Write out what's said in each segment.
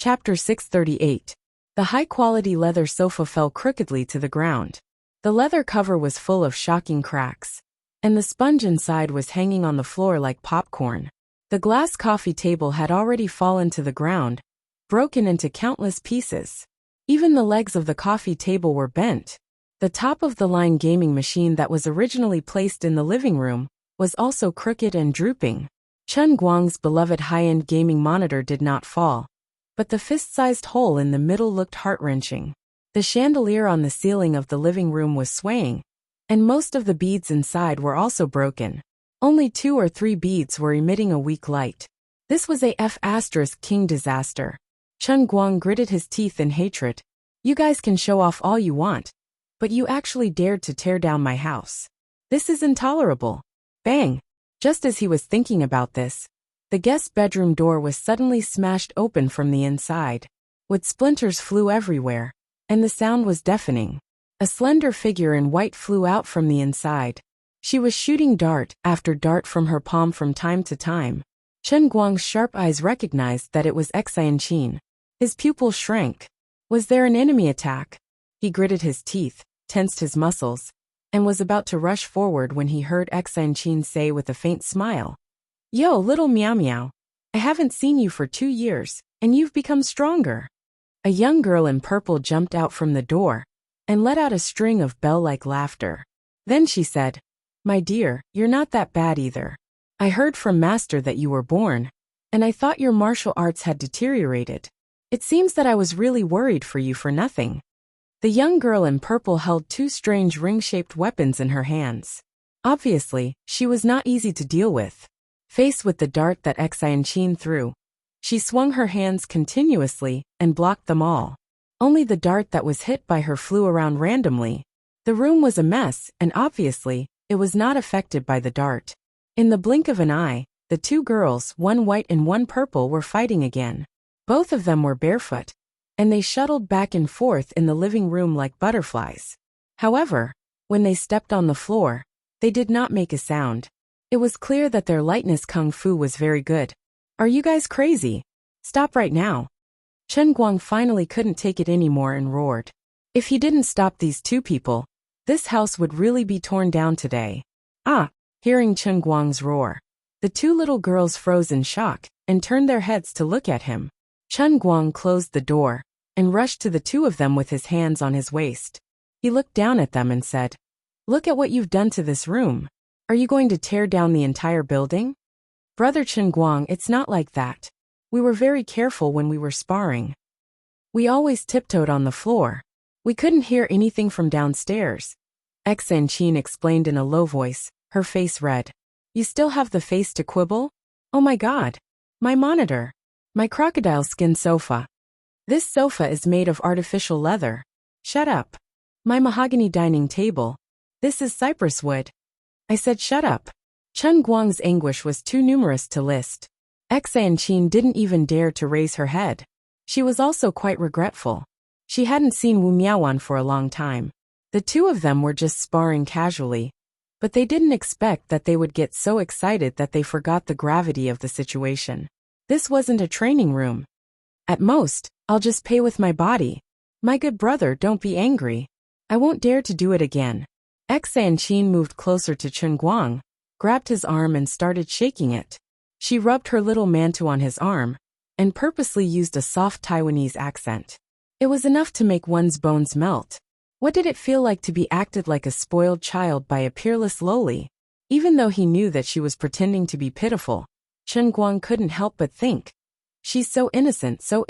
Chapter 638. The high-quality leather sofa fell crookedly to the ground. The leather cover was full of shocking cracks, and the sponge inside was hanging on the floor like popcorn. The glass coffee table had already fallen to the ground, broken into countless pieces. Even the legs of the coffee table were bent. The top-of-the-line gaming machine that was originally placed in the living room was also crooked and drooping. Chen Guang's beloved high-end gaming monitor did not fall, but the fist-sized hole in the middle looked heart-wrenching. The chandelier on the ceiling of the living room was swaying, and most of the beads inside were also broken. Only 2 or 3 beads were emitting a weak light. This was a F***king disaster. Chen Guang gritted his teeth in hatred. You guys can show off all you want, but you actually dared to tear down my house. This is intolerable. Bang! Just as he was thinking about this, the guest bedroom door was suddenly smashed open from the inside. Wood splinters flew everywhere, and the sound was deafening. A slender figure in white flew out from the inside. She was shooting dart after dart from her palm from time to time. Chen Guang's sharp eyes recognized that it was Xianqin. His pupil shrank. Was there an enemy attack? He gritted his teeth, tensed his muscles, and was about to rush forward when he heard Xianqin say with a faint smile, "Yo, little Meow Meow. I haven't seen you for 2 years, and you've become stronger." A young girl in purple jumped out from the door and let out a string of bell-like laughter. Then she said, "My dear, you're not that bad either. I heard from Master that you were born, and I thought your martial arts had deteriorated. It seems that I was really worried for you for nothing." The young girl in purple held 2 strange ring-shaped weapons in her hands. Obviously, she was not easy to deal with. Faced with the dart that Xianqin threw, she swung her hands continuously and blocked them all. Only the dart that was hit by her flew around randomly. The room was a mess, and obviously, it was not affected by the dart. In the blink of an eye, the 2 girls, one white and one purple, were fighting again. Both of them were barefoot, and they shuttled back and forth in the living room like butterflies. However, when they stepped on the floor, they did not make a sound. It was clear that their lightness kung fu was very good. "Are you guys crazy? Stop right now." Chen Guang finally couldn't take it anymore and roared. If he didn't stop these 2 people, this house would really be torn down today. Ah! Hearing Chen Guang's roar, the 2 little girls froze in shock and turned their heads to look at him. Chen Guang closed the door and rushed to the 2 of them with his hands on his waist. He looked down at them and said, "Look at what you've done to this room. Are you going to tear down the entire building?" "Brother Chen Guang, it's not like that. We were very careful when we were sparring. We always tiptoed on the floor. We couldn't hear anything from downstairs." Xianqin explained in a low voice, her face red. "You still have the face to quibble? Oh my God! My monitor! My crocodile skin sofa. This sofa is made of artificial leather. Shut up. My mahogany dining table. This is cypress wood. I said shut up." Chen Guang's anguish was too numerous to list. Xianqin didn't even dare to raise her head. She was also quite regretful. She hadn't seen Wu Miaowan for a long time. The 2 of them were just sparring casually, but they didn't expect that they would get so excited that they forgot the gravity of the situation. This wasn't a training room. "At most, I'll just pay with my body. My good brother, don't be angry. I won't dare to do it again." Xianqin moved closer to Chen Guang, grabbed his arm and started shaking it. She rubbed her little mantou on his arm, and purposely used a soft Taiwanese accent. It was enough to make one's bones melt. What did it feel like to be acted like a spoiled child by a peerless loli? Even though he knew that she was pretending to be pitiful, Chen Guang couldn't help but think, "She's so innocent, so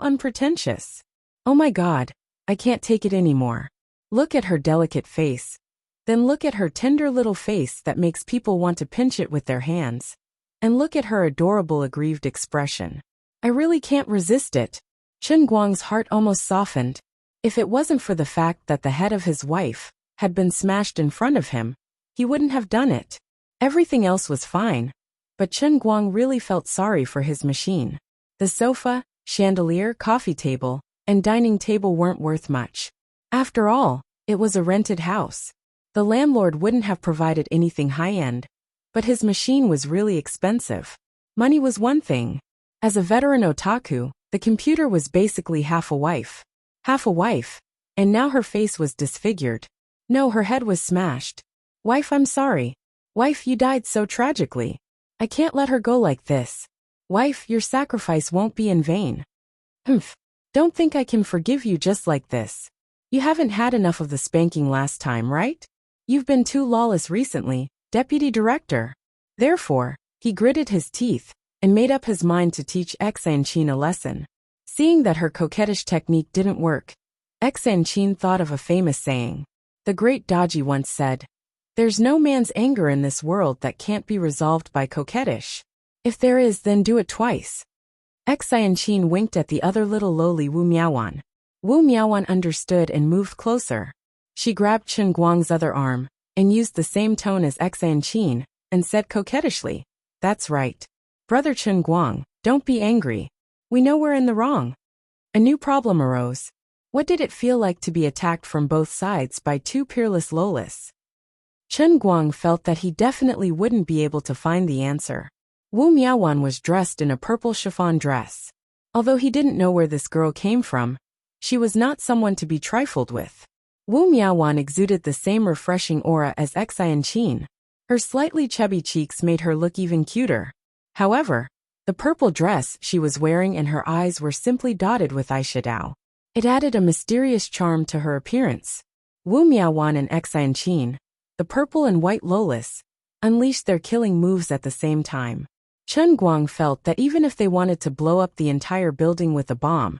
unpretentious. Oh my God, I can't take it anymore." Look at her delicate face. Then look at her tender little face that makes people want to pinch it with their hands. And look at her adorable aggrieved expression. I really can't resist it. Chen Guang's heart almost softened. If it wasn't for the fact that the head of his wife had been smashed in front of him, he wouldn't have done it. Everything else was fine, but Chen Guang really felt sorry for his machine. The sofa, chandelier, coffee table, and dining table weren't worth much. After all, it was a rented house. The landlord wouldn't have provided anything high-end, but his machine was really expensive. Money was one thing. As a veteran otaku, The computer was basically half a wife. Half a wife. And now her face was disfigured. No, her head was smashed. Wife, I'm sorry. Wife, you died so tragically. I can't let her go like this. Wife, your sacrifice won't be in vain. Humph. Don't think I can forgive you just like this. You haven't had enough of the spanking last time, right? You've been too lawless recently, Deputy Director. Therefore, he gritted his teeth and made up his mind to teach Xianqin a lesson. Seeing that her coquettish technique didn't work, Xianqin thought of a famous saying. The great Daji once said, "There's no man's anger in this world that can't be resolved by coquettish. If there is, then do it twice." Xianqin winked at the other little lowly Wu Miaowan. Wu Miaowan understood and moved closer. She grabbed Chen Guang's other arm and used the same tone as Xianqin and said coquettishly, "That's right. Brother Chen Guang, don't be angry. We know we're in the wrong." A new problem arose. What did it feel like to be attacked from both sides by two peerless lolas? Chen Guang felt that he definitely wouldn't be able to find the answer. Wu Miaowan was dressed in a purple chiffon dress. Although he didn't know where this girl came from, she was not someone to be trifled with. Wu Miaowan exuded the same refreshing aura as Xianqin. Her slightly chubby cheeks made her look even cuter. However, the purple dress she was wearing and her eyes were simply dotted with eyeshadow. It added a mysterious charm to her appearance. Wu Miaowan and Xianqin, the purple and white lolas, unleashed their killing moves at the same time. Chen Guang felt that even if they wanted to blow up the entire building with a bomb,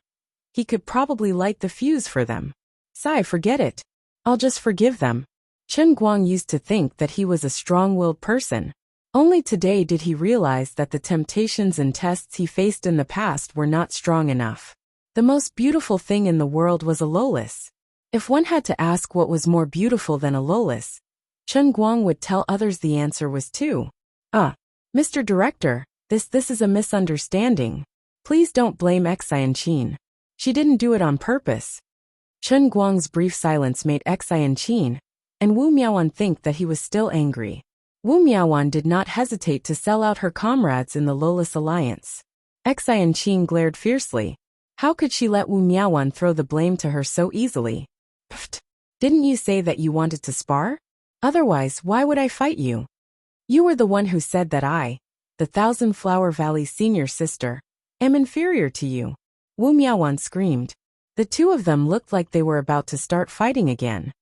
he could probably light the fuse for them. Sigh, forget it. I'll just forgive them. Chen Guang used to think that he was a strong-willed person. Only today did he realize that the temptations and tests he faced in the past were not strong enough. The most beautiful thing in the world was a lolas. If one had to ask what was more beautiful than a lolas, Chen Guang would tell others the answer was two. Mr. Director, this is a misunderstanding. Please don't blame Xianqin. She didn't do it on purpose. Chen Guang's brief silence made Xianqin and Wu Miaowan think that he was still angry. Wu Miaowan did not hesitate to sell out her comrades in the Lolas Alliance. Xianqin glared fiercely. How could she let Wu Miaowan throw the blame to her so easily? Pfft! Didn't you say that you wanted to spar? Otherwise, why would I fight you? You were the one who said that I, the Thousand Flower Valley senior sister, am inferior to you. Wu Miaowan screamed. The two of them looked like they were about to start fighting again.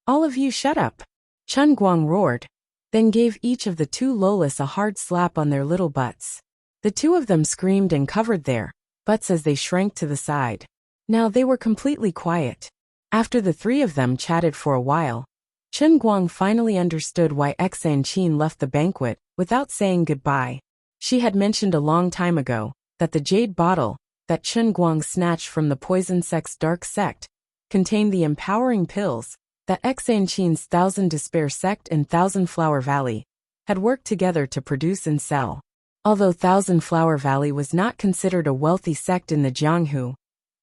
All of you shut up. Chen Guang roared, then gave each of the two lolas a hard slap on their little butts. The two of them screamed and covered their butts as they shrank to the side. Now they were completely quiet. After the three of them chatted for a while, Chen Guang finally understood why Xianqin left the banquet without saying goodbye. She had mentioned a long time ago that the jade bottle that Chen Guang snatched from the poison sect's dark sect contained the empowering pills that Xianqin's Thousand Despair sect and Thousand Flower Valley had worked together to produce and sell. Although Thousand Flower Valley was not considered a wealthy sect in the Jianghu,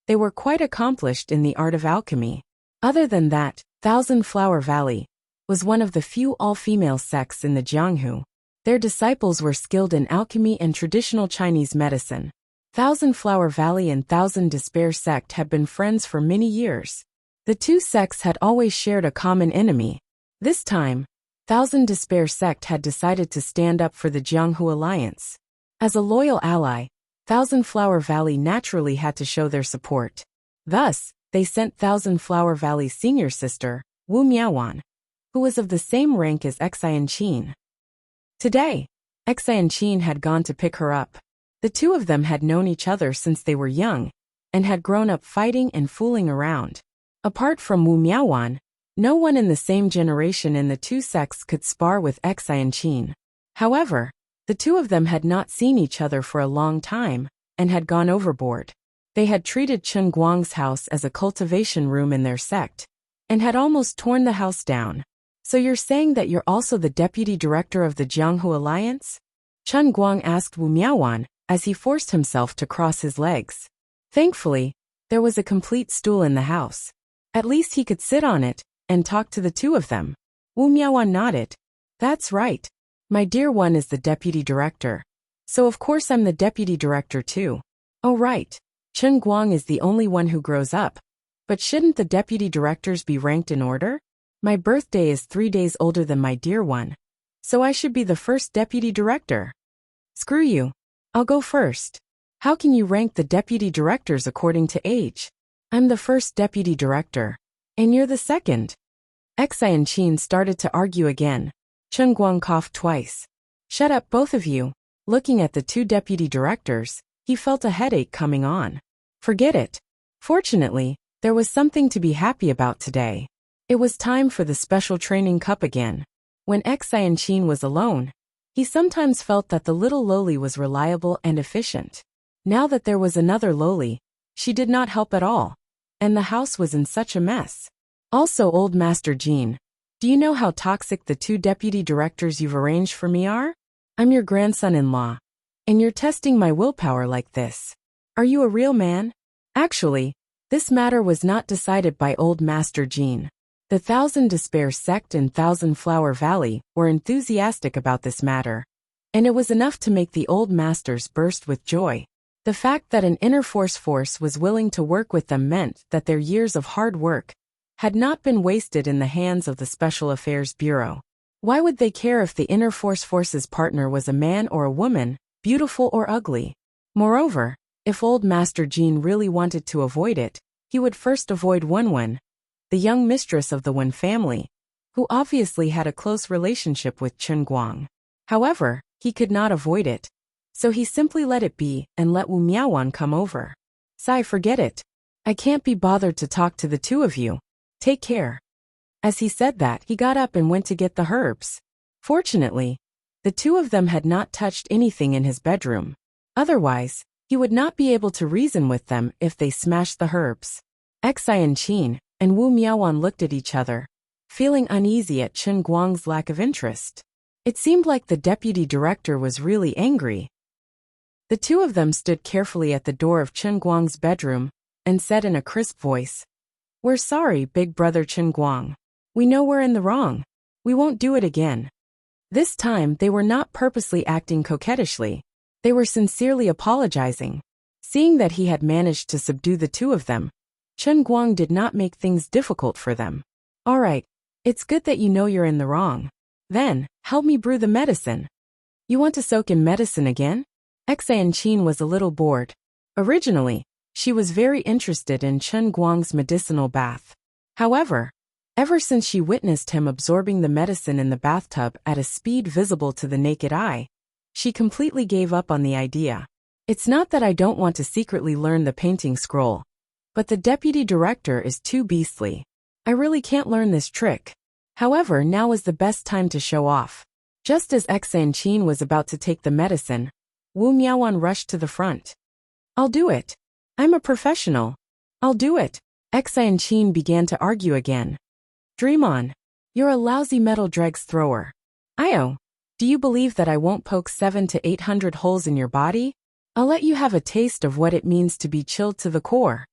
they were quite accomplished in the art of alchemy. Other than that, Thousand Flower Valley was one of the few all-female sects in the Jianghu. Their disciples were skilled in alchemy and traditional Chinese medicine. Thousand Flower Valley and Thousand Despair sect had been friends for many years. The two sects had always shared a common enemy. This time, Thousand Despair sect had decided to stand up for the Jianghu Alliance. As a loyal ally, Thousand Flower Valley naturally had to show their support. Thus, they sent Thousand Flower Valley's senior sister, Wu Miaowan, who was of the same rank as Xianqin. Today, Xianqin had gone to pick her up. The two of them had known each other since they were young, and had grown up fighting and fooling around. Apart from Wu Miaowan, no one in the same generation in the two sects could spar with Xianqin. However, the two of them had not seen each other for a long time, and had gone overboard. They had treated Chen Guang's house as a cultivation room in their sect, and had almost torn the house down. So you're saying that you're also the deputy director of the Jianghu Alliance? Chen Guang asked Wu Miaowan, as he forced himself to cross his legs. Thankfully, there was a complete stool in the house. At least he could sit on it and talk to the two of them. Wu Miaowan nodded. That's right. My dear one is the deputy director. So of course I'm the deputy director too. Oh right. Chen Guang is the only one who grows up. But shouldn't the deputy directors be ranked in order? My birthday is 3 days older than my dear one. So I should be the first deputy director. Screw you. I'll go first. How can you rank the deputy directors according to age? I'm the first deputy director. And you're the second. Xi and Qin started to argue again. Chen Guang coughed twice. Shut up, both of you. Looking at the two deputy directors, he felt a headache coming on. Forget it. Fortunately, there was something to be happy about today. It was time for the special training cup again. When Xi and Qin was alone, he sometimes felt that the little loli was reliable and efficient. Now that there was another loli, she did not help at all. And the house was in such a mess. Also, old Master Jean, do you know how toxic the two deputy directors you've arranged for me are? I'm your grandson-in-law. And you're testing my willpower like this. Are you a real man? Actually, this matter was not decided by old Master Jean. The Thousand Despair sect in Thousand Flower Valley were enthusiastic about this matter. And it was enough to make the old masters burst with joy. The fact that an inner force was willing to work with them meant that their years of hard work had not been wasted in the hands of the Special Affairs Bureau. Why would they care if the inner force's partner was a man or a woman, beautiful or ugly? Moreover, if old Master Jean really wanted to avoid it, he would first avoid Wenwen, the young mistress of the Wen family, who obviously had a close relationship with Chen Guang. However, he could not avoid it, so he simply let it be and let Wu Miaowan come over. Sai, forget it. I can't be bothered to talk to the two of you. Take care. As he said that, he got up and went to get the herbs. Fortunately, the two of them had not touched anything in his bedroom. Otherwise, he would not be able to reason with them if they smashed the herbs. Xi and Qin and Wu Miaowan looked at each other, feeling uneasy at Chen Guang's lack of interest. It seemed like the deputy director was really angry. The two of them stood carefully at the door of Chen Guang's bedroom and said in a crisp voice, "We're sorry, big brother Chen Guang. We know we're in the wrong. We won't do it again." This time they were not purposely acting coquettishly. They were sincerely apologizing. Seeing that he had managed to subdue the two of them, Chen Guang did not make things difficult for them. All right, it's good that you know you're in the wrong. Then, help me brew the medicine. You want to soak in medicine again? Xi and Qin was a little bored. Originally, she was very interested in Chen Guang's medicinal bath. However, ever since she witnessed him absorbing the medicine in the bathtub at a speed visible to the naked eye, she completely gave up on the idea. It's not that I don't want to secretly learn the painting scroll, but the deputy director is too beastly. I really can't learn this trick. However, now is the best time to show off. Just as Xi and Qin was about to take the medicine, Wu Miaowan rushed to the front. I'll do it. I'm a professional. I'll do it. Xi and Qin began to argue again. Dream on. You're a lousy metal dregs thrower. Io, do you believe that I won't poke 700 to 800 holes in your body? I'll let you have a taste of what it means to be chilled to the core.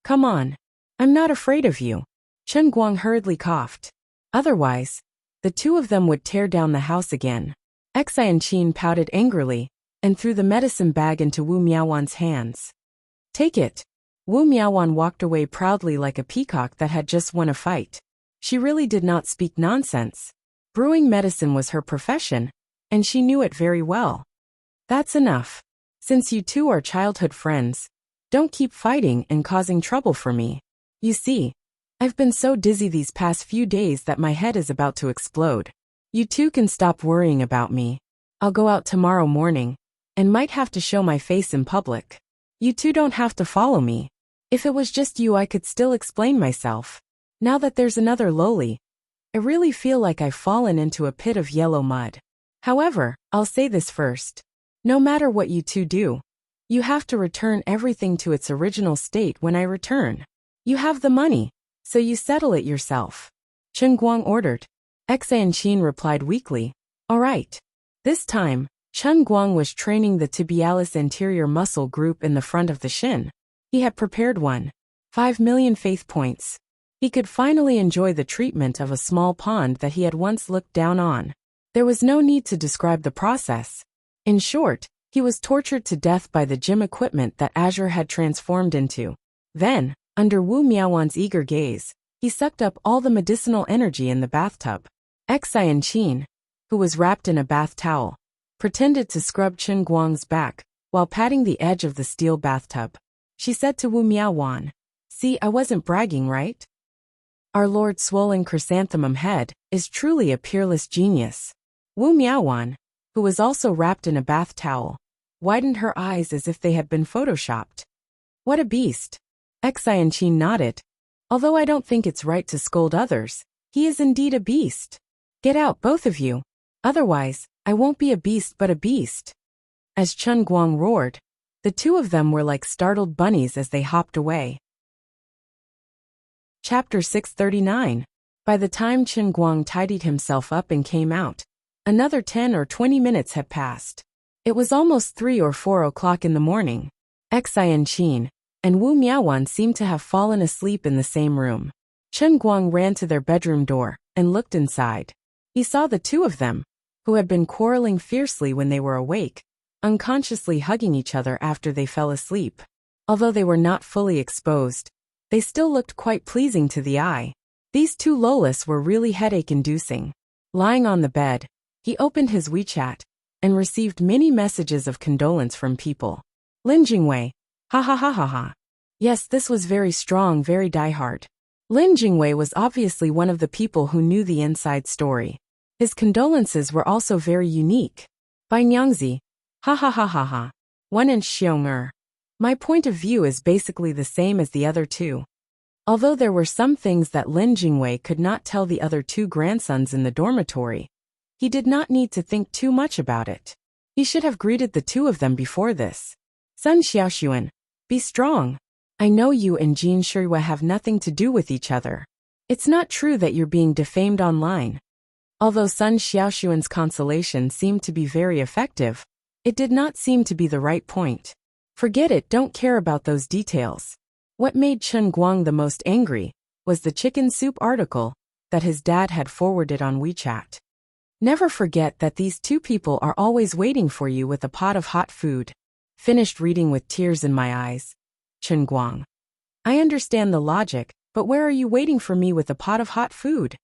Come on. I'm not afraid of you. Chen Guang hurriedly coughed. Otherwise, the two of them would tear down the house again. Xi and Qin pouted angrily and threw the medicine bag into Wu Miaowan's hands. Take it. Wu Miaowan walked away proudly like a peacock that had just won a fight. She really did not speak nonsense. Brewing medicine was her profession, and she knew it very well. That's enough. Since you two are childhood friends, don't keep fighting and causing trouble for me. You see, I've been so dizzy these past few days that my head is about to explode. You two can stop worrying about me. I'll go out tomorrow morning, and might have to show my face in public. You two don't have to follow me. If it was just you, I could still explain myself. Now that there's another loli, I really feel like I've fallen into a pit of yellow mud. However, I'll say this first. No matter what you two do, you have to return everything to its original state when I return. You have the money, so you settle it yourself. Chen Guang ordered. Xi and Qin replied weakly, all right. This time, Chen Guang was training the tibialis anterior muscle group in the front of the shin. He had prepared 5 million faith points. He could finally enjoy the treatment of a small pond that he had once looked down on. There was no need to describe the process. In short, He was tortured to death by the gym equipment that Azure had transformed into. Then, under Wu Miaowan's eager gaze, he sucked up all the medicinal energy in the bathtub. Xian Qin, who was wrapped in a bath towel, pretended to scrub Chen Guang's back while patting the edge of the steel bathtub. She said to Wu Miaowan, "See, I wasn't bragging, right? Our Lord's swollen chrysanthemum head is truly a peerless genius." Wu Miaowan, who was also wrapped in a bath towel, widened her eyes as if they had been photoshopped. "What a beast." Xian Qin nodded. "Although I don't think it's right to scold others, he is indeed a beast. Get out, both of you. Otherwise, I won't be a beast but a beast." As Chen Guang roared, the two of them were like startled bunnies as they hopped away. Chapter 639. By the time Chen Guang tidied himself up and came out, another 10 or 20 minutes had passed. It was almost 3 or 4 o'clock in the morning. Xian Qin and Wu Miaowan seemed to have fallen asleep in the same room. Chen Guang ran to their bedroom door and looked inside. He saw the two of them, who had been quarreling fiercely when they were awake, unconsciously hugging each other after they fell asleep. Although they were not fully exposed, they still looked quite pleasing to the eye. These two lolas were really headache-inducing. Lying on the bed, he opened his WeChat and received many messages of condolence from people. Lin Jingwei, ha ha ha ha ha. Yes, this was very strong, very diehard. Lin Jingwei was obviously one of the people who knew the inside story. His condolences were also very unique. By Nyangzi, ha ha ha ha ha. 1-inch Xiong'er. My point of view is basically the same as the other two. Although there were some things that Lin Jingwei could not tell the other two grandsons in the dormitory, he did not need to think too much about it. He should have greeted the two of them before this. Sun Xiaoxuan, be strong. I know you and Jin Shuiwa have nothing to do with each other. It's not true that you're being defamed online. Although Sun Xiaoxuan's consolation seemed to be very effective, it did not seem to be the right point. Forget it, don't care about those details. What made Chen Guang the most angry was the chicken soup article that his dad had forwarded on WeChat. Never forget that these two people are always waiting for you with a pot of hot food. Finished reading with tears in my eyes. Chen Guang. I understand the logic, but where are you waiting for me with a pot of hot food?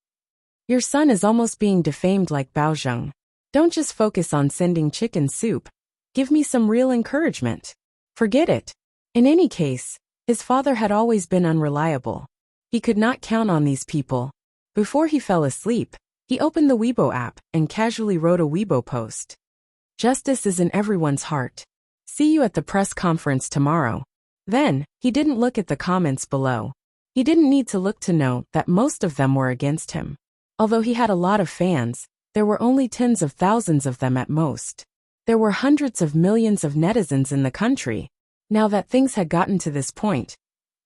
Your son is almost being defamed like Baozheng. Don't just focus on sending chicken soup. Give me some real encouragement. Forget it. In any case, his father had always been unreliable. He could not count on these people. Before he fell asleep, he opened the Weibo app and casually wrote a Weibo post. Justice is in everyone's heart. See you at the press conference tomorrow. Then, he didn't look at the comments below. He didn't need to look to know that most of them were against him. Although he had a lot of fans, there were only tens of thousands of them at most. There were hundreds of millions of netizens in the country. Now that things had gotten to this point,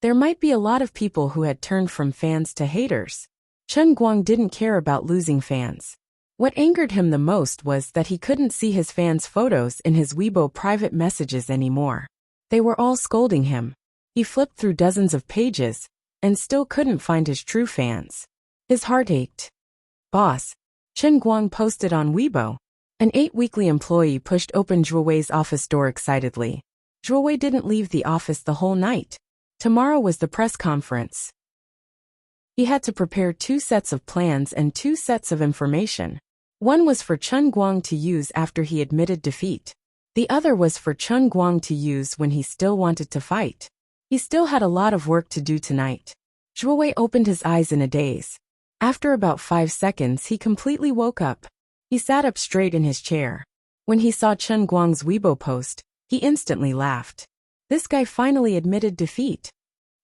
there might be a lot of people who had turned from fans to haters. Chen Guang didn't care about losing fans. What angered him the most was that he couldn't see his fans' photos in his Weibo private messages anymore. They were all scolding him. He flipped through dozens of pages and still couldn't find his true fans. His heart ached. Boss, Chen Guang posted on Weibo. An 8-weekly employee pushed open Zhuowei's office door excitedly. Zhuowei didn't leave the office the whole night. Tomorrow was the press conference. He had to prepare 2 sets of plans and 2 sets of information. One was for Chen Guang to use after he admitted defeat. The other was for Chen Guang to use when he still wanted to fight. He still had a lot of work to do tonight. Zhuowei opened his eyes in a daze. After about 5 seconds, he completely woke up. He sat up straight in his chair. When he saw Chen Guang's Weibo post, he instantly laughed. This guy finally admitted defeat.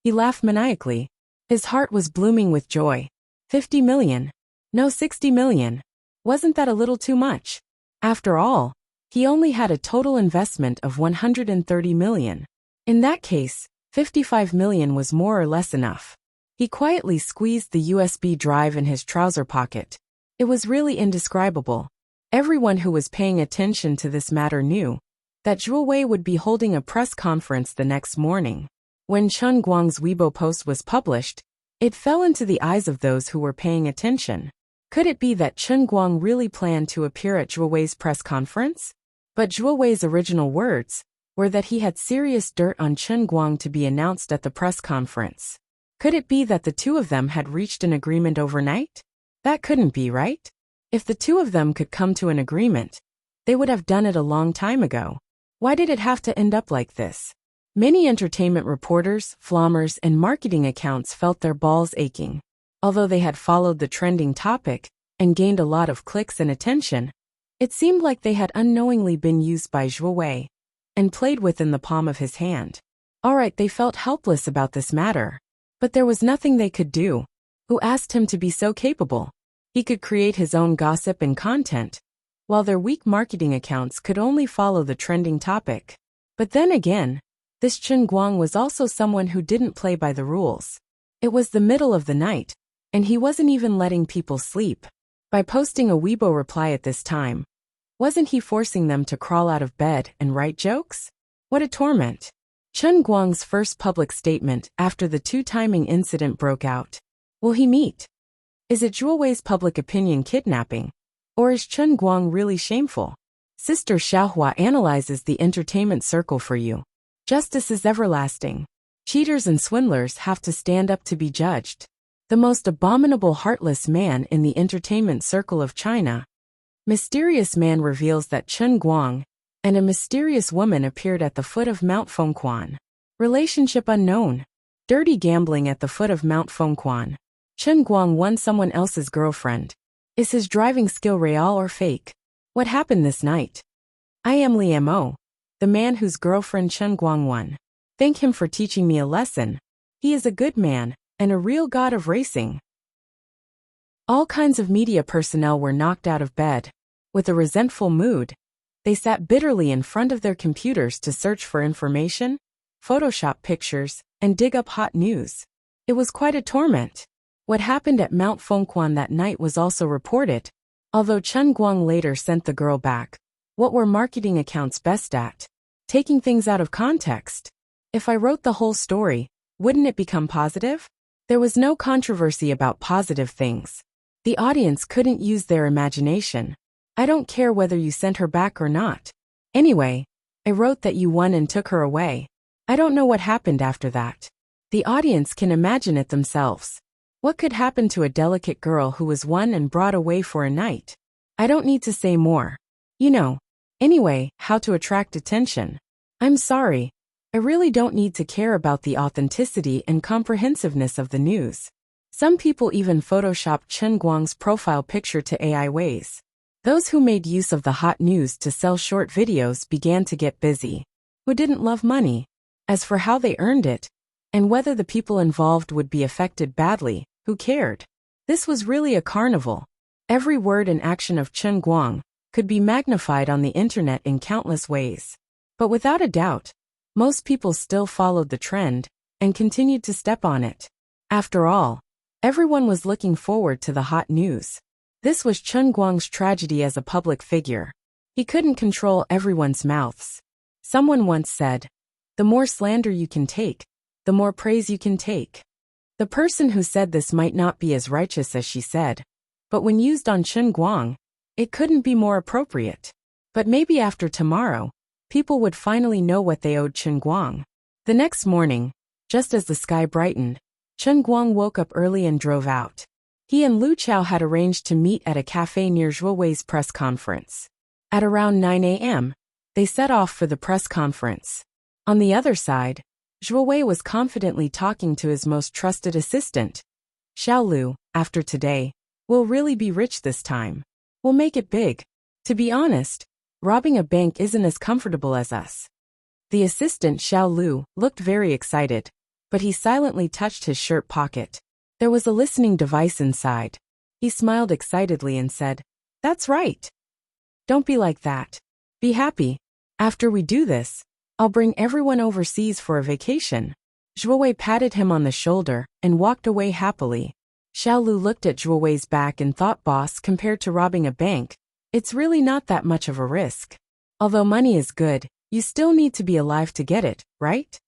He laughed maniacally. His heart was blooming with joy. 50 million. No, 60 million. Wasn't that a little too much? After all, he only had a total investment of 130 million. In that case, 55 million was more or less enough. He quietly squeezed the USB drive in his trouser pocket. It was really indescribable. Everyone who was paying attention to this matter knew that Zhuowei would be holding a press conference the next morning. When Chen Guang's Weibo post was published, it fell into the eyes of those who were paying attention. Could it be that Chen Guang really planned to appear at Zhuowei's press conference? But Zhuo Wei's original words were that he had serious dirt on Chen Guang to be announced at the press conference. Could it be that the two of them had reached an agreement overnight? That couldn't be, right? If the two of them could come to an agreement, they would have done it a long time ago. Why did it have to end up like this? Many entertainment reporters, flommers, and marketing accounts felt their balls aching. Although they had followed the trending topic and gained a lot of clicks and attention, it seemed like they had unknowingly been used by Zhuo Wei and played with in the palm of his hand. Alright, they felt helpless about this matter. But there was nothing they could do. Who asked him to be so capable? He could create his own gossip and content, while their weak marketing accounts could only follow the trending topic. But then again, this Chen Guang was also someone who didn't play by the rules. It was the middle of the night, and he wasn't even letting people sleep. By posting a Weibo reply at this time, wasn't he forcing them to crawl out of bed and write jokes? What a torment. Chen Guang's first public statement after the two-timing incident broke out. Will he meet? Is it Zhuo Wei's public opinion kidnapping? Or is Chen Guang really shameful? Sister Xiaohua analyzes the entertainment circle for you. Justice is everlasting. Cheaters and swindlers have to stand up to be judged. The most abominable heartless man in the entertainment circle of China. Mysterious man reveals that Chen Guang and a mysterious woman appeared at the foot of Mount Fengquan. Relationship unknown. Dirty gambling at the foot of Mount Fengquan. Chen Guang won someone else's girlfriend. Is his driving skill real or fake? What happened this night? I am Li Mo, the man whose girlfriend Chen Guang won. Thank him for teaching me a lesson. He is a good man and a real god of racing. All kinds of media personnel were knocked out of bed. With a resentful mood, they sat bitterly in front of their computers to search for information, Photoshop pictures, and dig up hot news. It was quite a torment. What happened at Mount Fengquan that night was also reported, although Chen Guang later sent the girl back. What were marketing accounts best at? Taking things out of context. If I wrote the whole story, wouldn't it become positive? There was no controversy about positive things. The audience couldn't use their imagination. I don't care whether you sent her back or not. Anyway, I wrote that you won and took her away. I don't know what happened after that. The audience can imagine it themselves. What could happen to a delicate girl who was won and brought away for a night? I don't need to say more. You know. Anyway, how to attract attention. I'm sorry. I really don't need to care about the authenticity and comprehensiveness of the news. Some people even photoshopped Chen Guang's profile picture to AI ways. Those who made use of the hot news to sell short videos began to get busy. Who didn't love money? As for how they earned it, and whether the people involved would be affected badly, who cared? This was really a carnival. Every word and action of Chen Guang could be magnified on the internet in countless ways. But without a doubt, most people still followed the trend and continued to step on it. After all, everyone was looking forward to the hot news. This was Chen Guang's tragedy as a public figure. He couldn't control everyone's mouths. Someone once said, "The more slander you can take, the more praise you can take." The person who said this might not be as righteous as she said, but when used on Chen Guang, it couldn't be more appropriate. But maybe after tomorrow, people would finally know what they owed Chen Guang. The next morning, just as the sky brightened, Chen Guang woke up early and drove out. He and Lu Chao had arranged to meet at a cafe near Zhuo Wei's press conference. At around 9 a.m., they set off for the press conference. On the other side, Zhuo Wei was confidently talking to his most trusted assistant. Xiao Lu, after today, we'll really be rich this time. We'll make it big. To be honest, robbing a bank isn't as comfortable as us. The assistant Xiao Lu looked very excited, but he silently touched his shirt pocket. There was a listening device inside. He smiled excitedly and said, "That's right. Don't be like that. Be happy. After we do this, I'll bring everyone overseas for a vacation." Zhuo Wei patted him on the shoulder and walked away happily. Xiao Lu looked at Zhuo Wei's back and thought, boss, compared to robbing a bank, it's really not that much of a risk. Although money is good, you still need to be alive to get it, right?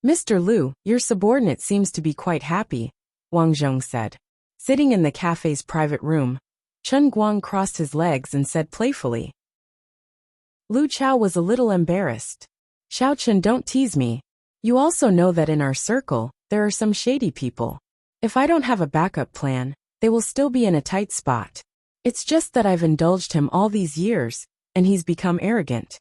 Mr. Lu, your subordinate seems to be quite happy, Wang Zhong said. Sitting in the cafe's private room, Chen Guang crossed his legs and said playfully, Lu Chao was a little embarrassed. Xiao Chen, don't tease me. You also know that in our circle, there are some shady people. If I don't have a backup plan, they will still be in a tight spot. It's just that I've indulged him all these years, and he's become arrogant.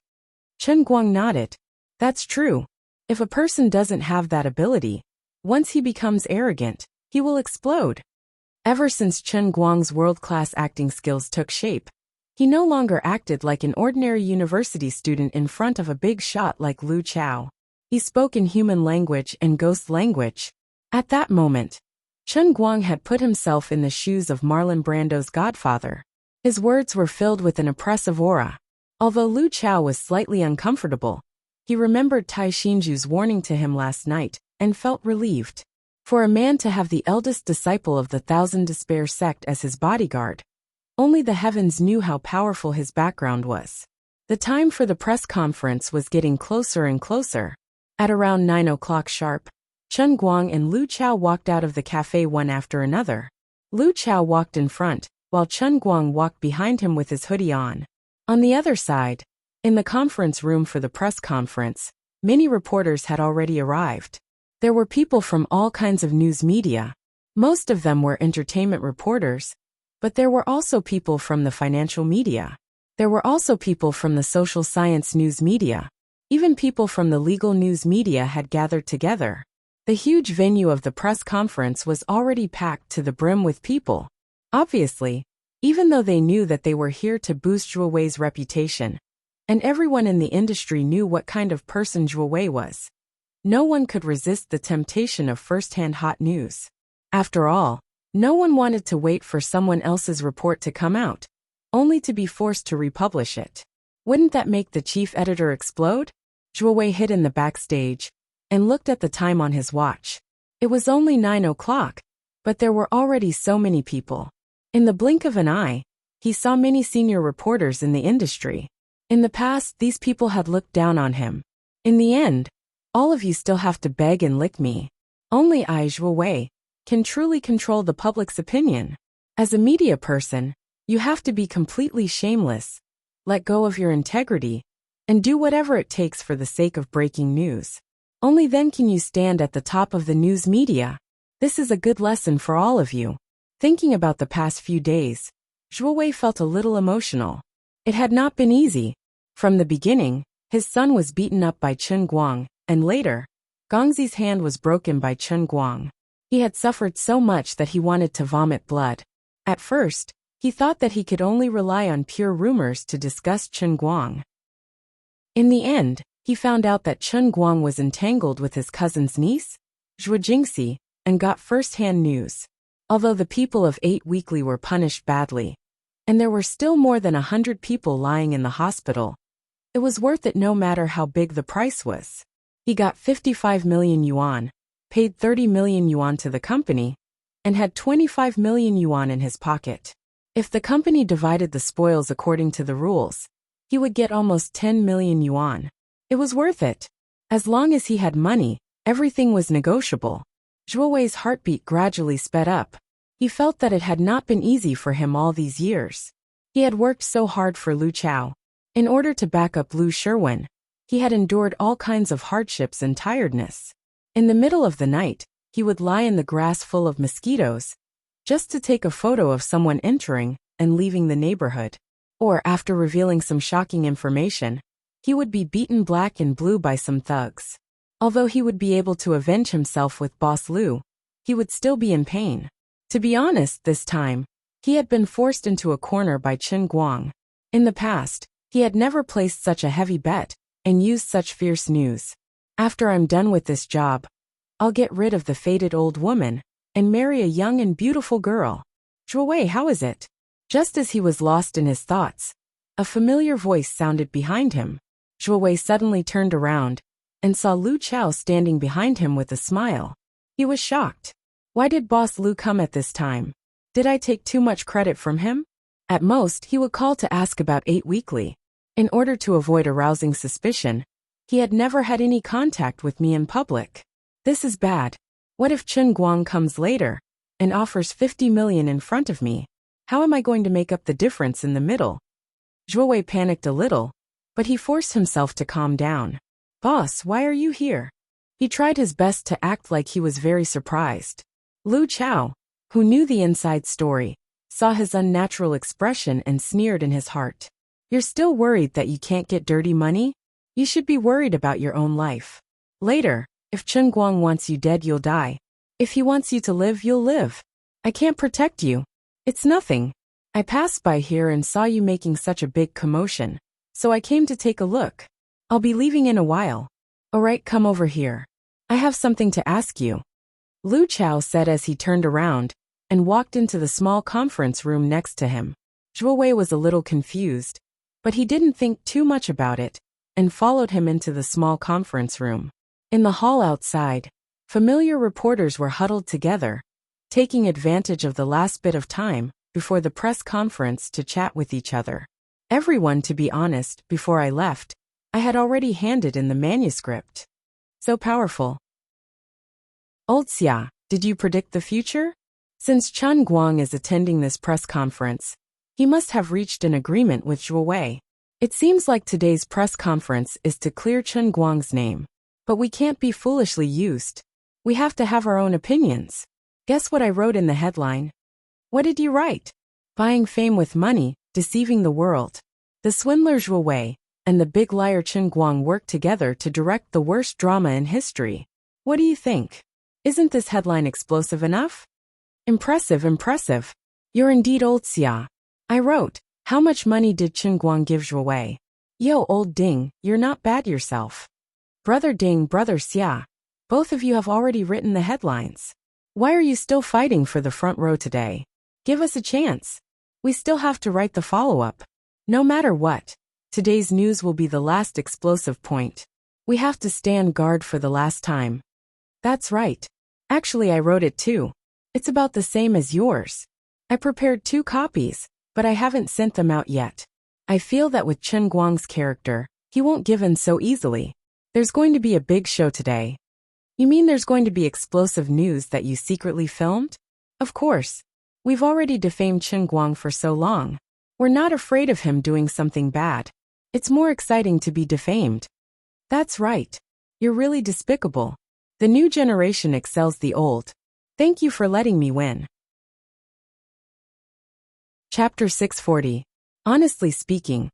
Chen Guang nodded. That's true. If a person doesn't have that ability, once he becomes arrogant, he will explode. Ever since Chen Guang's world-class acting skills took shape, he no longer acted like an ordinary university student in front of a big shot like Lu Chao. He spoke in human language and ghost language. At that moment, Chen Guang had put himself in the shoes of Marlon Brando's godfather. His words were filled with an oppressive aura. Although Lu Chao was slightly uncomfortable, he remembered Tai Xinju's warning to him last night and felt relieved. For a man to have the eldest disciple of the Thousand Despair sect as his bodyguard, only the heavens knew how powerful his background was. The time for the press conference was getting closer and closer. At around 9 o'clock sharp, Chen Guang and Lu Chao walked out of the cafe one after another. Lu Chao walked in front, while Chen Guang walked behind him with his hoodie on. On the other side, in the conference room for the press conference, many reporters had already arrived. There were people from all kinds of news media. Most of them were entertainment reporters, but there were also people from the financial media. There were also people from the social science news media. Even people from the legal news media had gathered together. The huge venue of the press conference was already packed to the brim with people. Obviously, even though they knew that they were here to boost Zhuo Wei's reputation, and everyone in the industry knew what kind of person Zhuo Wei was, no one could resist the temptation of first-hand hot news. After all, no one wanted to wait for someone else's report to come out, only to be forced to republish it. Wouldn't that make the chief editor explode? Zhuo Wei hid in the backstage and looked at the time on his watch. It was only 9 o'clock, but there were already so many people. In the blink of an eye, he saw many senior reporters in the industry. In the past, these people had looked down on him. In the end, all of you still have to beg and lick me. Only I, Zhuo Wei, can truly control the public's opinion. As a media person, you have to be completely shameless, let go of your integrity, and do whatever it takes for the sake of breaking news. Only then can you stand at the top of the news media. This is a good lesson for all of you. Thinking about the past few days, Zhuo Wei felt a little emotional. It had not been easy. From the beginning, his son was beaten up by Chen Guang, and later, Gongzi's hand was broken by Chen Guang. He had suffered so much that he wanted to vomit blood. At first, he thought that he could only rely on pure rumors to disgust Chen Guang. In the end, he found out that Chen Guang was entangled with his cousin's niece, Zhuo Jingxi, and got first-hand news. Although the people of 8 Weekly were punished badly, and there were still more than 100 people lying in the hospital, it was worth it no matter how big the price was. He got 55 million yuan, paid 30 million yuan to the company, and had 25 million yuan in his pocket. If the company divided the spoils according to the rules, he would get almost 10 million yuan. It was worth it. As long as he had money, everything was negotiable. Zhuo Wei's heartbeat gradually sped up. He felt that it had not been easy for him all these years. He had worked so hard for Lu Chao. In order to back up Lu Sherwin, he had endured all kinds of hardships and tiredness. In the middle of the night, he would lie in the grass full of mosquitoes, just to take a photo of someone entering and leaving the neighborhood. Or after revealing some shocking information, he would be beaten black and blue by some thugs. Although he would be able to avenge himself with Boss Lu, he would still be in pain. To be honest, this time, he had been forced into a corner by Chen Guang. In the past, he had never placed such a heavy bet and used such fierce news. After I'm done with this job, I'll get rid of the faded old woman and marry a young and beautiful girl. Zhuo Wei, how is it? Just as he was lost in his thoughts, a familiar voice sounded behind him. Zhuo Wei suddenly turned around and saw Lu Chao standing behind him with a smile. He was shocked. Why did Boss Lu come at this time? Did I take too much credit from him? At most, he would call to ask about 8 Weekly. In order to avoid arousing suspicion, he had never had any contact with me in public. This is bad. What if Chen Guang comes later and offers 50 million in front of me? How am I going to make up the difference in the middle? Zhuo Wei panicked a little. but he forced himself to calm down. "Boss, why are you here?" He tried his best to act like he was very surprised. Lu Chao, who knew the inside story, saw his unnatural expression and sneered in his heart. "You're still worried that you can't get dirty money? You should be worried about your own life. Later, if Chen Guang wants you dead, you'll die. If he wants you to live, you'll live. I can't protect you. It's nothing. I passed by here and saw you making such a big commotion, so I came to take a look. I'll be leaving in a while. Alright, come over here. I have something to ask you," Lu Chao said as he turned around and walked into the small conference room next to him. Zhuo Wei was a little confused, but he didn't think too much about it and followed him into the small conference room. In the hall outside, familiar reporters were huddled together, taking advantage of the last bit of time before the press conference to chat with each other. "Everyone, to be honest, before I left, I had already handed in the manuscript. So powerful. Old Xia, did you predict the future? Since Chen Guang is attending this press conference, he must have reached an agreement with Zhuo Wei. It seems like today's press conference is to clear Chen Guang's name. But we can't be foolishly used. We have to have our own opinions. Guess what I wrote in the headline? What did you write? Buying fame with money, deceiving the world. The swindler Zhuo Wei and the big liar Chen Guang worked together to direct the worst drama in history. What do you think? Isn't this headline explosive enough? Impressive, impressive. You're indeed old Xia. I wrote, how much money did Chen Guang give Zhuo Wei? Yo, old Ding, you're not bad yourself. Brother Ding, brother Xia. Both of you have already written the headlines. Why are you still fighting for the front row today? Give us a chance. We still have to write the follow-up. No matter what, today's news will be the last explosive point. We have to stand guard for the last time. That's right. Actually, I wrote it too. It's about the same as yours. I prepared 2 copies, but I haven't sent them out yet. I feel that with Chen Guang's character, he won't give in so easily. There's going to be a big show today. You mean there's going to be explosive news that you secretly filmed? Of course. We've already defamed Chen Guang for so long. We're not afraid of him doing something bad. It's more exciting to be defamed. That's right. You're really despicable. The new generation excels the old. Thank you for letting me win. Chapter 640. Honestly speaking,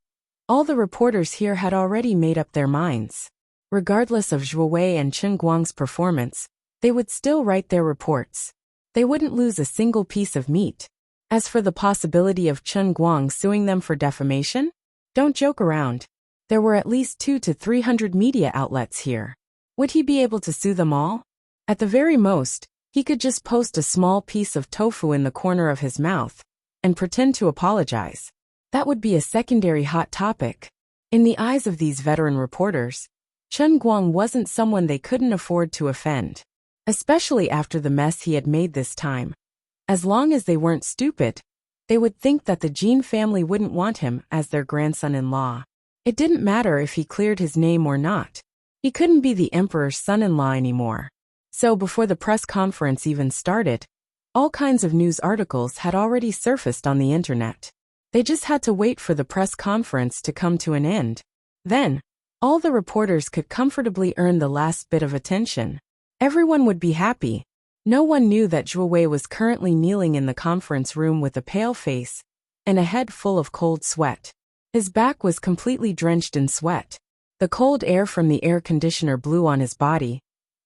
all the reporters here had already made up their minds. Regardless of Zhuo Wei and Chen Guang's performance, they would still write their reports. They wouldn't lose a single piece of meat. As for the possibility of Chen Guang suing them for defamation, don't joke around. There were at least 200 to 300 media outlets here. Would he be able to sue them all? At the very most, he could just post a small piece of tofu in the corner of his mouth and pretend to apologize. That would be a secondary hot topic. In the eyes of these veteran reporters, Chen Guang wasn't someone they couldn't afford to offend, especially after the mess he had made this time. As long as they weren't stupid, they would think that the Jin family wouldn't want him as their grandson-in-law. It didn't matter if he cleared his name or not. He couldn't be the emperor's son-in-law anymore. So before the press conference even started, all kinds of news articles had already surfaced on the internet. They just had to wait for the press conference to come to an end. Then, all the reporters could comfortably earn the last bit of attention. Everyone would be happy. No one knew that Zhuo Wei was currently kneeling in the conference room with a pale face and a head full of cold sweat. His back was completely drenched in sweat. The cold air from the air conditioner blew on his body,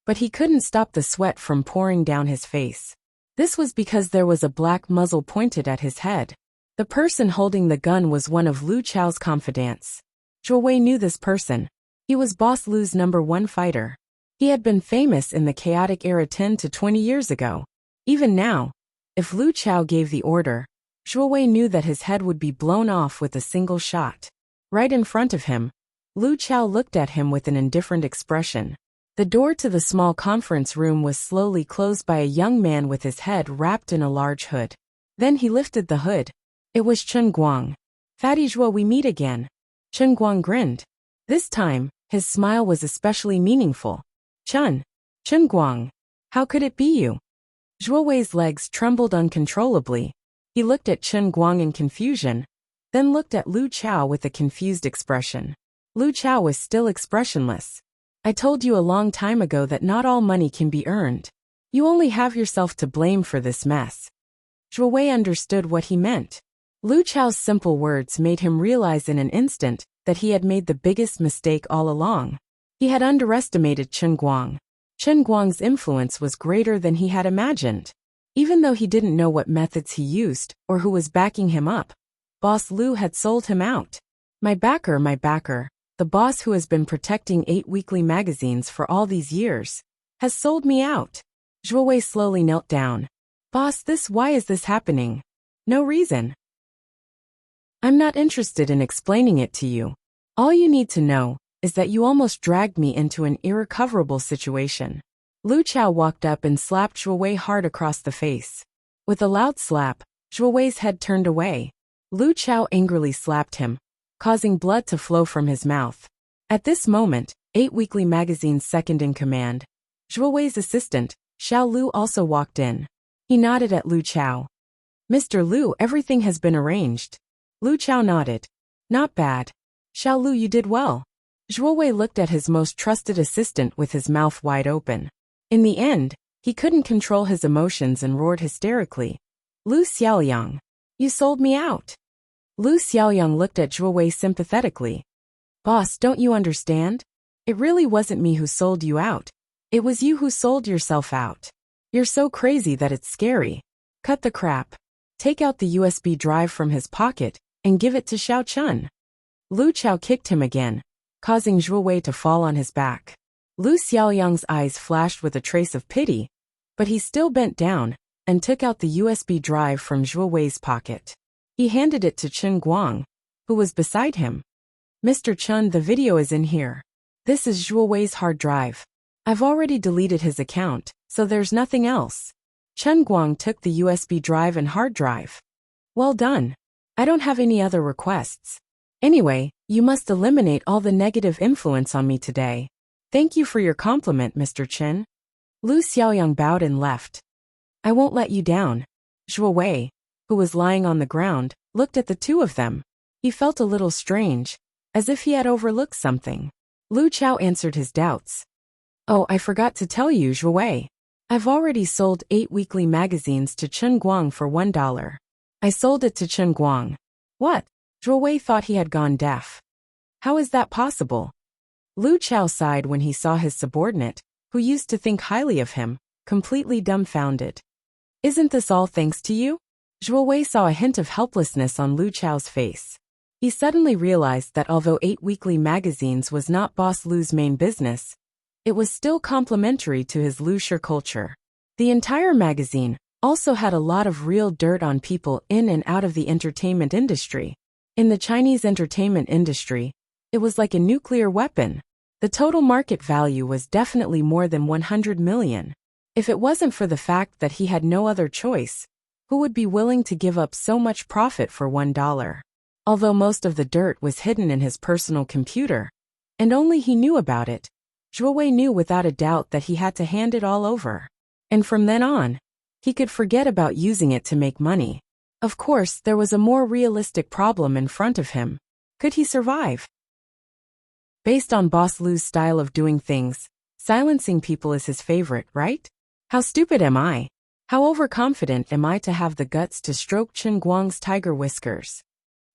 but he couldn't stop the sweat from pouring down his face. This was because there was a black muzzle pointed at his head. The person holding the gun was one of Lu Chao's confidants. Zhuo Wei knew this person. He was Boss Lu's #1 fighter. He had been famous in the chaotic era 10 to 20 years ago. Even now, if Lu Chao gave the order, Zhuo Wei knew that his head would be blown off with a single shot. Right in front of him, Lu Chao looked at him with an indifferent expression. The door to the small conference room was slowly closed by a young man with his head wrapped in a large hood. Then he lifted the hood. It was Chen Guang. Fatty Zhuo, we meet again. Chen Guang grinned. This time, his smile was especially meaningful. Chen Guang, how could it be you? Zhuo Wei's legs trembled uncontrollably. He looked at Chen Guang in confusion, then looked at Lu Chao with a confused expression. Lu Chao was still expressionless. I told you a long time ago that not all money can be earned. You only have yourself to blame for this mess. Zhuo Wei understood what he meant. Lu Chao's simple words made him realize in an instant that he had made the biggest mistake all along. He had underestimated Chen Guang. Chen Guang's influence was greater than he had imagined. Even though he didn't know what methods he used or who was backing him up, Boss Lu had sold him out. My backer, the boss who has been protecting 8 weekly magazines for all these years, has sold me out. Zhuo Wei slowly knelt down. Boss, why is this happening? No reason. I'm not interested in explaining it to you. All you need to know is that you almost dragged me into an irrecoverable situation. Lu Chao walked up and slapped Zhuo Wei hard across the face. With a loud slap, Zhuo Wei's head turned away. Lu Chao angrily slapped him, causing blood to flow from his mouth. At this moment, 8 weekly magazines' second in command, Zhuo Wei's assistant, Xiao Lu, also walked in. He nodded at Lu Chao. Mr. Lu, everything has been arranged. Lu Chao nodded. Not bad. Xiao Lu, you did well. Zhuo Wei looked at his most trusted assistant with his mouth wide open. In the end, he couldn't control his emotions and roared hysterically. Lu Xiaoyang, you sold me out. Lu Xiaoyang looked at Zhuo Wei sympathetically. Boss, don't you understand? It really wasn't me who sold you out. It was you who sold yourself out. You're so crazy that it's scary. Cut the crap. Take out the USB drive from his pocket and give it to Xiao Chun. Lu Chao kicked him again, causing Zhuo Wei to fall on his back. Lu Xiaoyang's eyes flashed with a trace of pity, but he still bent down and took out the USB drive from Zhuo Wei's pocket. He handed it to Chen Guang, who was beside him. Mr. Chun, the video is in here. This is Zhuo Wei's hard drive. I've already deleted his account, so there's nothing else. Chen Guang took the USB drive and hard drive. Well done. I don't have any other requests. Anyway, you must eliminate all the negative influence on me today. Thank you for your compliment, Mr. Chen. Lu Xiaoyang bowed and left. I won't let you down. Zhuo Wei, who was lying on the ground, looked at the two of them. He felt a little strange, as if he had overlooked something. Lu Chao answered his doubts. Oh, I forgot to tell you, Zhuo Wei. I've already sold 8 weekly magazines to Chen Guang for $1. I sold it to Chen Guang. What? Zhuo Wei thought he had gone deaf. How is that possible? Lu Chao sighed when he saw his subordinate, who used to think highly of him, completely dumbfounded. Isn't this all thanks to you? Zhuo Wei saw a hint of helplessness on Lu Chao's face. He suddenly realized that although 8 weekly magazines was not Boss Lu's main business, it was still complementary to his Luxure culture. The entire magazine also had a lot of real dirt on people in and out of the entertainment industry. In the Chinese entertainment industry, it was like a nuclear weapon. The total market value was definitely more than 100 million. If it wasn't for the fact that he had no other choice, who would be willing to give up so much profit for $1? Although most of the dirt was hidden in his personal computer, and only he knew about it, Zhuo Wei knew without a doubt that he had to hand it all over. And from then on, he could forget about using it to make money. Of course, there was a more realistic problem in front of him. Could he survive? Based on Boss Lu's style of doing things, silencing people is his favorite, right? How stupid am I? How overconfident am I to have the guts to stroke Chen Guang's tiger whiskers?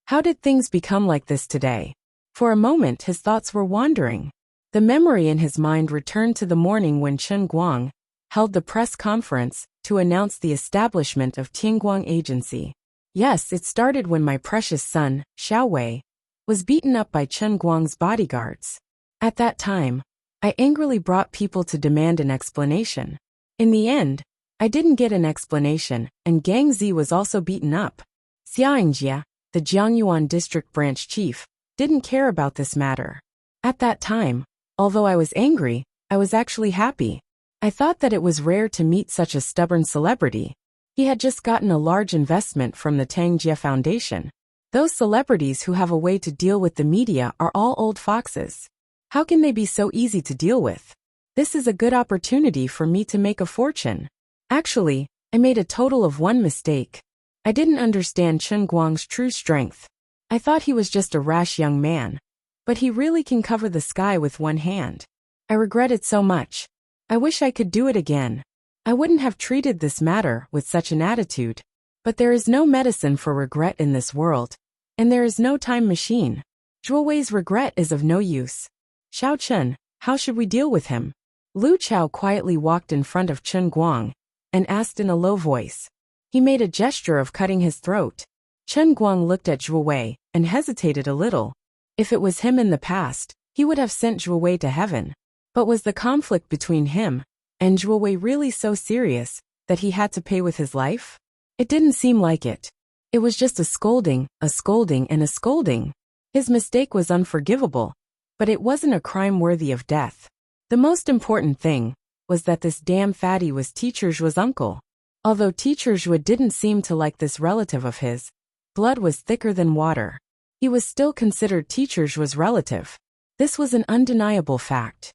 How did things become like this today? For a moment his thoughts were wandering. The memory in his mind returned to the morning when Chen Guang held the press conference to announce the establishment of Tianguang Agency. Yes, it started when my precious son, Xiao Wei, was beaten up by Chen Guang's bodyguards. At that time, I angrily brought people to demand an explanation. In the end, I didn't get an explanation, and Gang Zi was also beaten up. Xiaoyingjia, the Jiangyuan district branch chief, didn't care about this matter. At that time, although I was angry, I was actually happy. I thought that it was rare to meet such a stubborn celebrity. He had just gotten a large investment from the Tangjia Foundation. Those celebrities who have a way to deal with the media are all old foxes. How can they be so easy to deal with? This is a good opportunity for me to make a fortune. Actually, I made a total of 1 mistake. I didn't understand Chen Guang's true strength. I thought he was just a rash young man. But he really can cover the sky with one hand. I regret it so much. I wish I could do it again. I wouldn't have treated this matter with such an attitude. But there is no medicine for regret in this world. And there is no time machine. Zhuo Wei's regret is of no use. Xiao Chen, how should we deal with him? Lu Chao quietly walked in front of Chen Guang and asked in a low voice. He made a gesture of cutting his throat. Chen Guang looked at Zhuo Wei and hesitated a little. If it was him in the past, he would have sent Zhuo Wei to heaven. But was the conflict between him and Zhuo Wei really so serious that he had to pay with his life? It didn't seem like it. It was just a scolding, and a scolding. His mistake was unforgivable, but it wasn't a crime worthy of death. The most important thing was that this damn fatty was Teacher Zhuo's uncle. Although Teacher Zhuo didn't seem to like this relative of his, blood was thicker than water. He was still considered Teacher Zhuo's relative. This was an undeniable fact.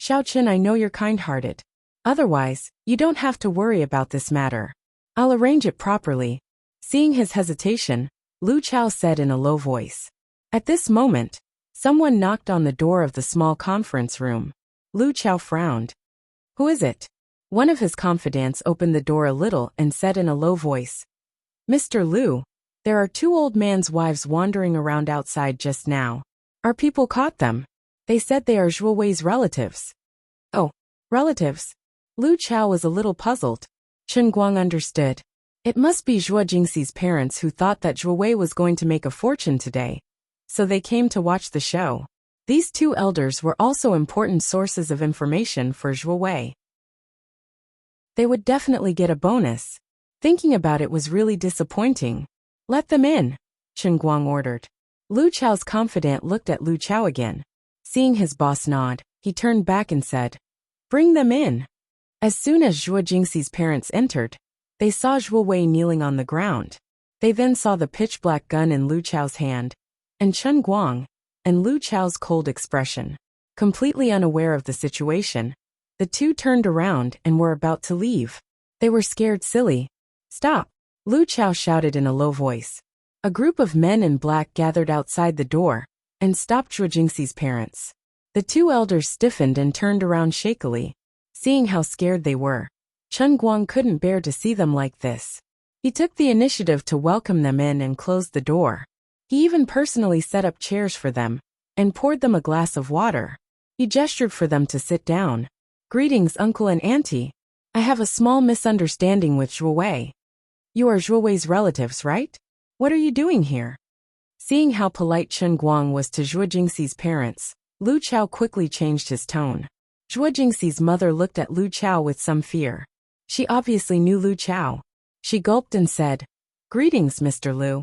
Xiao Chen, I know you're kind-hearted. Otherwise, you don't have to worry about this matter. I'll arrange it properly. Seeing his hesitation, Lu Chao said in a low voice. At this moment, someone knocked on the door of the small conference room. Lu Chao frowned. Who is it? One of his confidants opened the door a little and said in a low voice. Mr. Lu, there are two old man's wives wandering around outside just now. Our people caught them. They said they are Zhuo Wei's relatives. Oh, relatives? Lu Chao was a little puzzled. Chen Guang understood. It must be Zhuo Jingxi's parents who thought that Zhuo Wei was going to make a fortune today. So they came to watch the show. These two elders were also important sources of information for Zhuo Wei. They would definitely get a bonus. Thinking about it was really disappointing. Let them in, Chen Guang ordered. Lu Chao's confidant looked at Lu Chao again. Seeing his boss nod, he turned back and said, Bring them in. As soon as Zhuo Jingxi's parents entered, they saw Zhuo Wei kneeling on the ground. They then saw the pitch-black gun in Lu Chao's hand, and Chen Guang, and Lu Chao's cold expression. Completely unaware of the situation, the two turned around and were about to leave. They were scared silly. Stop! Lu Chao shouted in a low voice. A group of men in black gathered outside the door and stopped Zhuo Jingxi's parents. The two elders stiffened and turned around shakily. Seeing how scared they were, Chen Guang couldn't bear to see them like this. He took the initiative to welcome them in and closed the door. He even personally set up chairs for them and poured them a glass of water. He gestured for them to sit down. Greetings, uncle and auntie. I have a small misunderstanding with Zhuo Wei. You are Zhuo Wei's relatives, right? What are you doing here? Seeing how polite Chen Guang was to Zhuo Jingxi's parents, Lu Chao quickly changed his tone. Zhuo Jingxi's mother looked at Lu Chao with some fear. She obviously knew Lu Chao. She gulped and said, Greetings, Mr. Lu.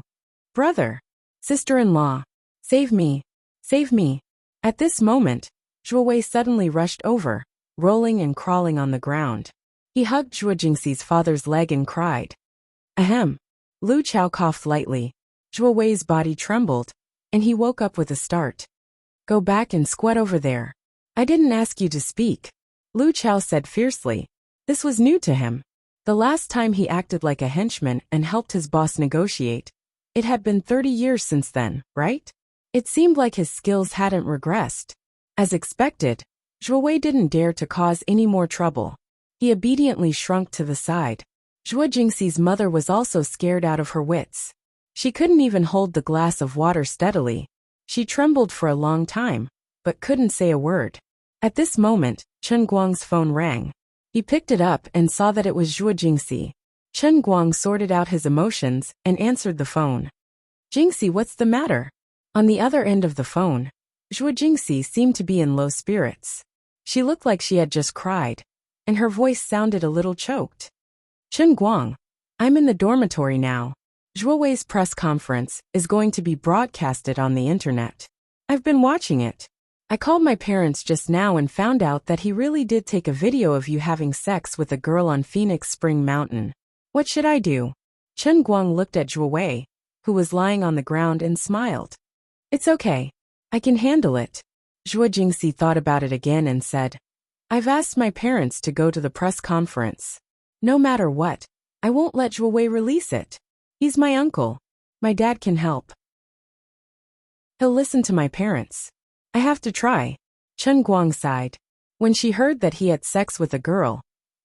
Brother. Sister-in-law. Save me. Save me. At this moment, Zhuo Wei suddenly rushed over, rolling and crawling on the ground. He hugged Zhuo Jingxi's father's leg and cried. Ahem. Lu Chao coughed lightly. Zhuo Wei's body trembled, and he woke up with a start. Go back and squat over there. I didn't ask you to speak, Lu Chao said fiercely. This was new to him. The last time he acted like a henchman and helped his boss negotiate, it had been 30 years since then, right? It seemed like his skills hadn't regressed. As expected, Zhuo Wei didn't dare to cause any more trouble. He obediently shrunk to the side. Zhuo Jingxi's mother was also scared out of her wits. She couldn't even hold the glass of water steadily. She trembled for a long time, but couldn't say a word. At this moment, Chen Guang's phone rang. He picked it up and saw that it was Zhuo Jingxi. Chen Guang sorted out his emotions and answered the phone. Jingxi, what's the matter? On the other end of the phone, Zhuo Jingxi seemed to be in low spirits. She looked like she had just cried, and her voice sounded a little choked. Chen Guang, I'm in the dormitory now. Zhuo Wei's press conference is going to be broadcasted on the internet. I've been watching it. I called my parents just now and found out that he really did take a video of you having sex with a girl on Phoenix Spring Mountain. What should I do? Chen Guang looked at Zhuo Wei, who was lying on the ground, and smiled. It's okay. I can handle it. Zhuo Jingxi thought about it again and said, I've asked my parents to go to the press conference. No matter what, I won't let Zhuo Wei release it. He's my uncle. My dad can help. He'll listen to my parents. I have to try. Chen Guang sighed. When she heard that he had sex with a girl,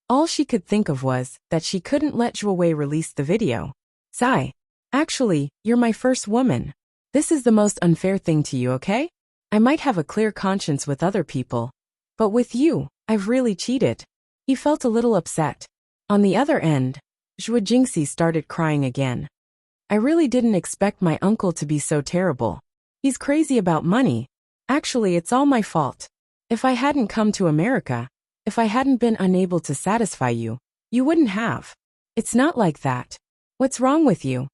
all she could think of was that she couldn't let Zhuo Wei release the video. Sigh. Actually, you're my first woman. This is the most unfair thing to you, okay? I might have a clear conscience with other people, but with you, I've really cheated. He felt a little upset. On the other end, Zhuo Jingxi started crying again. I really didn't expect my uncle to be so terrible. He's crazy about money. Actually, it's all my fault. If I hadn't come to America, if I hadn't been unable to satisfy you, you wouldn't have. It's not like that. What's wrong with you?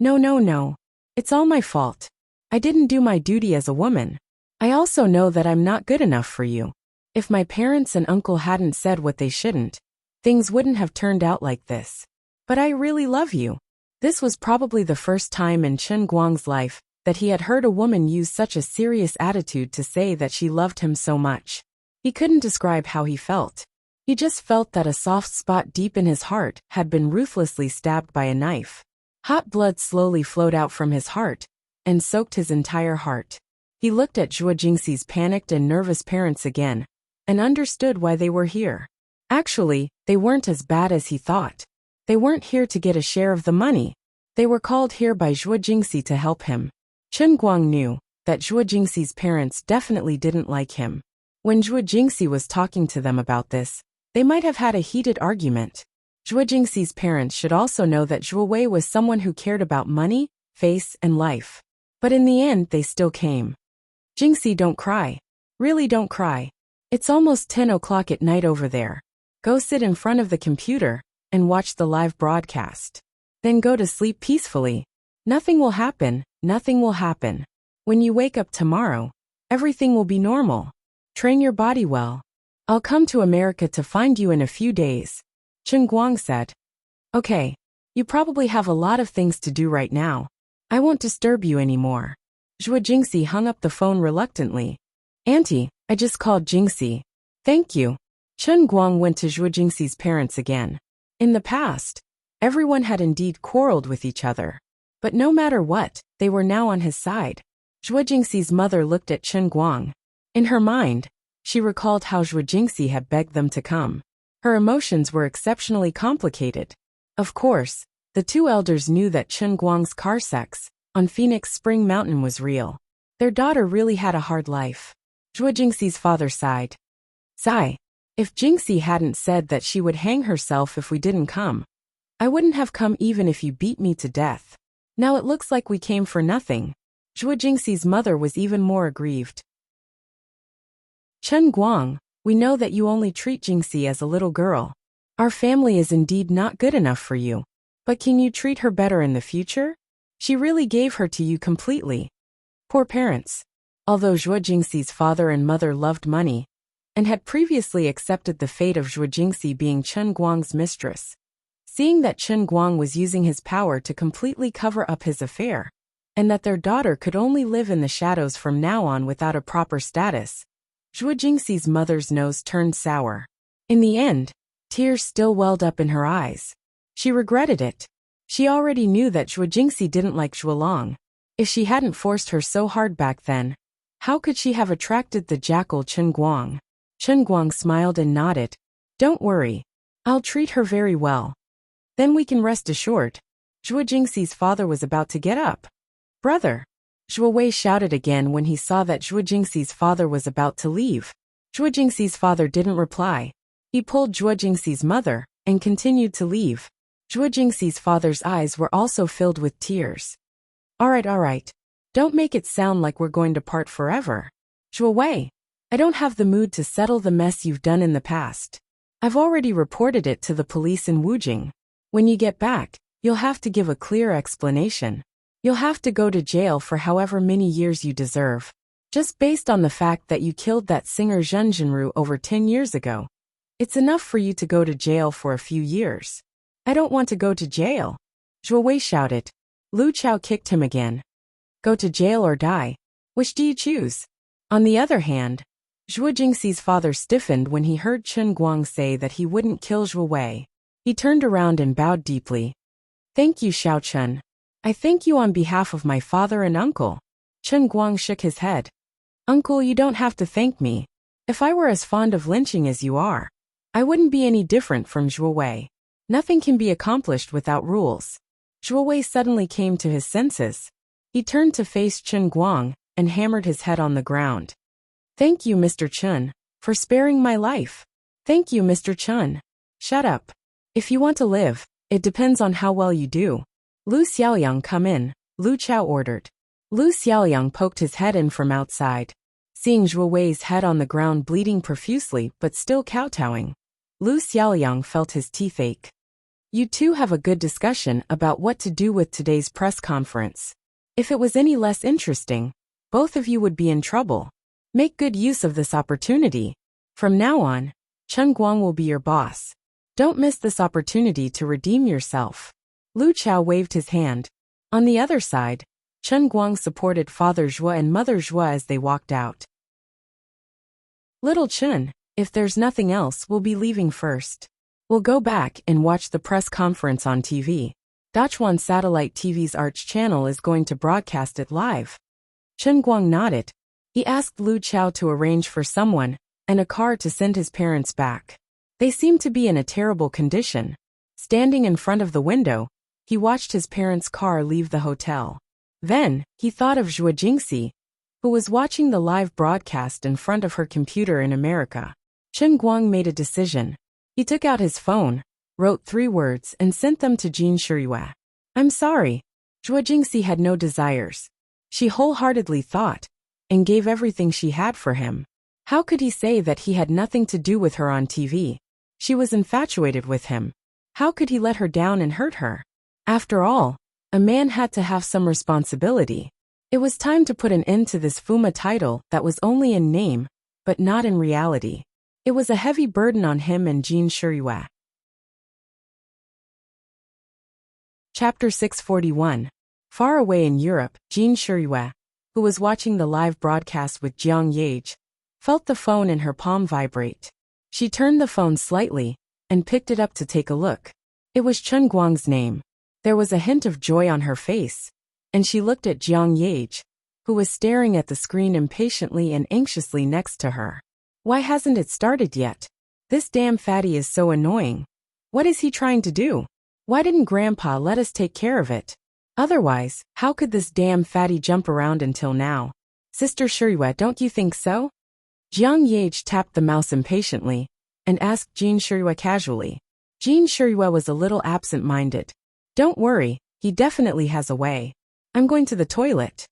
No. It's all my fault. I didn't do my duty as a woman. I also know that I'm not good enough for you. If my parents and uncle hadn't said what they shouldn't, things wouldn't have turned out like this. But I really love you. This was probably the first time in Chen Guang's life that he had heard a woman use such a serious attitude to say that she loved him so much. He couldn't describe how he felt. He just felt that a soft spot deep in his heart had been ruthlessly stabbed by a knife. Hot blood slowly flowed out from his heart and soaked his entire heart. He looked at Zhuo Jingxi's panicked and nervous parents again and understood why they were here. Actually, they weren't as bad as he thought. They weren't here to get a share of the money. They were called here by Zhuo Jingxi to help him. Chen Guang knew that Zhuo Jingxi's parents definitely didn't like him. When Zhuo Jingxi was talking to them about this, they might have had a heated argument. Zhuo Jingxi's parents should also know that Zhuo Wei was someone who cared about money, face, and life. But in the end, they still came. Jingxi, don't cry. Really don't cry. It's almost 10 o'clock at night over there. Go sit in front of the computer and watch the live broadcast. Then go to sleep peacefully. Nothing will happen, nothing will happen. When you wake up tomorrow, everything will be normal. Train your body well. I'll come to America to find you in a few days. Chen Guang said. Okay. You probably have a lot of things to do right now. I won't disturb you anymore. Zhuo Jingxi hung up the phone reluctantly. Auntie, I just called Jingxi. Thank you. Chen Guang went to Zhuo Jingxi's parents again. In the past, everyone had indeed quarreled with each other. But no matter what, they were now on his side. Zhuo Jingxi's mother looked at Chen Guang. In her mind, she recalled how Zhuo Jingxi had begged them to come. Her emotions were exceptionally complicated. Of course, the two elders knew that Chen Guang's car sex on Phoenix Spring Mountain was real. Their daughter really had a hard life. Zhuo Jingxi's father sighed. Sigh. If Jingxi hadn't said that she would hang herself if we didn't come, I wouldn't have come even if you beat me to death. Now it looks like we came for nothing. Zhuo Jingxi's mother was even more aggrieved. Chen Guang, we know that you only treat Jingxi as a little girl. Our family is indeed not good enough for you. But can you treat her better in the future? She really gave her to you completely. Poor parents. Although Zhuo Jingxi's father and mother loved money and had previously accepted the fate of Zhuo Jingxi being Chen Guang's mistress, seeing that Chen Guang was using his power to completely cover up his affair, and that their daughter could only live in the shadows from now on without a proper status, Zhuo Jingxi's mother's nose turned sour. In the end, tears still welled up in her eyes. She regretted it. She already knew that Zhuo Jingxi didn't like Zhuolong. If she hadn't forced her so hard back then, how could she have attracted the jackal Chen Guang? Chen Guang smiled and nodded. Don't worry. I'll treat her very well. Then we can rest assured. Zhuo Jingxi's father was about to get up. Brother! Zhuo Wei shouted again when he saw that Zhuo Jingxi's father was about to leave. Zhuo Jingxi's father didn't reply. He pulled Zhuo Jingxi's mother and continued to leave. Zhuo Jingxi's father's eyes were also filled with tears. All right. Don't make it sound like we're going to part forever. Zhuo Wei, I don't have the mood to settle the mess you've done in the past. I've already reported it to the police in Wujing. When you get back, you'll have to give a clear explanation. You'll have to go to jail for however many years you deserve. Just based on the fact that you killed that singer Zhen Jinru over 10 years ago. It's enough for you to go to jail for a few years. I don't want to go to jail. Zhuo Wei shouted. Lu Chao kicked him again. Go to jail or die. Which do you choose? On the other hand, Zhuo Jingxi's father stiffened when he heard Chen Guang say that he wouldn't kill Zhuo Wei. He turned around and bowed deeply. Thank you, Xiao Chen. I thank you on behalf of my father and uncle. Chen Guang shook his head. Uncle, you don't have to thank me. If I were as fond of lynching as you are, I wouldn't be any different from Zhuo Wei. Nothing can be accomplished without rules. Zhuo Wei suddenly came to his senses. He turned to face Chen Guang and hammered his head on the ground. Thank you, Mr. Chen, for sparing my life. Thank you, Mr. Chen. Shut up. If you want to live, it depends on how well you do. Lu Xiaoyang, come in, Lu Chao ordered. Lu Xiaoyang poked his head in from outside. Seeing Zhuo Wei's head on the ground bleeding profusely but still kowtowing, Lu Xiaoyang felt his teeth ache. You two have a good discussion about what to do with today's press conference. If it was any less interesting, both of you would be in trouble. Make good use of this opportunity. From now on, Chen Guang will be your boss. Don't miss this opportunity to redeem yourself. Lu Chao waved his hand. On the other side, Chen Guang supported Father Zhuo and Mother Zhuo as they walked out. Little Chen, if there's nothing else, we'll be leaving first. We'll go back and watch the press conference on TV. Dachuan Satellite TV's Arch channel is going to broadcast it live. Chen Guang nodded. He asked Lu Chao to arrange for someone and a car to send his parents back. They seemed to be in a terrible condition. Standing in front of the window, he watched his parents' car leave the hotel. Then, he thought of Zhuo Jingxi, who was watching the live broadcast in front of her computer in America. Chen Guang made a decision. He took out his phone, wrote 3 words and sent them to Jin Shiyue. I'm sorry. Zhuo Jingxi had no desires. She wholeheartedly thought and gave everything she had for him. How could he say that he had nothing to do with her on TV? She was infatuated with him. How could he let her down and hurt her? After all, a man had to have some responsibility. It was time to put an end to this Fuma title that was only in name, but not in reality. It was a heavy burden on him and Jin Shiyue. Chapter 641. Far away in Europe, Jin Shiyue, who was watching the live broadcast with Jiang Yage, felt the phone in her palm vibrate. She turned the phone slightly and picked it up to take a look. It was Chen Guang's name. There was a hint of joy on her face, and she looked at Jiang Yage, who was staring at the screen impatiently and anxiously next to her. Why hasn't it started yet? This damn fatty is so annoying. What is he trying to do? Why didn't Grandpa let us take care of it? Otherwise, how could this damn fatty jump around until now? Sister Shiyue, don't you think so? Jiang Yage tapped the mouse impatiently and asked Jin Shiyue casually. Jin Shiyue was a little absent-minded. Don't worry, he definitely has a way. I'm going to the toilet.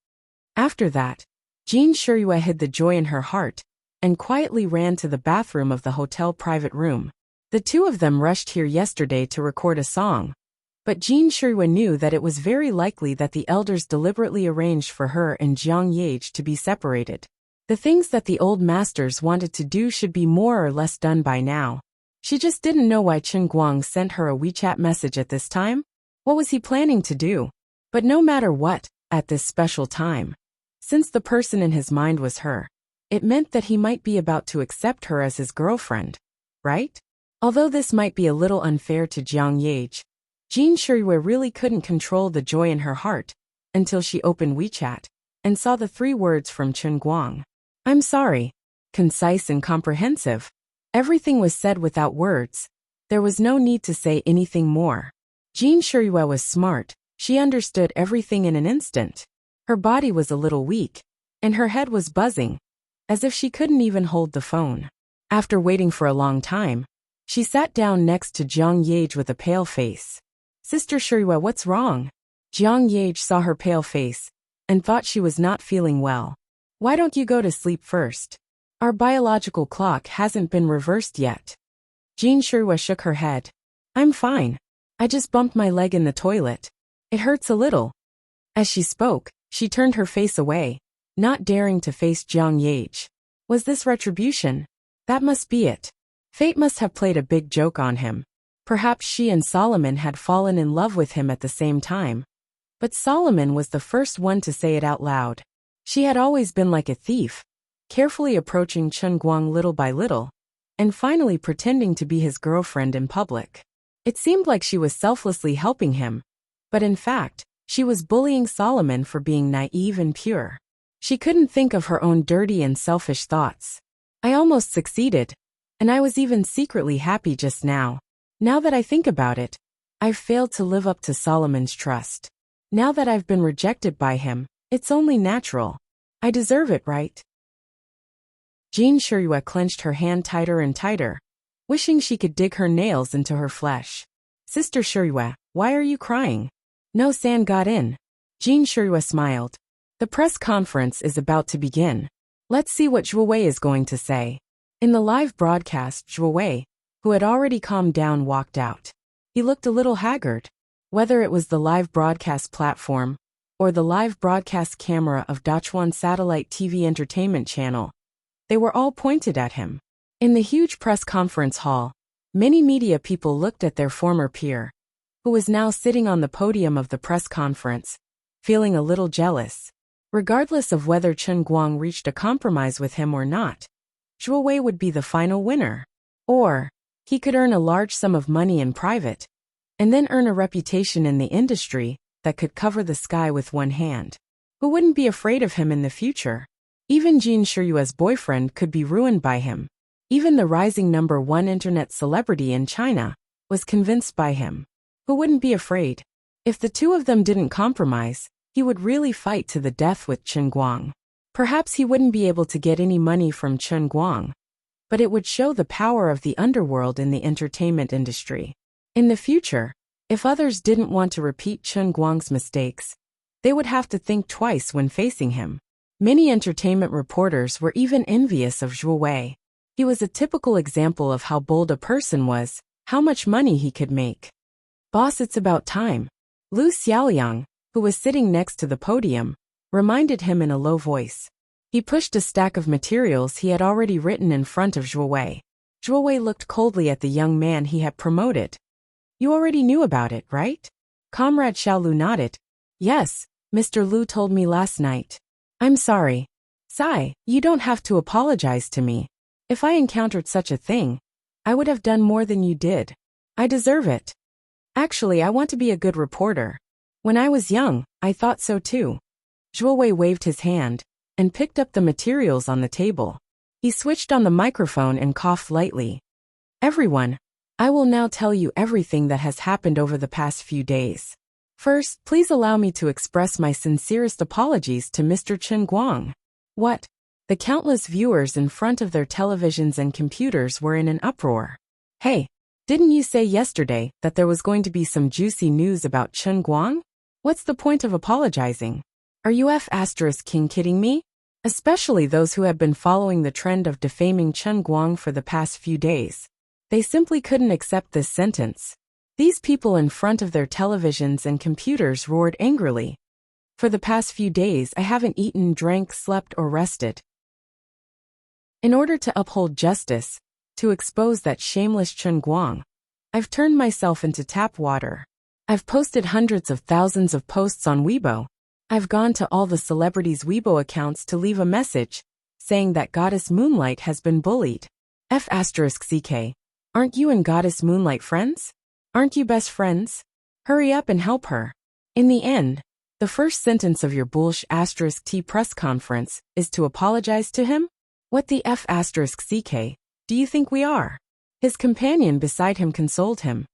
After that, Jin Shiyue hid the joy in her heart and quietly ran to the bathroom of the hotel private room. The two of them rushed here yesterday to record a song, but Jin Shiyue knew that it was very likely that the elders deliberately arranged for her and Jiang Yage to be separated. The things that the old masters wanted to do should be more or less done by now. She just didn't know why Chen Guang sent her a WeChat message at this time. What was he planning to do? But no matter what, at this special time, since the person in his mind was her, it meant that he might be about to accept her as his girlfriend, right? Although this might be a little unfair to Jiang Yage, Jin Shiyue really couldn't control the joy in her heart until she opened WeChat and saw the 3 words from Chen Guang. I'm sorry. Concise and comprehensive. Everything was said without words. There was no need to say anything more. Jin Shiyue was smart. She understood everything in an instant. Her body was a little weak, and her head was buzzing, as if she couldn't even hold the phone. After waiting for a long time, she sat down next to Jiang Yage with a pale face. Sister Shiyue, what's wrong? Jiang Yage saw her pale face and thought she was not feeling well. Why don't you go to sleep first? Our biological clock hasn't been reversed yet. Jin Shiyue shook her head. I'm fine. I just bumped my leg in the toilet. It hurts a little. As she spoke, she turned her face away, not daring to face Jiang Yage. Was this retribution? That must be it. Fate must have played a big joke on him. Perhaps she and Solomon had fallen in love with him at the same time. But Solomon was the first one to say it out loud. She had always been like a thief, carefully approaching Chen Guang little by little, and finally pretending to be his girlfriend in public. It seemed like she was selflessly helping him, but in fact, she was bullying Solomon for being naive and pure. She couldn't think of her own dirty and selfish thoughts. I almost succeeded, and I was even secretly happy just now. Now that I think about it, I've failed to live up to Solomon's trust. Now that I've been rejected by him, it's only natural. I deserve it, right? Jean Shirua clenched her hand tighter and tighter, wishing she could dig her nails into her flesh. Sister Shirua, why are you crying? No San got in. Jean Shirua smiled. The press conference is about to begin. Let's see what Zhuo Wei is going to say. In the live broadcast, Zhuo Wei, who had already calmed down, walked out. He looked a little haggard. Whether it was the live broadcast platform or the live broadcast camera of Dachuan Satellite TV Entertainment Channel, they were all pointed at him. In the huge press conference hall, many media people looked at their former peer, who was now sitting on the podium of the press conference, feeling a little jealous. Regardless of whether Chen Guang reached a compromise with him or not, Zhuo Wei would be the final winner. Or, he could earn a large sum of money in private, and then earn a reputation in the industry that could cover the sky with one hand. Who wouldn't be afraid of him in the future? Even Jean Shirua's boyfriend could be ruined by him. Even the rising #1 internet celebrity in China was convinced by him. Who wouldn't be afraid? If the two of them didn't compromise, he would really fight to the death with Chen Guang. Perhaps he wouldn't be able to get any money from Chen Guang, but it would show the power of the underworld in the entertainment industry. In the future, if others didn't want to repeat Chen Guang's mistakes, they would have to think twice when facing him. Many entertainment reporters were even envious of Zhuo Wei. He was a typical example of how bold a person was, how much money he could make. Boss, it's about time. Lu Xiaoliang, who was sitting next to the podium, reminded him in a low voice. He pushed a stack of materials he had already written in front of Zhuo Wei. Zhuo Wei looked coldly at the young man he had promoted. You already knew about it, right? Comrade Xiaolu nodded. Yes, Mr. Lu told me last night. I'm sorry. Sai, you don't have to apologize to me. If I encountered such a thing, I would have done more than you did. I deserve it. Actually, I want to be a good reporter. When I was young, I thought so too. Zhuo Wei waved his hand and picked up the materials on the table. He switched on the microphone and coughed lightly. Everyone, I will now tell you everything that has happened over the past few days. First, please allow me to express my sincerest apologies to Mr. Chen Guang. What? The countless viewers in front of their televisions and computers were in an uproar. Hey, didn't you say yesterday that there was going to be some juicy news about Chen Guang? What's the point of apologizing? Are you King kidding me? Especially those who have been following the trend of defaming Chen Guang for the past few days. They simply couldn't accept this sentence. These people in front of their televisions and computers roared angrily. For the past few days I haven't eaten, drank, slept, or rested. In order to uphold justice, to expose that shameless Chen Guang, I've turned myself into tap water. I've posted hundreds of thousands of posts on Weibo. I've gone to all the celebrities' Weibo accounts to leave a message, saying that Goddess Moonlight has been bullied. F***CK. Aren't you and Goddess Moonlight friends? Aren't you best friends? Hurry up and help her. In the end, the first sentence of your **T press conference is to apologize to him? What the F***CK do you think we are? His companion beside him consoled him.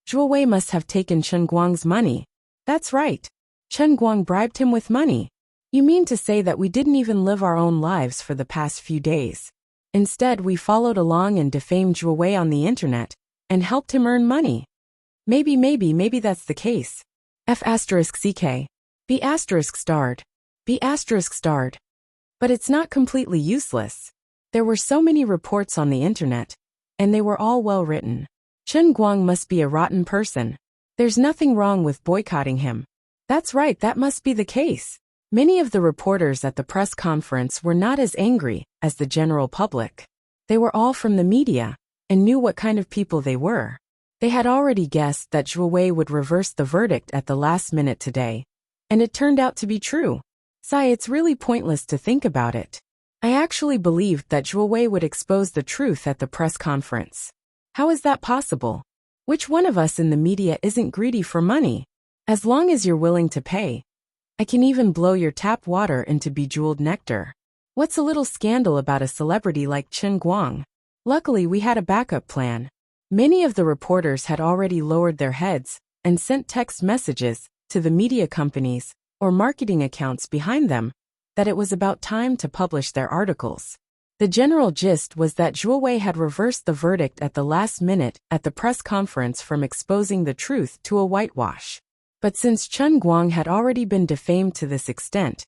Zhuo Wei must have taken Chen Guang's money. That's right. Chen Guang bribed him with money. You mean to say that we didn't even live our own lives for the past few days? Instead, we followed along and defamed Zhuo Wei on the internet and helped him earn money. Maybe that's the case. F***CK. B****. B****. But it's not completely useless. There were so many reports on the internet, and they were all well written. Chen Guang must be a rotten person. There's nothing wrong with boycotting him. That's right, that must be the case. Many of the reporters at the press conference were not as angry as the general public. They were all from the media and knew what kind of people they were. They had already guessed that Zhuo Wei would reverse the verdict at the last minute today, and it turned out to be true. Sai, it's really pointless to think about it. I actually believed that Zhuo Wei would expose the truth at the press conference. How is that possible? Which one of us in the media isn't greedy for money? As long as you're willing to pay. I can even blow your tap water into bejeweled nectar. What's a little scandal about a celebrity like Chen Guang? Luckily, we had a backup plan. Many of the reporters had already lowered their heads and sent text messages to the media companies or marketing accounts behind them that it was about time to publish their articles. The general gist was that Zhuo Wei had reversed the verdict at the last minute at the press conference from exposing the truth to a whitewash. But since Chen Guang had already been defamed to this extent,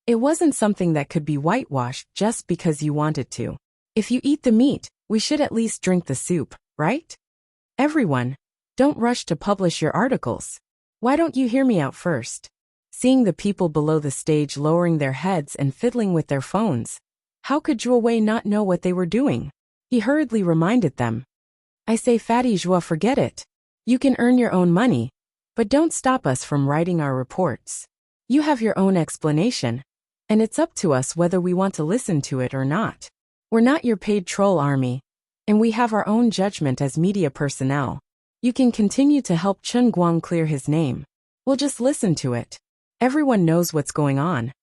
it wasn't something that could be whitewashed just because you wanted to. If you eat the meat, we should at least drink the soup, right? Everyone, don't rush to publish your articles. Why don't you hear me out first? Seeing the people below the stage lowering their heads and fiddling with their phones, how could Zhuo Wei not know what they were doing? He hurriedly reminded them. I say, Fatty Zhuo, forget it. You can earn your own money, but don't stop us from writing our reports. You have your own explanation, and it's up to us whether we want to listen to it or not. We're not your paid troll army, and we have our own judgment as media personnel. You can continue to help Chen Guang clear his name. We'll just listen to it. Everyone knows what's going on.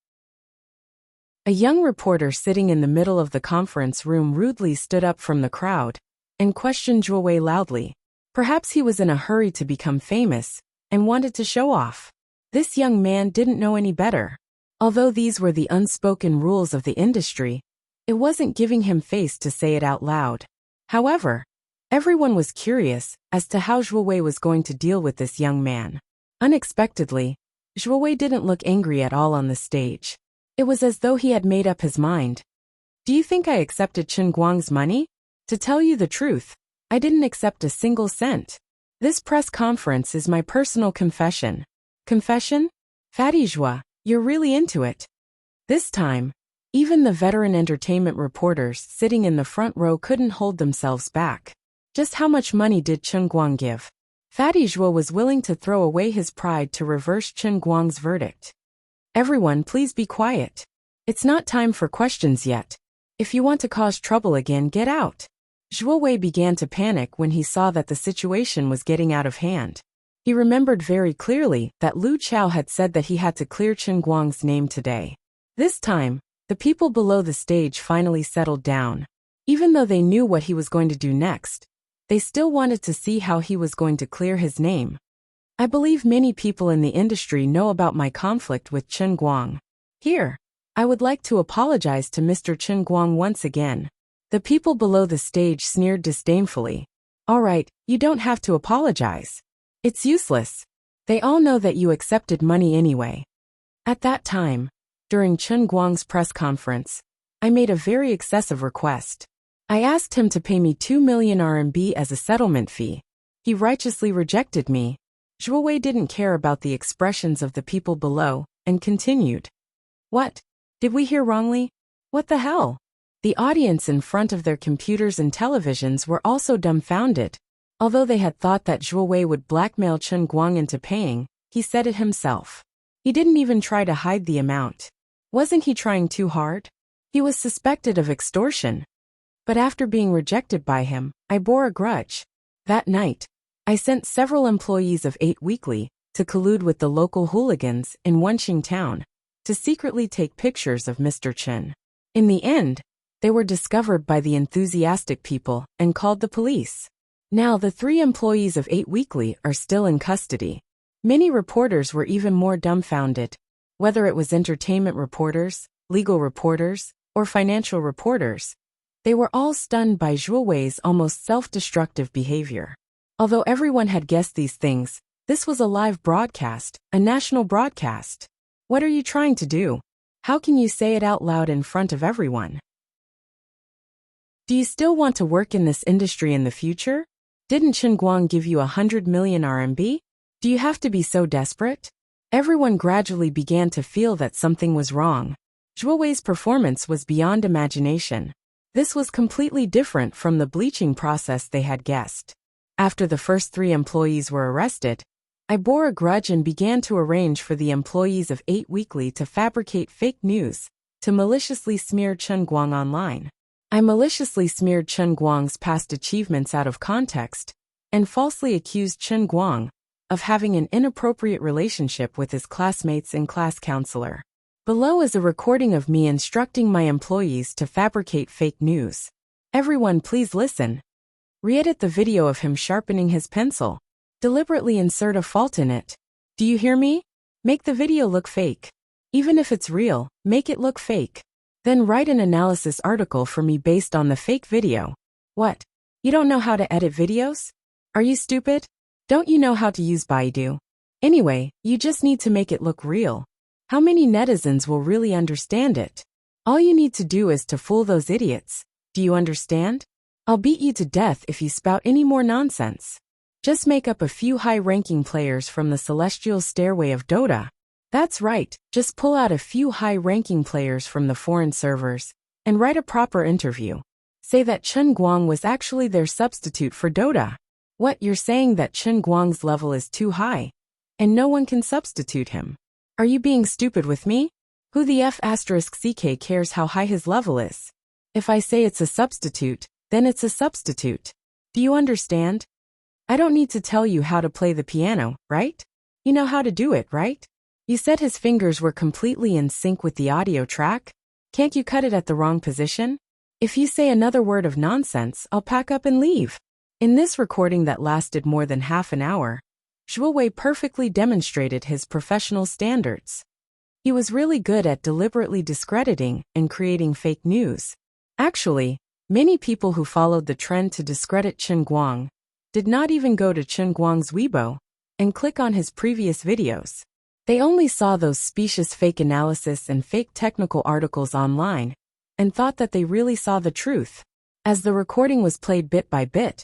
A young reporter sitting in the middle of the conference room rudely stood up from the crowd and questioned Zhuo Wei loudly. Perhaps he was in a hurry to become famous and wanted to show off. This young man didn't know any better. Although these were the unspoken rules of the industry, it wasn't giving him face to say it out loud. However, everyone was curious as to how Zhuo Wei was going to deal with this young man. Unexpectedly, Zhuo Wei didn't look angry at all on the stage. It was as though he had made up his mind. Do you think I accepted Chen Guang's money? To tell you the truth, I didn't accept a single cent. This press conference is my personal confession. Confession? Fatty Zhuo, you're really into it. This time, even the veteran entertainment reporters sitting in the front row couldn't hold themselves back. Just how much money did Chen Guang give? Fatty Zhuo was willing to throw away his pride to reverse Chen Guang's verdict. Everyone, please be quiet. It's not time for questions yet. If you want to cause trouble again, get out. Zhuo Wei began to panic when he saw that the situation was getting out of hand. He remembered very clearly that Lu Chao had said that he had to clear Chen Guang's name today. This time, the people below the stage finally settled down. Even though they knew what he was going to do next, they still wanted to see how he was going to clear his name. I believe many people in the industry know about my conflict with Chen Guang. Here, I would like to apologize to Mr. Chen Guang once again. The people below the stage sneered disdainfully. All right, you don't have to apologize. It's useless. They all know that you accepted money anyway. At that time, during Chen Guang's press conference, I made a very excessive request. I asked him to pay me 2 million RMB as a settlement fee. He righteously rejected me. Zhuo Wei didn't care about the expressions of the people below and continued. What? Did we hear wrongly? What the hell? The audience in front of their computers and televisions were also dumbfounded. Although they had thought that Zhuo Wei would blackmail Chen Guang into paying, he said it himself. He didn't even try to hide the amount. Wasn't he trying too hard? He was suspected of extortion. But after being rejected by him, I bore a grudge. That night, I sent several employees of 8 Weekly to collude with the local hooligans in Wenxing town to secretly take pictures of Mr. Chen. In the end, they were discovered by the enthusiastic people and called the police. Now the 3 employees of 8 Weekly are still in custody. Many reporters were even more dumbfounded. Whether it was entertainment reporters, legal reporters, or financial reporters, they were all stunned by Zhuo Wei's almost self-destructive behavior. Although everyone had guessed these things, this was a live broadcast, a national broadcast. What are you trying to do? How can you say it out loud in front of everyone? Do you still want to work in this industry in the future? Didn't Chen Guang give you 100 million RMB? Do you have to be so desperate? Everyone gradually began to feel that something was wrong. Zhuo Wei's performance was beyond imagination. This was completely different from the bleaching process they had guessed. After the first 3 employees were arrested, I bore a grudge and began to arrange for the employees of 8 Weekly to fabricate fake news, to maliciously smear Chen Guang online. I maliciously smeared Chen Guang's past achievements out of context, and falsely accused Chen Guang of having an inappropriate relationship with his classmates and class counselor. Below is a recording of me instructing my employees to fabricate fake news. Everyone please listen. Re-edit the video of him sharpening his pencil. Deliberately insert a fault in it. Do you hear me? Make the video look fake. Even if it's real, make it look fake. Then write an analysis article for me based on the fake video. What? You don't know how to edit videos? Are you stupid? Don't you know how to use Baidu? Anyway, you just need to make it look real. How many netizens will really understand it? All you need to do is to fool those idiots. Do you understand? I'll beat you to death if you spout any more nonsense. Just make up a few high-ranking players from the celestial stairway of Dota. That's right, just pull out a few high-ranking players from the foreign servers, and write a proper interview. Say that Chen Guang was actually their substitute for Dota. What, you're saying that Chen Guang's level is too high, and no one can substitute him? Are you being stupid with me? Who the F***ck cares how high his level is? If I say it's a substitute, then it's a substitute. Do you understand? I don't need to tell you how to play the piano, right? You know how to do it, right? You said his fingers were completely in sync with the audio track? Can't you cut it at the wrong position? If you say another word of nonsense, I'll pack up and leave. In this recording that lasted more than half an hour, Zhuo Wei perfectly demonstrated his professional standards. He was really good at deliberately discrediting and creating fake news. Actually, many people who followed the trend to discredit Chen Guang did not even go to Chen Guang's Weibo and click on his previous videos. They only saw those specious fake analysis and fake technical articles online and thought that they really saw the truth. As the recording was played bit by bit,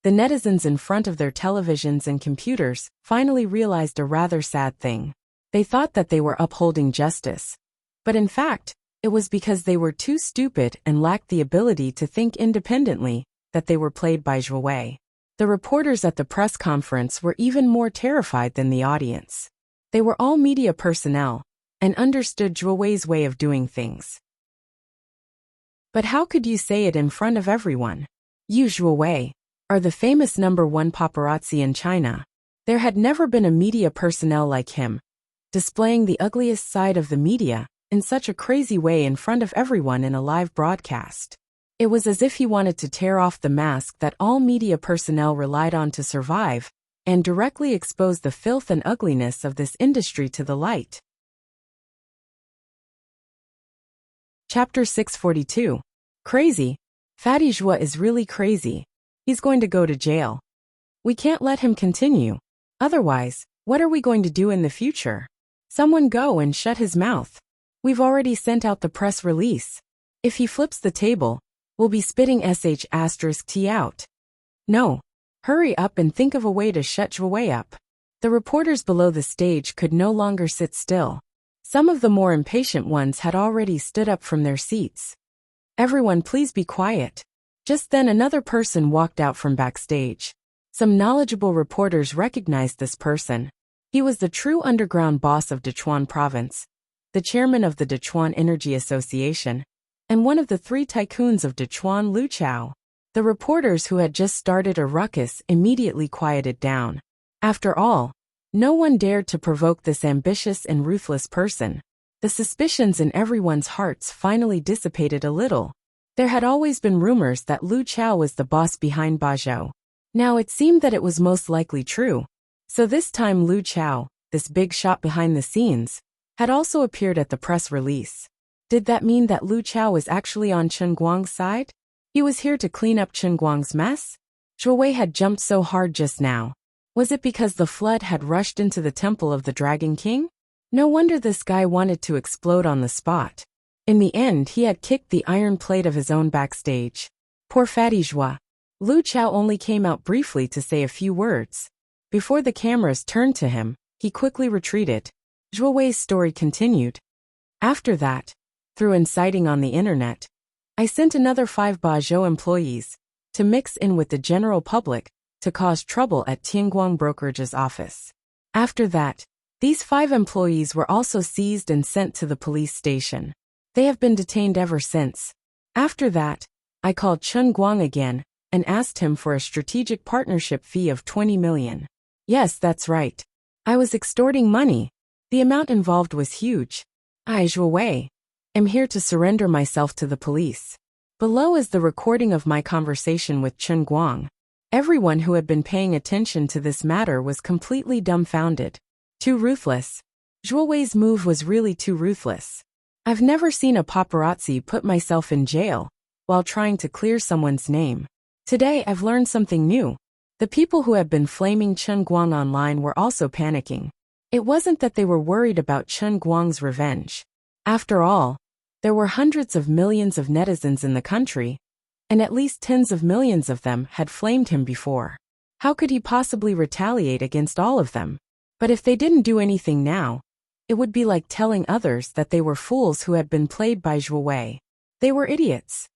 the netizens in front of their televisions and computers finally realized a rather sad thing. They thought that they were upholding justice. But in fact, it was because they were too stupid and lacked the ability to think independently that they were played by Zhuo Wei. The reporters at the press conference were even more terrified than the audience. They were all media personnel and understood Zhuo Wei's way of doing things. But how could you say it in front of everyone? You, Zhuo Wei, are the famous #1 paparazzi in China. There had never been a media personnel like him, displaying the ugliest side of the media in such a crazy way in front of everyone in a live broadcast. It was as if he wanted to tear off the mask that all media personnel relied on to survive and directly expose the filth and ugliness of this industry to the light. Chapter 642. Crazy. Fatty Zhuo is really crazy. He's going to go to jail. We can't let him continue. Otherwise, what are we going to do in the future? Someone go and shut his mouth. We've already sent out the press release. If he flips the table, we'll be spitting *T out. No. Hurry up and think of a way to shut Zhuo Wei up. The reporters below the stage could no longer sit still. Some of the more impatient ones had already stood up from their seats. Everyone please be quiet. Just then another person walked out from backstage. Some knowledgeable reporters recognized this person. He was the true underground boss of Dechuan Province, the chairman of the Dechuan Energy Association, and one of the 3 tycoons of Dechuan, Lu Chao. The reporters who had just started a ruckus immediately quieted down. After all, no one dared to provoke this ambitious and ruthless person. The suspicions in everyone's hearts finally dissipated a little. There had always been rumors that Lu Chao was the boss behind Baijiu. Now it seemed that it was most likely true. So this time Lu Chao, this big shot behind the scenes, had also appeared at the press release. Did that mean that Lu Chao was actually on Chen Guang's side? He was here to clean up Chen Guang's mess? Zhuo Wei had jumped so hard just now. Was it because the flood had rushed into the temple of the Dragon King? No wonder this guy wanted to explode on the spot. In the end, he had kicked the iron plate of his own backstage. Poor fatty Zhuo. Lu Chao only came out briefly to say a few words. Before the cameras turned to him, he quickly retreated. Zhuo Wei's story continued. After that, through inciting on the internet, I sent another 5 Baijiu employees to mix in with the general public to cause trouble at Tianguang Brokerage's office. After that, these 5 employees were also seized and sent to the police station. They have been detained ever since. After that, I called Chen Guang again and asked him for a strategic partnership fee of 20 million. Yes, that's right. I was extorting money. The amount involved was huge. I, Zhuo Wei, am here to surrender myself to the police. Below is the recording of my conversation with Chen Guang. Everyone who had been paying attention to this matter was completely dumbfounded. Too ruthless. Zhuo Wei's move was really too ruthless. I've never seen a paparazzi put myself in jail while trying to clear someone's name. Today I've learned something new. The people who had been flaming Chen Guang online were also panicking. It wasn't that they were worried about Chen Guang's revenge. After all, there were hundreds of millions of netizens in the country, and at least tens of millions of them had flamed him before. How could he possibly retaliate against all of them? But if they didn't do anything now, it would be like telling others that they were fools who had been played by Zhuo Wei. They were idiots.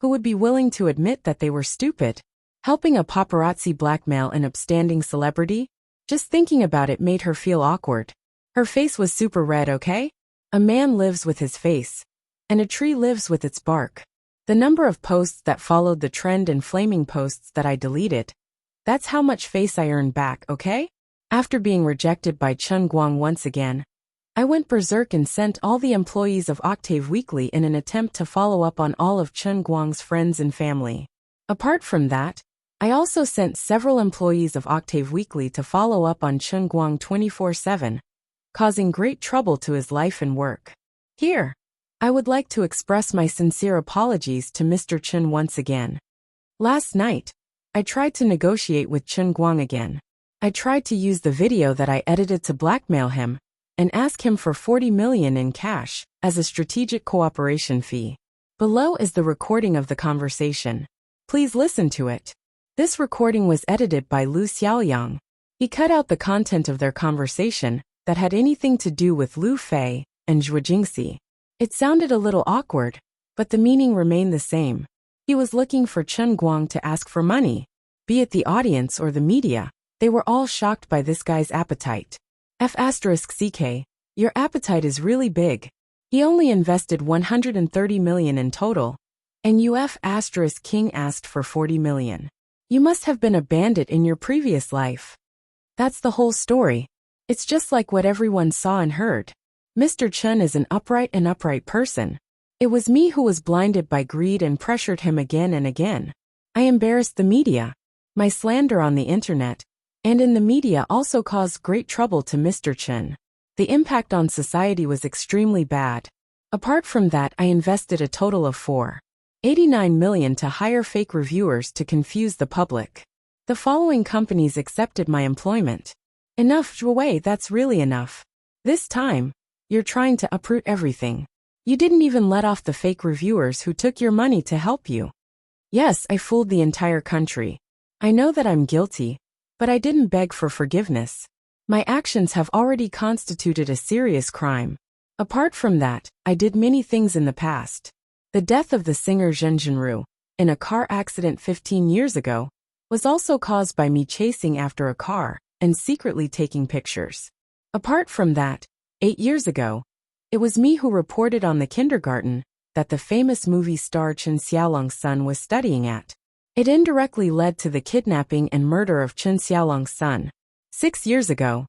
Who would be willing to admit that they were stupid? Helping a paparazzi blackmail an upstanding celebrity? Just thinking about it made her feel awkward. Her face was super red, okay? A man lives with his face, and a tree lives with its bark. The number of posts that followed the trend and flaming posts that I deleted, that's how much face I earned back, okay? After being rejected by Chen Guang once again, I went berserk and sent all the employees of Octave Weekly in an attempt to follow up on all of Chen Guang's friends and family. Apart from that, I also sent several employees of Octave Weekly to follow up on Chen Guang 24/7, causing great trouble to his life and work. Here, I would like to express my sincere apologies to Mr. Chen once again. Last night, I tried to negotiate with Chen Guang again. I tried to use the video that I edited to blackmail him and ask him for 40 million in cash as a strategic cooperation fee. Below is the recording of the conversation. Please listen to it. This recording was edited by Lu Xiaoyang. He cut out the content of their conversation that had anything to do with Lu Fei and Zhuo Jingxi. It sounded a little awkward, but the meaning remained the same. He was looking for Chen Guang to ask for money. Be it the audience or the media, they were all shocked by this guy's appetite. F***CK, your appetite is really big. He only invested 130 million in total, and you F***King asked for 40 million. You must have been a bandit in your previous life. That's the whole story. It's just like what everyone saw and heard. Mr. Chen is an upright person. It was me who was blinded by greed and pressured him again and again. I embarrassed the media. My slander on the internet and in the media also caused great trouble to Mr. Chen. The impact on society was extremely bad. Apart from that, I invested a total of 489 million to hire fake reviewers to confuse the public. The following companies accepted my employment. Enough, Zhuo Wei, that's really enough. This time, you're trying to uproot everything. You didn't even let off the fake reviewers who took your money to help you. Yes, I fooled the entire country. I know that I'm guilty, but I didn't beg for forgiveness. My actions have already constituted a serious crime. Apart from that, I did many things in the past. The death of the singer Zhen Zhenru, in a car accident 15 years ago, was also caused by me chasing after a car and secretly taking pictures. Apart from that, 8 years ago, it was me who reported on the kindergarten that the famous movie star Chen Xiaolong's son was studying at. It indirectly led to the kidnapping and murder of Chen Xiaolong's son. 6 years ago,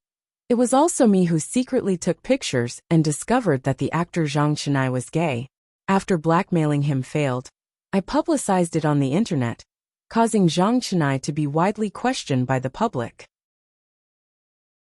it was also me who secretly took pictures and discovered that the actor Zhang Chenai was gay. After blackmailing him failed, I publicized it on the internet, causing Zhang Chenai to be widely questioned by the public.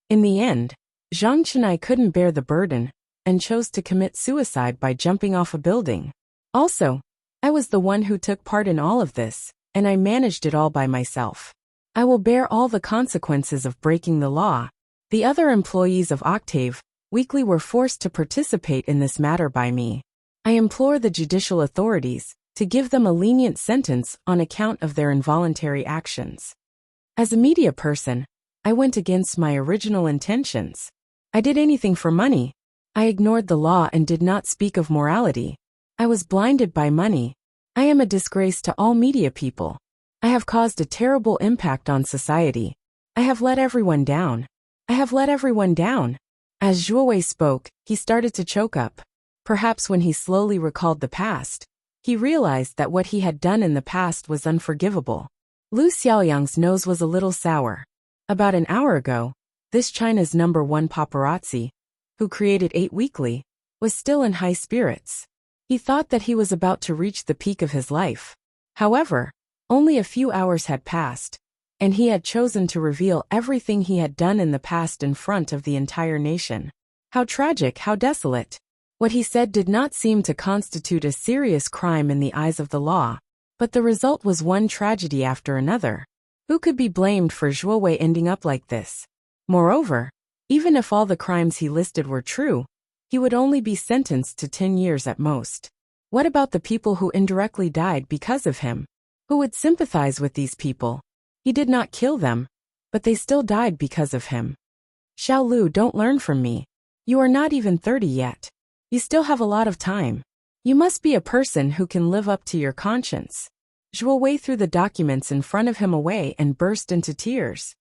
In the end, Zhang Chenai couldn't bear the burden and chose to commit suicide by jumping off a building. Also, I was the one who took part in all of this, and I managed it all by myself. I will bear all the consequences of breaking the law. The other employees of Octave Weekly were forced to participate in this matter by me. I implore the judicial authorities to give them a lenient sentence on account of their involuntary actions. As a media person, I went against my original intentions. I did anything for money. I ignored the law and did not speak of morality. I was blinded by money. I am a disgrace to all media people. I have caused a terrible impact on society. I have let everyone down. I have let everyone down. As Zhuo Wei spoke, he started to choke up. Perhaps when he slowly recalled the past, he realized that what he had done in the past was unforgivable. Lu Xiaoyang's nose was a little sour. About an hour ago, this China's #1 paparazzi, who created 8 Weekly, was still in high spirits. He thought that he was about to reach the peak of his life. However, only a few hours had passed, and he had chosen to reveal everything he had done in the past in front of the entire nation. How tragic, how desolate. What he said did not seem to constitute a serious crime in the eyes of the law, but the result was one tragedy after another. Who could be blamed for Zhuo Wei ending up like this? Moreover, even if all the crimes he listed were true, he would only be sentenced to 10 years at most. What about the people who indirectly died because of him? Who would sympathize with these people? He did not kill them, but they still died because of him. Xiao Lu, don't learn from me. You are not even 30 yet. You still have a lot of time. You must be a person who can live up to your conscience. Zhuo Wei threw the documents in front of him away and burst into tears.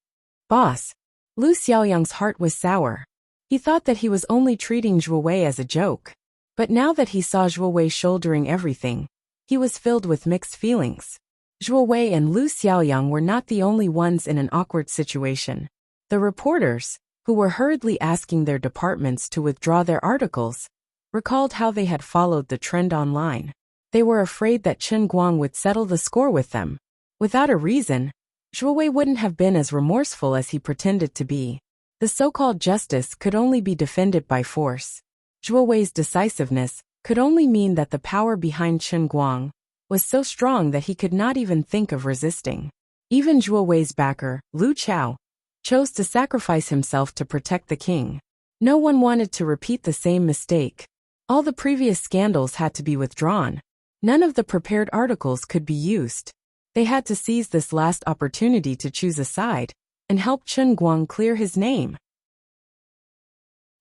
Boss. Lu Xiaoyang's heart was sour. He thought that he was only treating Zhuo Wei as a joke. But now that he saw Zhuo Wei shouldering everything, he was filled with mixed feelings. Zhuo Wei and Lu Xiaoyang were not the only ones in an awkward situation. The reporters, who were hurriedly asking their departments to withdraw their articles, recalled how they had followed the trend online. They were afraid that Chen Guang would settle the score with them. Without a reason, Zhuo Wei wouldn't have been as remorseful as he pretended to be. The so-called justice could only be defended by force. Zhuo Wei's decisiveness could only mean that the power behind Chen Guang was so strong that he could not even think of resisting. Even Zhuo Wei's backer, Lu Chao, chose to sacrifice himself to protect the king. No one wanted to repeat the same mistake. All the previous scandals had to be withdrawn. None of the prepared articles could be used. They had to seize this last opportunity to choose a side and help Chen Guang clear his name.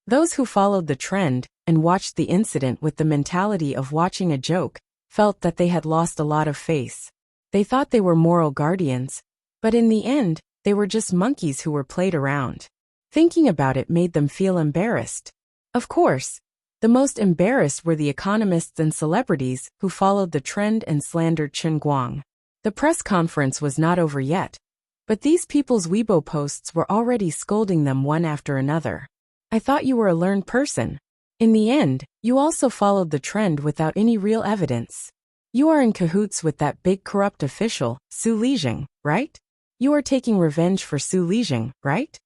Those who followed the trend and watched the incident with the mentality of watching a joke felt that they had lost a lot of face. They thought they were moral guardians, but in the end, they were just monkeys who were played around. Thinking about it made them feel embarrassed. Of course, the most embarrassed were the economists and celebrities who followed the trend and slandered Chen Guang. The press conference was not over yet, but these people's Weibo posts were already scolding them one after another. I thought you were a learned person. In the end, you also followed the trend without any real evidence. You are in cahoots with that big corrupt official, Su Lijing, right? You are taking revenge for Su Lijing, right?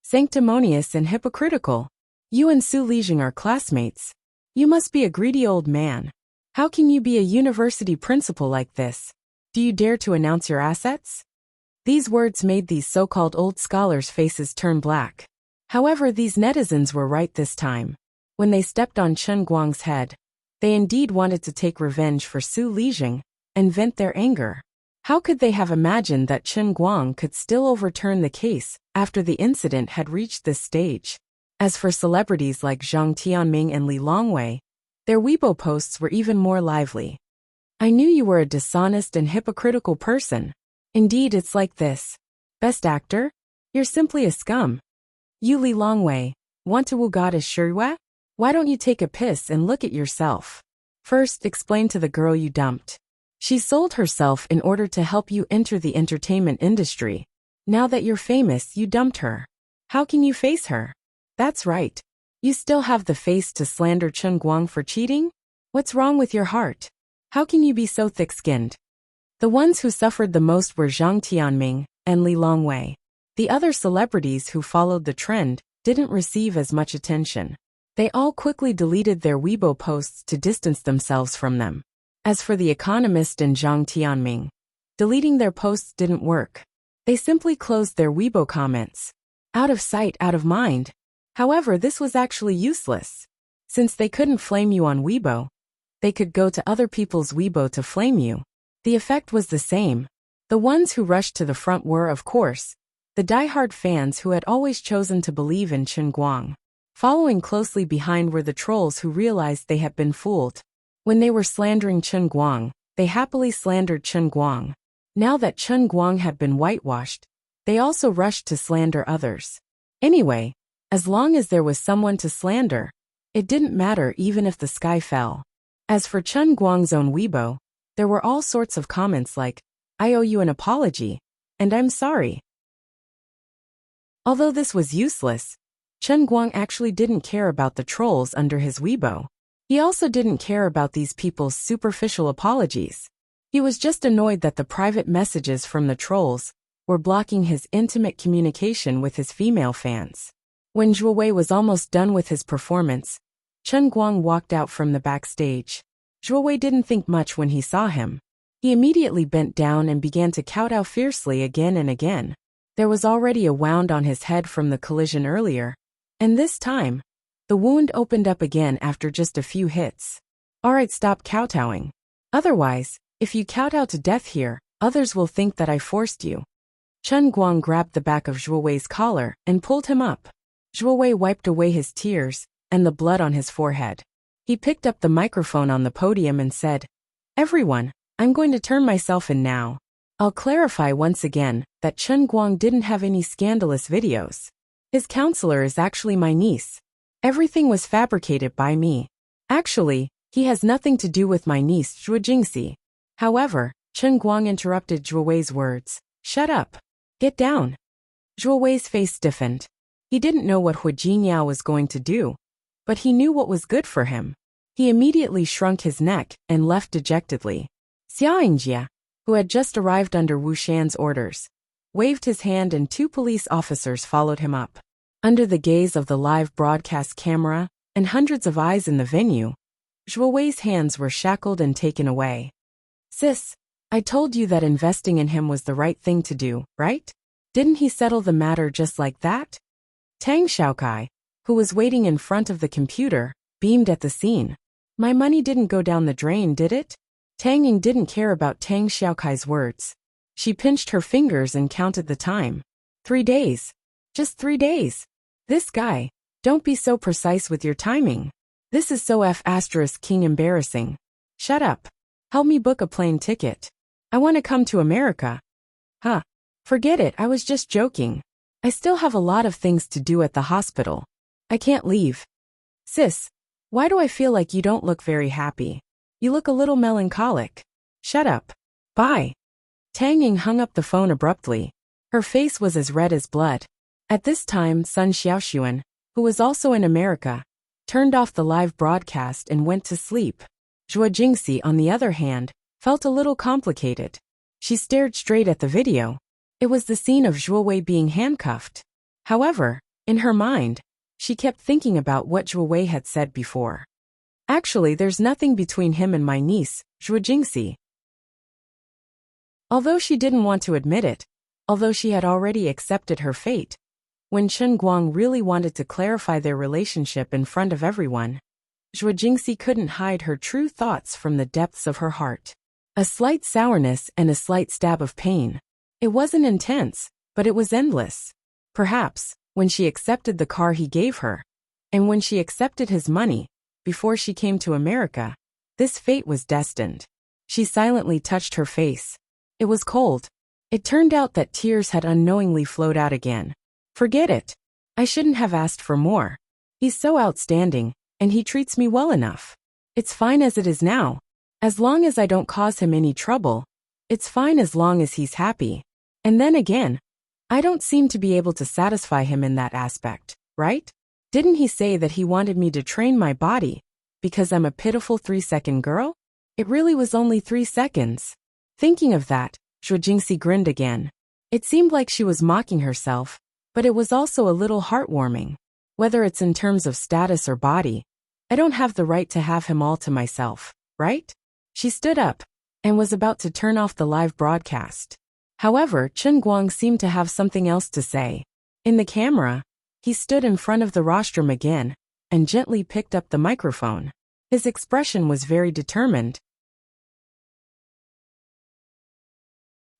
Sanctimonious and hypocritical. You and Su Lijing are classmates. You must be a greedy old man. How can you be a university principal like this? Do you dare to announce your assets? These words made these so-called old scholars' faces turn black. However, these netizens were right this time. When they stepped on Chen Guang's head, they indeed wanted to take revenge for Su Lijing and vent their anger. How could they have imagined that Chen Guang could still overturn the case after the incident had reached this stage? As for celebrities like Zhang Tianming and Li Longwei, their Weibo posts were even more lively. I knew you were a dishonest and hypocritical person. Indeed, it's like this. Best actor? You're simply a scum. You Li Longwei, want to woo goddess Shirhua? Why don't you take a piss and look at yourself? First, explain to the girl you dumped. She sold herself in order to help you enter the entertainment industry. Now that you're famous, you dumped her. How can you face her? That's right. You still have the face to slander Chen Guang for cheating? What's wrong with your heart? How can you be so thick-skinned? The ones who suffered the most were Zhang Tianming and Li Longwei. The other celebrities who followed the trend didn't receive as much attention. They all quickly deleted their Weibo posts to distance themselves from them. As for The Economist and Zhang Tianming, deleting their posts didn't work. They simply closed their Weibo comments. Out of sight, out of mind. However, this was actually useless. Since they couldn't flame you on Weibo, they could go to other people's Weibo to flame you. The effect was the same. The ones who rushed to the front were, of course, the die-hard fans who had always chosen to believe in Chen Guang. Following closely behind were the trolls who realized they had been fooled. When they were slandering Chen Guang, they happily slandered Chen Guang. Now that Chen Guang had been whitewashed, they also rushed to slander others. Anyway, as long as there was someone to slander, it didn't matter even if the sky fell. As for Chen Guang's own Weibo, there were all sorts of comments like, I owe you an apology, and I'm sorry. Although this was useless, Chen Guang actually didn't care about the trolls under his Weibo. He also didn't care about these people's superficial apologies. He was just annoyed that the private messages from the trolls were blocking his intimate communication with his female fans. When Zhuo Wei was almost done with his performance, Chen Guang walked out from the backstage. Zhuo Wei didn't think much when he saw him. He immediately bent down and began to kowtow fiercely again and again. There was already a wound on his head from the collision earlier, and this time, the wound opened up again after just a few hits. Alright, stop kowtowing. Otherwise, if you kowtow to death here, others will think that I forced you. Chen Guang grabbed the back of Zhuo Wei's collar and pulled him up. Zhuo Wei wiped away his tears and the blood on his forehead. He picked up the microphone on the podium and said, "Everyone, I'm going to turn myself in now. I'll clarify once again that Chen Guang didn't have any scandalous videos. His counselor is actually my niece. Everything was fabricated by me. Actually, he has nothing to do with my niece Zhuo Jingxi." However, Chen Guang interrupted Zhuo Wei's words. "Shut up. Get down." Zhuo Wei's face stiffened. He didn't know what Hu Jinyao was going to do, but he knew what was good for him. He immediately shrunk his neck and left dejectedly. Xia Yingjia, who had just arrived under Wu Shan's orders, waved his hand and 2 police officers followed him up. Under the gaze of the live broadcast camera and hundreds of eyes in the venue, Zhuo Wei's hands were shackled and taken away. "Sis, I told you that investing in him was the right thing to do, right? Didn't he settle the matter just like that?" Tang Xiaokai, who was waiting in front of the computer, beamed at the scene. "My money didn't go down the drain, did it?" Tang Ying didn't care about Tang Xiaokai's words. She pinched her fingers and counted the time. 3 days. Just 3 days. This guy, don't be so precise with your timing. This is so King embarrassing. Shut up. Help me book a plane ticket. I want to come to America. Huh. Forget it, I was just joking. I still have a lot of things to do at the hospital. I can't leave. Sis, why do I feel like you don't look very happy? You look a little melancholic. Shut up. Bye. Tang Ying hung up the phone abruptly. Her face was as red as blood. At this time, Sun Xiaoxuan, who was also in America, turned off the live broadcast and went to sleep. Zhuo Jingxi, on the other hand, felt a little complicated. She stared straight at the video. It was the scene of Zhuo Wei being handcuffed. However, in her mind, she kept thinking about what Zhuo Wei had said before. Actually, there's nothing between him and my niece, Zhuo Jingxi. Although she didn't want to admit it, although she had already accepted her fate, when Chen Guang really wanted to clarify their relationship in front of everyone, Zhuo Jingxi couldn't hide her true thoughts from the depths of her heart. A slight sourness and a slight stab of pain. It wasn't intense, but it was endless. Perhaps, when she accepted the car he gave her, and when she accepted his money, before she came to America, this fate was destined. She silently touched her face. It was cold. It turned out that tears had unknowingly flowed out again. Forget it. I shouldn't have asked for more. He's so outstanding, and he treats me well enough. It's fine as it is now. As long as I don't cause him any trouble, it's fine as long as he's happy. And then again, I don't seem to be able to satisfy him in that aspect, right? Didn't he say that he wanted me to train my body because I'm a pitiful 3-second girl? It really was only 3 seconds. Thinking of that, Zhuo Jingxi grinned again. It seemed like she was mocking herself, but it was also a little heartwarming. Whether it's in terms of status or body, I don't have the right to have him all to myself, right? She stood up and was about to turn off the live broadcast. However, Chen Guang seemed to have something else to say. In the camera, he stood in front of the rostrum again and gently picked up the microphone. His expression was very determined.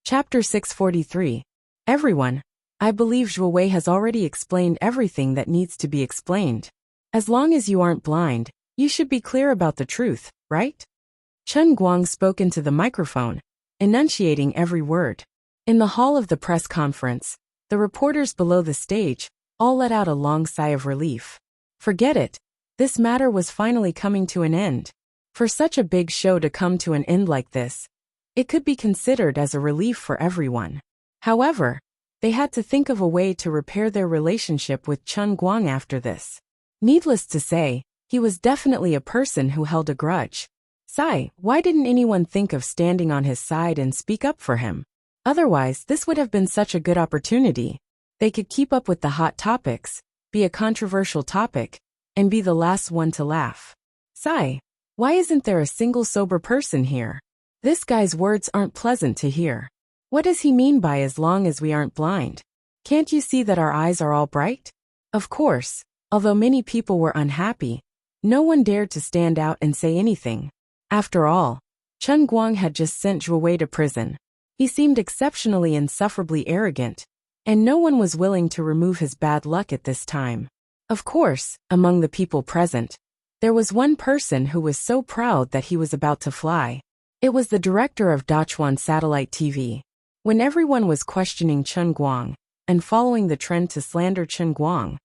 Chapter 643. Everyone, I believe Zhuo Wei has already explained everything that needs to be explained. As long as you aren't blind, you should be clear about the truth, right? Chen Guang spoke into the microphone, enunciating every word. In the hall of the press conference, the reporters below the stage all let out a long sigh of relief. Forget it. This matter was finally coming to an end. For such a big show to come to an end like this, it could be considered as a relief for everyone. However, They had to think of a way to repair their relationship with Chen Guang after this. Needless to say, he was definitely a person who held a grudge. Sigh, why didn't anyone think of standing on his side and speak up for him? Otherwise, this would have been such a good opportunity. They could keep up with the hot topics, be a controversial topic, and be the last one to laugh. Sigh, why isn't there a single sober person here? This guy's words aren't pleasant to hear. What does he mean by as long as we aren't blind? Can't you see that our eyes are all bright? Of course, although many people were unhappy, no one dared to stand out and say anything. After all, Chen Guang had just sent Zhuo Wei to prison. He seemed exceptionally insufferably arrogant, and no one was willing to remove his bad luck at this time. Of course, among the people present, there was one person who was so proud that he was about to fly. It was the director of Dachuan Satellite TV. When everyone was questioning Chen Guang and following the trend to slander Chen Guang,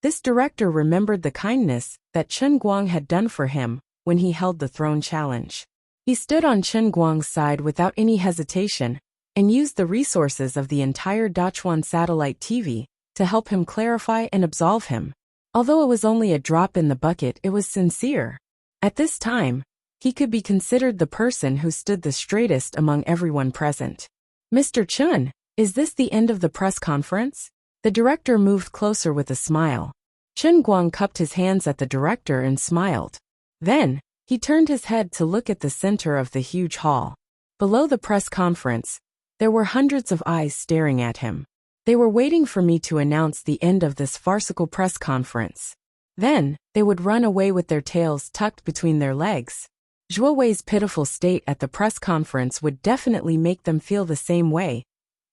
this director remembered the kindness that Chen Guang had done for him when he held the throne challenge. He stood on Chen Guang's side without any hesitation and used the resources of the entire Dachuan Satellite TV to help him clarify and absolve him. Although it was only a drop in the bucket, it was sincere. At this time, he could be considered the person who stood the straightest among everyone present. Mr. Chen, is this the end of the press conference? The director moved closer with a smile. Chen Guang cupped his hands at the director and smiled. Then, he turned his head to look at the center of the huge hall. Below the press conference, there were hundreds of eyes staring at him. They were waiting for me to announce the end of this farcical press conference. Then, they would run away with their tails tucked between their legs. Zhuo Wei's pitiful state at the press conference would definitely make them feel the same way,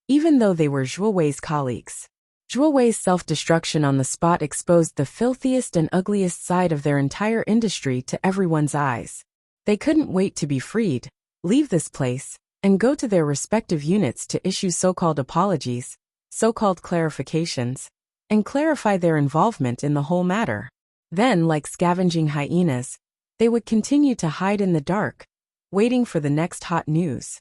even though they were Zhuo Wei's colleagues. Zhuo Wei's self-destruction on the spot exposed the filthiest and ugliest side of their entire industry to everyone's eyes. They couldn't wait to be freed, leave this place, and go to their respective units to issue so-called apologies, so-called clarifications, and clarify their involvement in the whole matter. Then, like scavenging hyenas, they would continue to hide in the dark, waiting for the next hot news.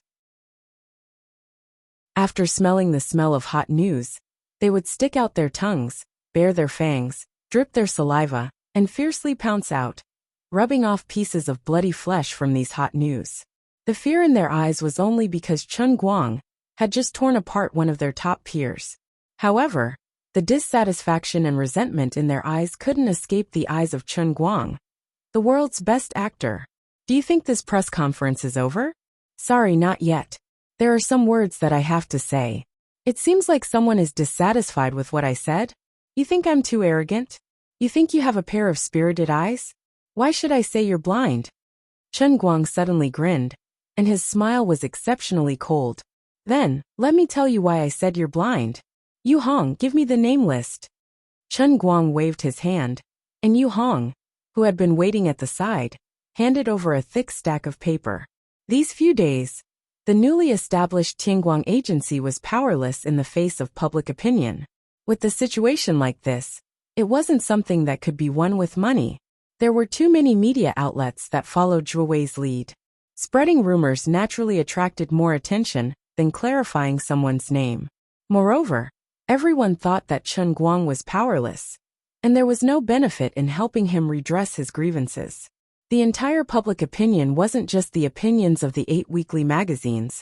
After smelling the smell of hot news, they would stick out their tongues, bare their fangs, drip their saliva, and fiercely pounce out, rubbing off pieces of bloody flesh from these hot news. The fear in their eyes was only because Chen Guang had just torn apart one of their top peers. However, the dissatisfaction and resentment in their eyes couldn't escape the eyes of Chen Guang, the world's best actor. Do you think this press conference is over? Sorry, not yet. There are some words that I have to say. It seems like someone is dissatisfied with what I said. You think I'm too arrogant? You think you have a pair of spirited eyes? Why should I say you're blind? Chen Guang suddenly grinned, and his smile was exceptionally cold. Then, let me tell you why I said you're blind. Yu Hong, give me the name list. Chen Guang waved his hand, and Yu Hong, who had been waiting at the side, handed over a thick stack of paper. These few days, the newly established Tianguang agency was powerless in the face of public opinion. With the situation like this, it wasn't something that could be won with money. There were too many media outlets that followed Zhuo Wei's lead. Spreading rumors naturally attracted more attention than clarifying someone's name. Moreover, everyone thought that Chen Guang was powerless, and there was no benefit in helping him redress his grievances. The entire public opinion wasn't just the opinions of the 8 weekly magazines,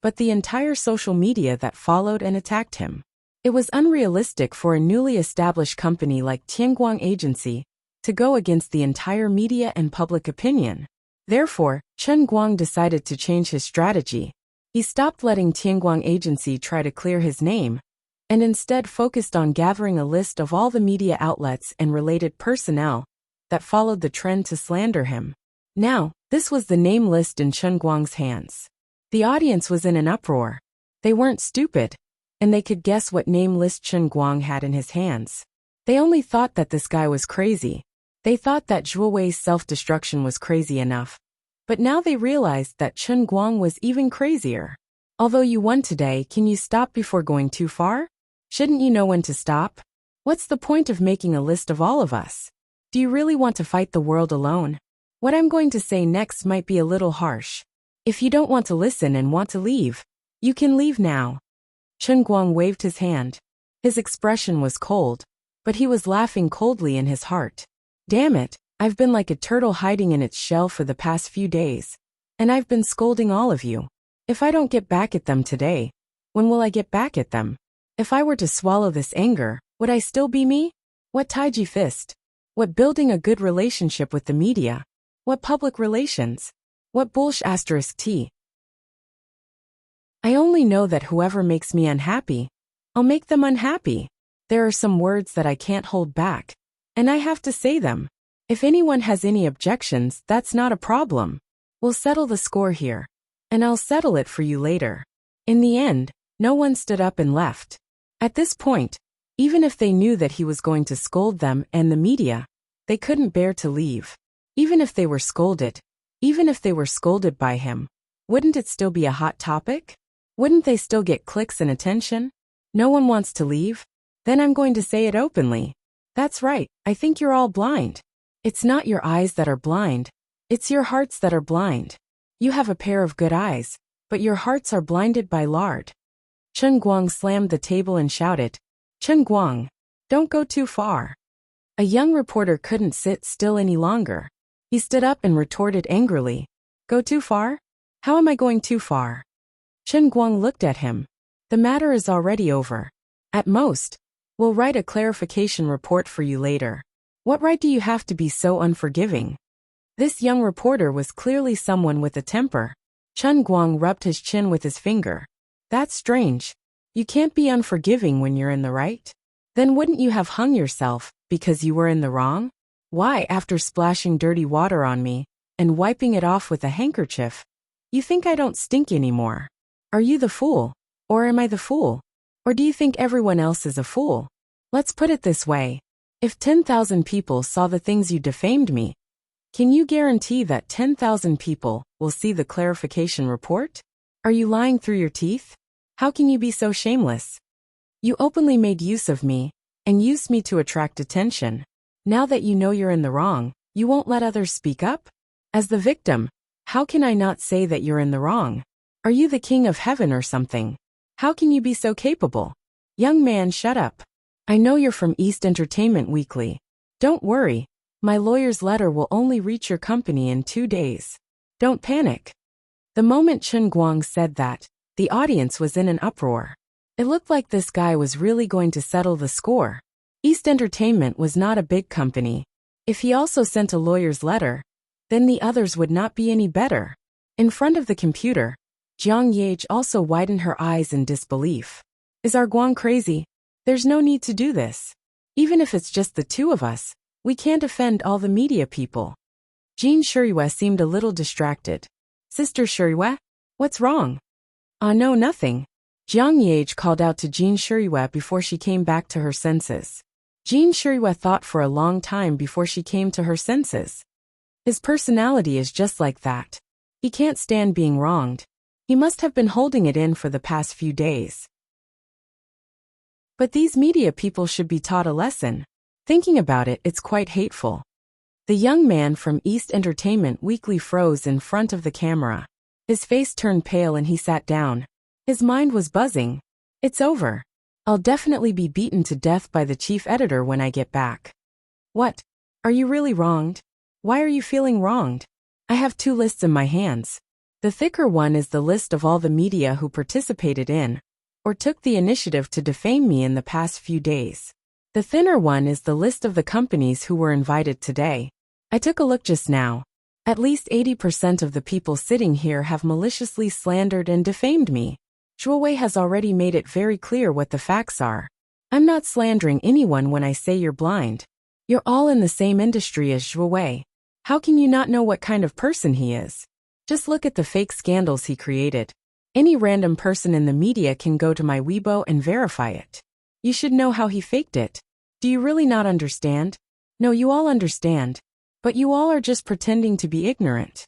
but the entire social media that followed and attacked him. It was unrealistic for a newly established company like Tianguang Agency to go against the entire media and public opinion. Therefore, Chen Guang decided to change his strategy. He stopped letting Tianguang Agency try to clear his name, and instead focused on gathering a list of all the media outlets and related personnel that followed the trend to slander him. Now, this was the name list in Chen Guang's hands. The audience was in an uproar. They weren't stupid, and they could guess what name list Chen Guang had in his hands. They only thought that this guy was crazy. They thought that Zhuo Wei's self-destruction was crazy enough. But now they realized that Chen Guang was even crazier. Although you won today, can you stop before going too far? Shouldn't you know when to stop? What's the point of making a list of all of us? Do you really want to fight the world alone? What I'm going to say next might be a little harsh. If you don't want to listen and want to leave, you can leave now. Chen Guang waved his hand. His expression was cold, but he was laughing coldly in his heart. Damn it, I've been like a turtle hiding in its shell for the past few days, and I've been scolding all of you. If I don't get back at them today, when will I get back at them? If I were to swallow this anger, would I still be me? What Taiji fist? What building a good relationship with the media? What public relations? What bullsh** t? I only know that whoever makes me unhappy, I'll make them unhappy. There are some words that I can't hold back, and I have to say them. If anyone has any objections, that's not a problem. We'll settle the score here, and I'll settle it for you later. In the end, no one stood up and left. At this point, even if they knew that he was going to scold them and the media, they couldn't bear to leave. Even if they were scolded by him, wouldn't it still be a hot topic? Wouldn't they still get clicks and attention? No one wants to leave? Then I'm going to say it openly. That's right, I think you're all blind. It's not your eyes that are blind, it's your hearts that are blind. You have a pair of good eyes, but your hearts are blinded by lard. Chen Guang slammed the table and shouted, Chen Guang, don't go too far. A young reporter couldn't sit still any longer. He stood up and retorted angrily, Go too far? How am I going too far? Chen Guang looked at him. The matter is already over. At most, we'll write a clarification report for you later. What right do you have to be so unforgiving? This young reporter was clearly someone with a temper. Chen Guang rubbed his chin with his finger. That's strange. You can't be unforgiving when you're in the right? Then wouldn't you have hung yourself, because you were in the wrong? Why, after splashing dirty water on me, and wiping it off with a handkerchief, you think I don't stink anymore? Are you the fool? Or am I the fool? Or do you think everyone else is a fool? Let's put it this way. If 10,000 people saw the things you defamed me, can you guarantee that 10,000 people will see the clarification report? Are you lying through your teeth? How can you be so shameless? You openly made use of me, and used me to attract attention. Now that you know you're in the wrong, you won't let others speak up? As the victim, how can I not say that you're in the wrong? Are you the king of heaven or something? How can you be so capable? Young man, shut up. I know you're from East Entertainment Weekly. Don't worry, my lawyer's letter will only reach your company in 2 days. Don't panic. The moment Chen Guang said that, the audience was in an uproar. It looked like this guy was really going to settle the score. East Entertainment was not a big company. If he also sent a lawyer's letter, then the others would not be any better. In front of the computer, Jiang Yage also widened her eyes in disbelief. Is our Guang crazy? There's no need to do this. Even if it's just the two of us, we can't offend all the media people. Jean Shiriyue seemed a little distracted. Sister Shiriyue? What's wrong? No, nothing. Jiang Yage called out to Jean Shiriyue before she came back to her senses. Jean Shiriyue thought for a long time before she came to her senses. His personality is just like that. He can't stand being wronged. He must have been holding it in for the past few days. But these media people should be taught a lesson. Thinking about it, it's quite hateful. The young man from East Entertainment Weekly froze in front of the camera. His face turned pale and he sat down. His mind was buzzing. It's over. I'll definitely be beaten to death by the chief editor when I get back. What? Are you really wronged? Why are you feeling wronged? I have 2 lists in my hands. The thicker one is the list of all the media who participated in, or took the initiative to defame me in the past few days. The thinner one is the list of the companies who were invited today. I took a look just now. At least 80% of the people sitting here have maliciously slandered and defamed me. Zhuowei has already made it very clear what the facts are. I'm not slandering anyone when I say you're blind. You're all in the same industry as Zhuowei. How can you not know what kind of person he is? Just look at the fake scandals he created. Any random person in the media can go to my Weibo and verify it. You should know how he faked it. Do you really not understand? No, you all understand. But you all are just pretending to be ignorant.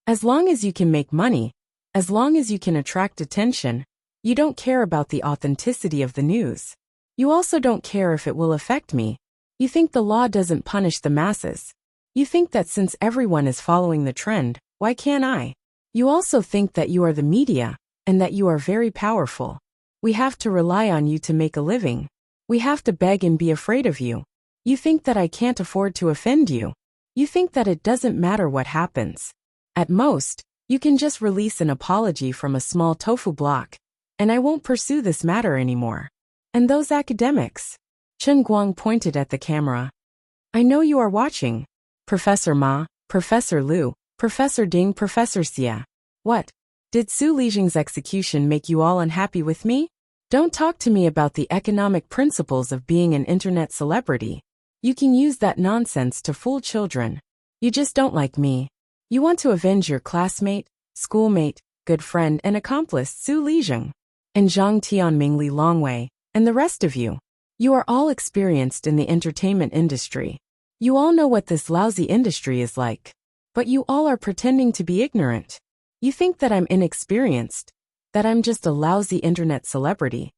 As long as you can make money, as long as you can attract attention, you don't care about the authenticity of the news. You also don't care if it will affect me. You think the law doesn't punish the masses. You think that since everyone is following the trend, why can't I? You also think that you are the media, and that you are very powerful. We have to rely on you to make a living. We have to beg and be afraid of you. You think that I can't afford to offend you. You think that it doesn't matter what happens. At most, you can just release an apology from a small tofu block, and I won't pursue this matter anymore. And those academics. Chen Guang pointed at the camera. I know you are watching. Professor Ma, Professor Liu, Professor Ding, Professor Xia. What? Did Su Lijing's execution make you all unhappy with me? Don't talk to me about the economic principles of being an internet celebrity. You can use that nonsense to fool children. You just don't like me. You want to avenge your classmate, schoolmate, good friend and accomplice Su Lijing, and Zhang Tianming Li Longwei, and the rest of you. You are all experienced in the entertainment industry. You all know what this lousy industry is like. But you all are pretending to be ignorant. You think that I'm inexperienced, that I'm just a lousy internet celebrity,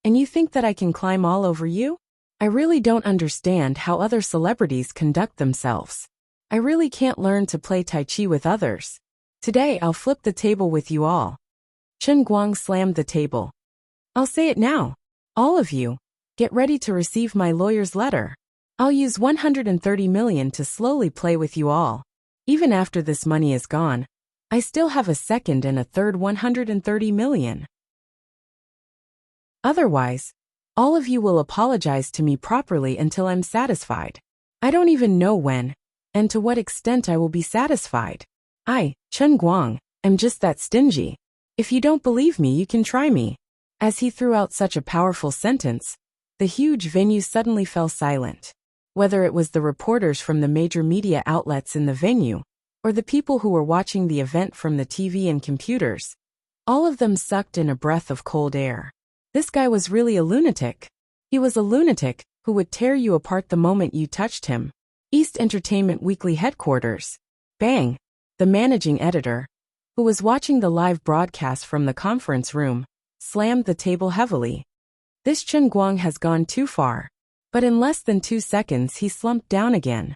and you think that I can climb all over you? I really don't understand how other celebrities conduct themselves. I really can't learn to play Tai Chi with others. Today I'll flip the table with you all. Chen Guang slammed the table. I'll say it now. All of you, get ready to receive my lawyer's letter. I'll use 130 million to slowly play with you all. Even after this money is gone, I still have a second and a third 130 million. Otherwise, all of you will apologize to me properly until I'm satisfied. I don't even know when, and to what extent I will be satisfied. I, Chen Guang, am just that stingy. If you don't believe me, you can try me. As he threw out such a powerful sentence, the huge venue suddenly fell silent. Whether it was the reporters from the major media outlets in the venue, or the people who were watching the event from the TV and computers, all of them sucked in a breath of cold air. This guy was really a lunatic. He was a lunatic who would tear you apart the moment you touched him. East Entertainment Weekly headquarters. Bang! The managing editor, who was watching the live broadcast from the conference room, slammed the table heavily. This Chen Guang has gone too far. But in less than 2 seconds he slumped down again.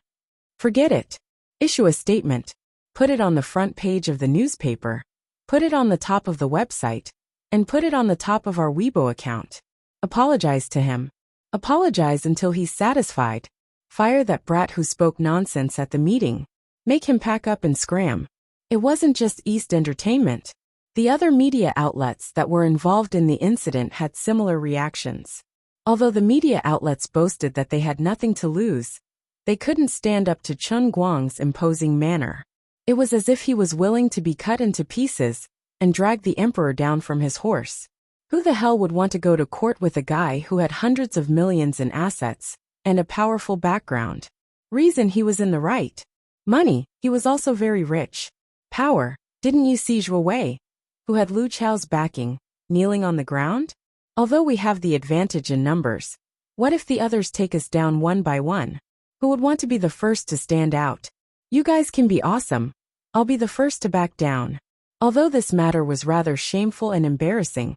Forget it. Issue a statement. Put it on the front page of the newspaper. Put it on the top of the website. And put it on the top of our Weibo account. Apologize to him. Apologize until he's satisfied. Fire that brat who spoke nonsense at the meeting. Make him pack up and scram. It wasn't just East Entertainment. The other media outlets that were involved in the incident had similar reactions. Although the media outlets boasted that they had nothing to lose, they couldn't stand up to Chen Guang's imposing manner. It was as if he was willing to be cut into pieces and drag the emperor down from his horse. Who the hell would want to go to court with a guy who had hundreds of millions in assets and a powerful background? Reason, he was in the right. Money, he was also very rich. Power, didn't you see Zhuo Wei, who had Lu Chao's backing, kneeling on the ground? Although we have the advantage in numbers, what if the others take us down one by one? Who would want to be the first to stand out? You guys can be awesome. I'll be the first to back down. Although this matter was rather shameful and embarrassing,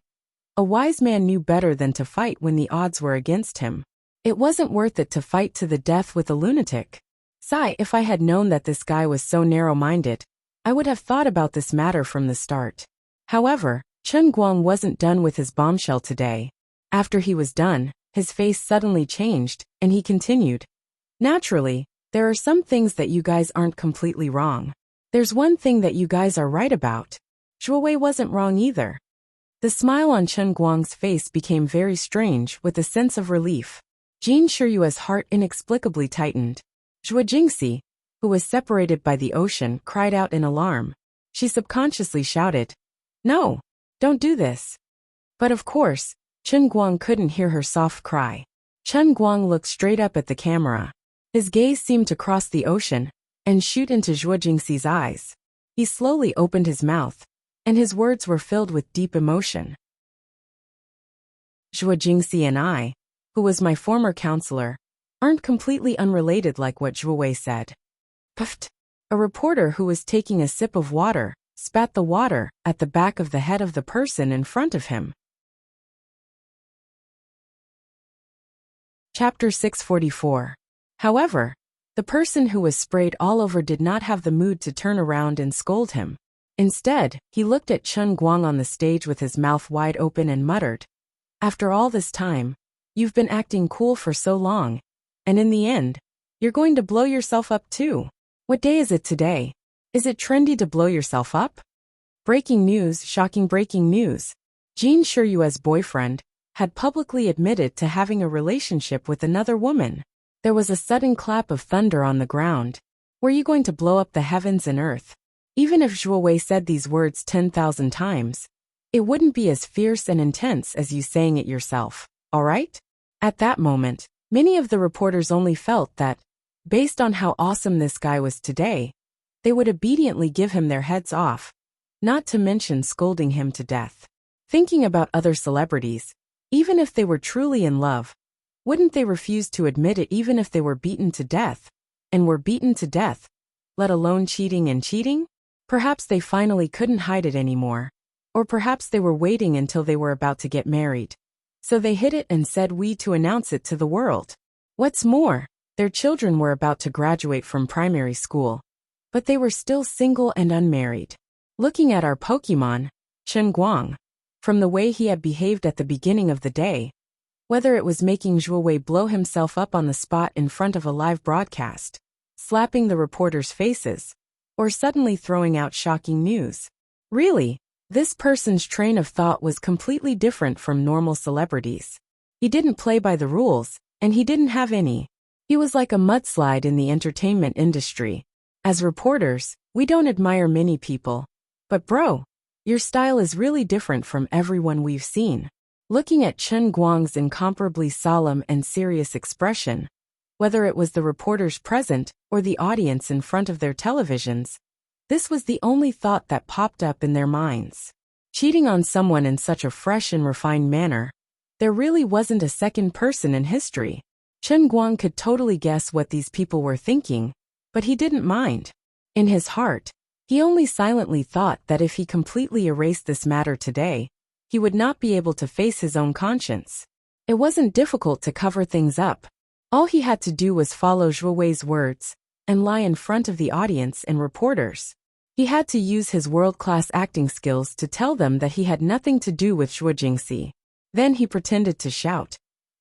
a wise man knew better than to fight when the odds were against him. It wasn't worth it to fight to the death with a lunatic. Sigh, if I had known that this guy was so narrow-minded, I would have thought about this matter from the start. However, Chen Guang wasn't done with his bombshell today. After he was done, his face suddenly changed, and he continued. Naturally, there are some things that you guys aren't completely wrong. There's one thing that you guys are right about. Zhuo Wei wasn't wrong either. The smile on Chen Guang's face became very strange with a sense of relief. Jin Shiyue's heart inexplicably tightened. Zhuo Jingxi, who was separated by the ocean, cried out in alarm. She subconsciously shouted, "No! Don't do this." But of course, Chen Guang couldn't hear her soft cry. Chen Guang looked straight up at the camera. His gaze seemed to cross the ocean and shoot into Zhuo Jingxi's eyes. He slowly opened his mouth, and his words were filled with deep emotion. Zhuo Jingxi and I, who was my former counselor, aren't completely unrelated like what Zhuo Wei said. Puffed. A reporter who was taking a sip of water spat the water at the back of the head of the person in front of him. Chapter 644. However, the person who was sprayed all over did not have the mood to turn around and scold him. Instead, he looked at Chen Guang on the stage with his mouth wide open and muttered, After all this time, you've been acting cool for so long, and in the end, you're going to blow yourself up too. What day is it today? Is it trendy to blow yourself up? Breaking news, shocking breaking news. Jin Shiryue's boyfriend had publicly admitted to having a relationship with another woman. There was a sudden clap of thunder on the ground. Were you going to blow up the heavens and earth? Even if Zhuo Wei said these words 10,000 times, it wouldn't be as fierce and intense as you saying it yourself, alright? At that moment, many of the reporters only felt that, based on how awesome this guy was today, they would obediently give him their heads off, not to mention scolding him to death. Thinking about other celebrities, even if they were truly in love, wouldn't they refuse to admit it even if they were beaten to death, and were beaten to death, let alone cheating and cheating? Perhaps they finally couldn't hide it anymore, or perhaps they were waiting until they were about to get married. So they hid it and said we to announce it to the world. What's more, their children were about to graduate from primary school, but they were still single and unmarried. Looking at our Pokemon, Chen Guang, from the way he had behaved at the beginning of the day, whether it was making Zhuo Wei blow himself up on the spot in front of a live broadcast, slapping the reporters' faces, or suddenly throwing out shocking news. Really, this person's train of thought was completely different from normal celebrities. He didn't play by the rules, and he didn't have any. He was like a mudslide in the entertainment industry. As reporters, we don't admire many people. But bro, your style is really different from everyone we've seen. Looking at Chen Guang's incomparably solemn and serious expression, whether it was the reporters present or the audience in front of their televisions, this was the only thought that popped up in their minds. Cheating on someone in such a fresh and refined manner, there really wasn't a second person in history. Chen Guang could totally guess what these people were thinking, but he didn't mind. In his heart, he only silently thought that if he completely erased this matter today, he would not be able to face his own conscience. It wasn't difficult to cover things up. All he had to do was follow Zhuo Wei's words and lie in front of the audience and reporters. He had to use his world-class acting skills to tell them that he had nothing to do with Zhuo Jingxi. Then he pretended to shout,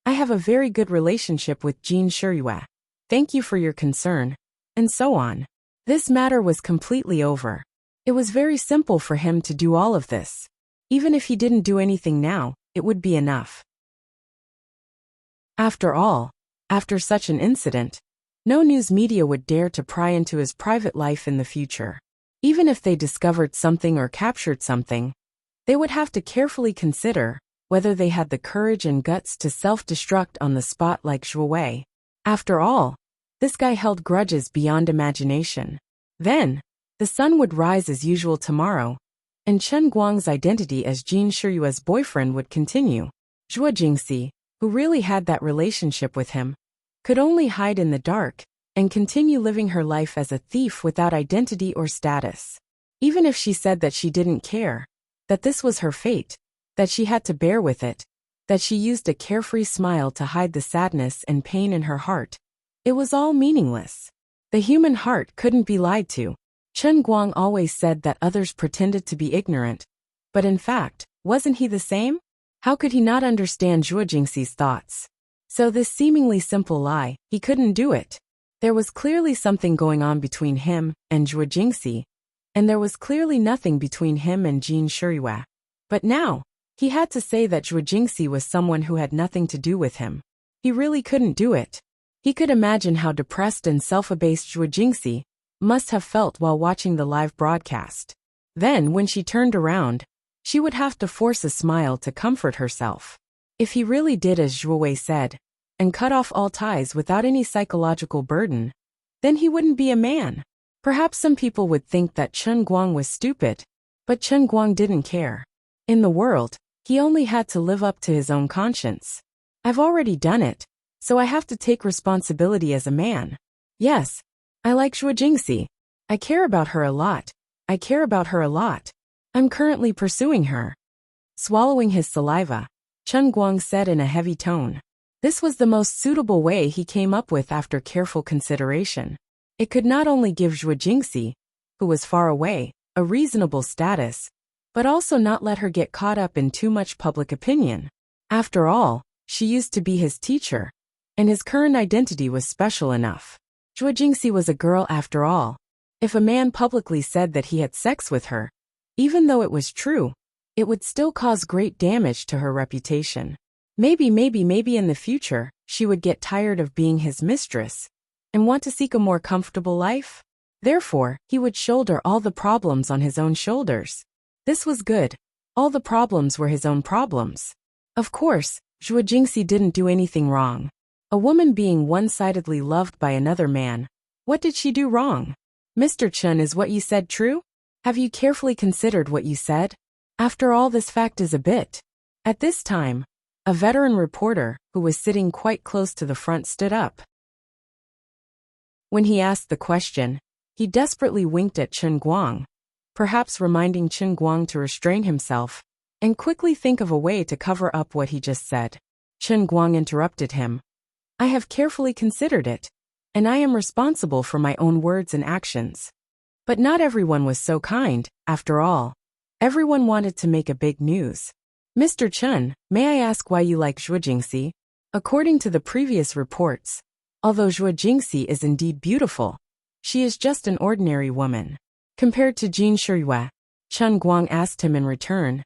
"I have a very good relationship with Jin Shiryue. Thank you for your concern," and so on. This matter was completely over. It was very simple for him to do all of this. Even if he didn't do anything now, it would be enough. After all, after such an incident, no news media would dare to pry into his private life in the future. Even if they discovered something or captured something, they would have to carefully consider whether they had the courage and guts to self-destruct on the spot like Zhuo Wei. After all, this guy held grudges beyond imagination. Then, the sun would rise as usual tomorrow, and Chen Guang's identity as Jin Shiryue's boyfriend would continue. Zhuo Jingxi, who really had that relationship with him, could only hide in the dark and continue living her life as a thief without identity or status. Even if she said that she didn't care, that this was her fate, that she had to bear with it, that she used a carefree smile to hide the sadness and pain in her heart, it was all meaningless. The human heart couldn't be lied to. Chen Guang always said that others pretended to be ignorant, but in fact, wasn't he the same? How could he not understand Zhuo Jingxi's thoughts? So this seemingly simple lie, he couldn't do it. There was clearly something going on between him and Zhuo Jingxi, and there was clearly nothing between him and Jin Shiryue. But now, he had to say that Zhuo Jingxi was someone who had nothing to do with him. He really couldn't do it. He could imagine how depressed and self-abased Zhuo Jingxi must have felt while watching the live broadcast. Then, when she turned around, she would have to force a smile to comfort herself. If he really did as Zhuo Wei said, and cut off all ties without any psychological burden, then he wouldn't be a man. Perhaps some people would think that Chen Guang was stupid, but Chen Guang didn't care. In the world, he only had to live up to his own conscience. I've already done it, so I have to take responsibility as a man. Yes, I like Zhuo Jingxi. I care about her a lot. I care about her a lot. I'm currently pursuing her. Swallowing his saliva, Chen Guang said in a heavy tone. This was the most suitable way he came up with after careful consideration. It could not only give Zhuo Jingxi, who was far away, a reasonable status, but also not let her get caught up in too much public opinion. After all, she used to be his teacher, and his current identity was special enough. Zhuo Jingxi was a girl after all. If a man publicly said that he had sex with her, even though it was true, it would still cause great damage to her reputation. Maybe in the future, she would get tired of being his mistress and want to seek a more comfortable life. Therefore, he would shoulder all the problems on his own shoulders. This was good. All the problems were his own problems. Of course, Zhuo Jingxi didn't do anything wrong. A woman being one-sidedly loved by another man. What did she do wrong? Mr. Chen, is what you said true? Have you carefully considered what you said? After all, this fact is a bit. At this time, a veteran reporter, who was sitting quite close to the front, stood up. When he asked the question, he desperately winked at Chen Guang, perhaps reminding Chen Guang to restrain himself and quickly think of a way to cover up what he just said. Chen Guang interrupted him. I have carefully considered it, and I am responsible for my own words and actions. But not everyone was so kind, after all. Everyone wanted to make a big news. Mr. Chen, may I ask why you like Zhuo Jingxi? According to the previous reports, although Zhuo Jingxi is indeed beautiful, she is just an ordinary woman. Compared to Jin Shiyue, Chen Guang asked him in return.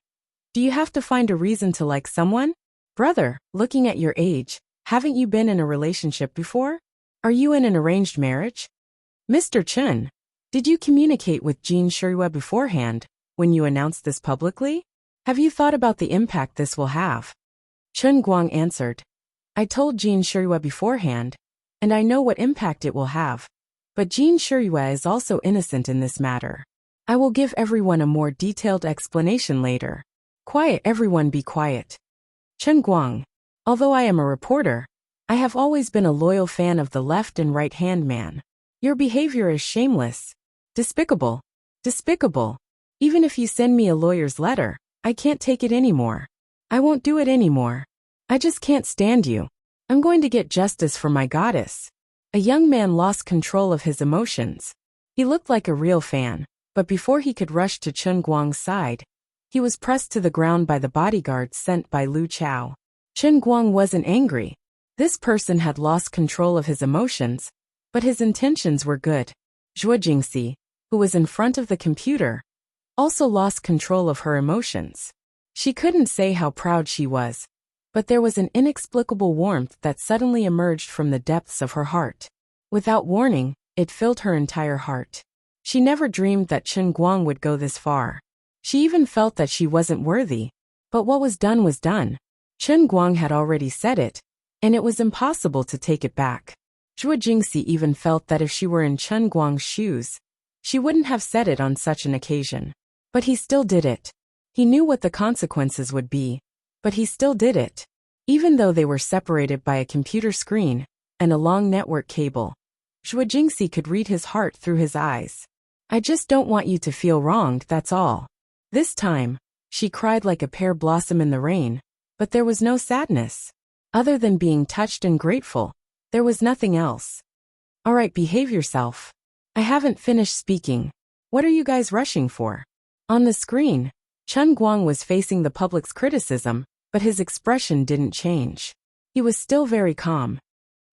Do you have to find a reason to like someone? Brother, looking at your age, haven't you been in a relationship before? Are you in an arranged marriage? Mr. Chen, did you communicate with Jin Shiyue beforehand when you announced this publicly? Have you thought about the impact this will have? Chen Guang answered. I told Jin Shiyue beforehand, and I know what impact it will have. But Jin Shiyue is also innocent in this matter. I will give everyone a more detailed explanation later. Quiet, everyone, be quiet. Chen Guang, although I am a reporter, I have always been a loyal fan of the left and right-hand man. Your behavior is shameless. Despicable. Despicable. Even if you send me a lawyer's letter, I can't take it anymore. I won't do it anymore. I just can't stand you. I'm going to get justice for my goddess. A young man lost control of his emotions. He looked like a real fan, but before he could rush to Chen Guang's side, he was pressed to the ground by the bodyguards sent by Lu Chao. Chen Guang wasn't angry. This person had lost control of his emotions, but his intentions were good. Zhuo Jingxi, who was in front of the computer, also lost control of her emotions. She couldn't say how proud she was, but there was an inexplicable warmth that suddenly emerged from the depths of her heart. Without warning, it filled her entire heart. She never dreamed that Chen Guang would go this far. She even felt that she wasn't worthy. But what was done was done. Chen Guang had already said it, and it was impossible to take it back. Zhuo Jingxi even felt that if she were in Chen Guang's shoes, she wouldn't have said it on such an occasion. But he still did it. He knew what the consequences would be, but he still did it. Even though they were separated by a computer screen and a long network cable, Zhuo Jingxi could read his heart through his eyes. I just don't want you to feel wronged, that's all. This time, she cried like a pear blossom in the rain, but there was no sadness. Other than being touched and grateful, there was nothing else. All right, behave yourself. I haven't finished speaking. What are you guys rushing for? On the screen, Chen Guang was facing the public's criticism, but his expression didn't change. He was still very calm.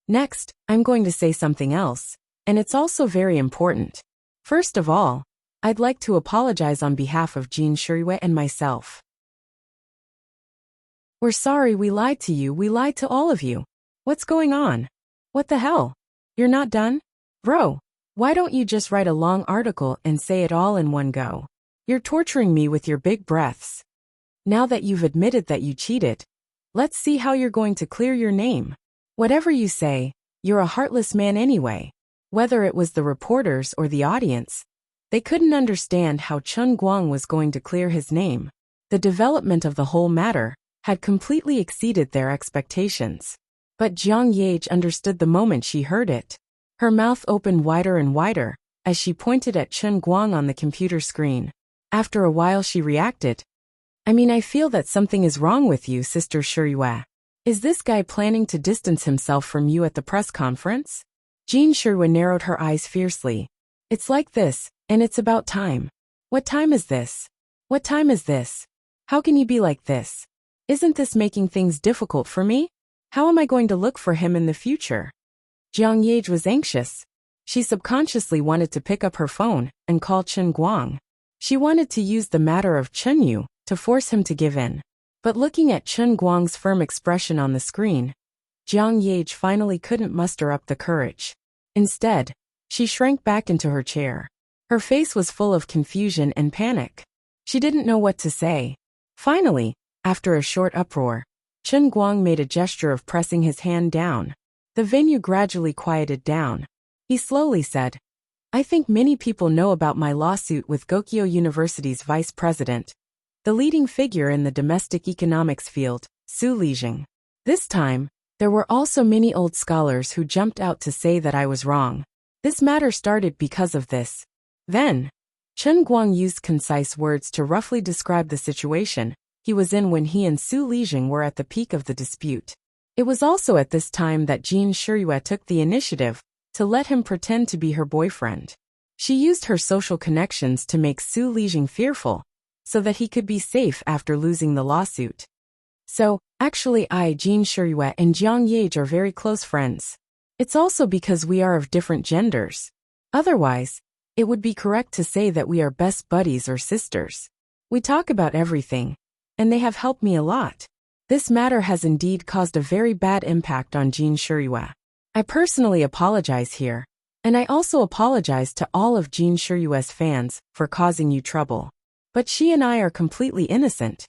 Next, I'm going to say something else, and it's also very important. First of all, I'd like to apologize on behalf of Jin Shiyue and myself. We're sorry we lied to you, we lied to all of you. What's going on? What the hell? You're not done? Bro, why don't you just write a long article and say it all in one go? You're torturing me with your big breaths. Now that you've admitted that you cheated, let's see how you're going to clear your name. Whatever you say, you're a heartless man anyway. Whether it was the reporters or the audience, they couldn't understand how Chen Guang was going to clear his name. The development of the whole matter had completely exceeded their expectations. But Jiang Yage understood the moment she heard it. Her mouth opened wider and wider as she pointed at Chen Guang on the computer screen. After a while she reacted. I feel that something is wrong with you, Sister Shiyue. Is this guy planning to distance himself from you at the press conference? Jin Shiyue narrowed her eyes fiercely. It's like this, and it's about time. What time is this? What time is this? How can you be like this? Isn't this making things difficult for me? How am I going to look for him in the future? Jiang Yage was anxious. She subconsciously wanted to pick up her phone and call Chen Guang. She wanted to use the matter of Chen Yu to force him to give in. But looking at Chen Guang's firm expression on the screen, Jiang Yage finally couldn't muster up the courage. Instead, she shrank back into her chair. Her face was full of confusion and panic. She didn't know what to say. Finally, after a short uproar, Chen Guang made a gesture of pressing his hand down. The venue gradually quieted down. He slowly said, I think many people know about my lawsuit with Gokyo University's vice president, the leading figure in the domestic economics field, Su Lijing. This time, there were also many old scholars who jumped out to say that I was wrong. This matter started because of this. Then, Chen Guang used concise words to roughly describe the situation he was in when he and Su Lijing were at the peak of the dispute. It was also at this time that Jin Shiyue took the initiative to let him pretend to be her boyfriend. She used her social connections to make Su Lijing fearful, so that he could be safe after losing the lawsuit. So, actually Jin Shiyue and Jiang Yage are very close friends. It's also because we are of different genders. Otherwise, it would be correct to say that we are best buddies or sisters. We talk about everything, and they have helped me a lot. This matter has indeed caused a very bad impact on Jin Shiyue. I personally apologize here, and I also apologize to all of Jin Shiyue's fans for causing you trouble. But she and I are completely innocent.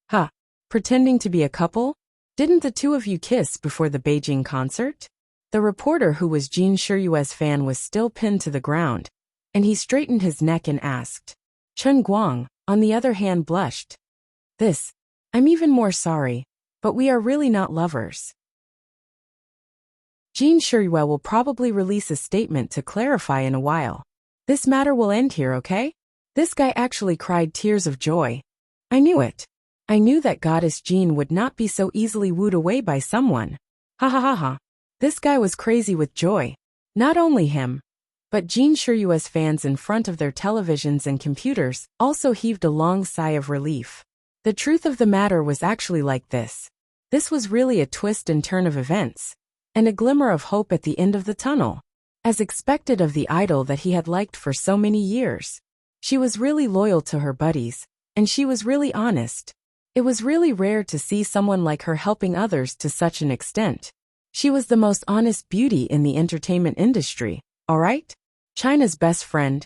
Huh? Pretending to be a couple? Didn't the two of you kiss before the Beijing concert? The reporter who was Jin Shiyue's fan was still pinned to the ground, and he straightened his neck and asked. Chen Guang, on the other hand, blushed. I'm even more sorry, but we are really not lovers. Jin Shiyue will probably release a statement to clarify in a while. This matter will end here, okay? This guy actually cried tears of joy. I knew it. I knew that Goddess Jin would not be so easily wooed away by someone. Ha ha ha ha. This guy was crazy with joy. Not only him, but Jin Shiyue's fans in front of their televisions and computers also heaved a long sigh of relief. The truth of the matter was actually like this. This was really a twist and turn of events, and a glimmer of hope at the end of the tunnel. As expected of the idol that he had liked for so many years. She was really loyal to her buddies, and she was really honest. It was really rare to see someone like her helping others to such an extent. She was the most honest beauty in the entertainment industry, alright? China's best friend,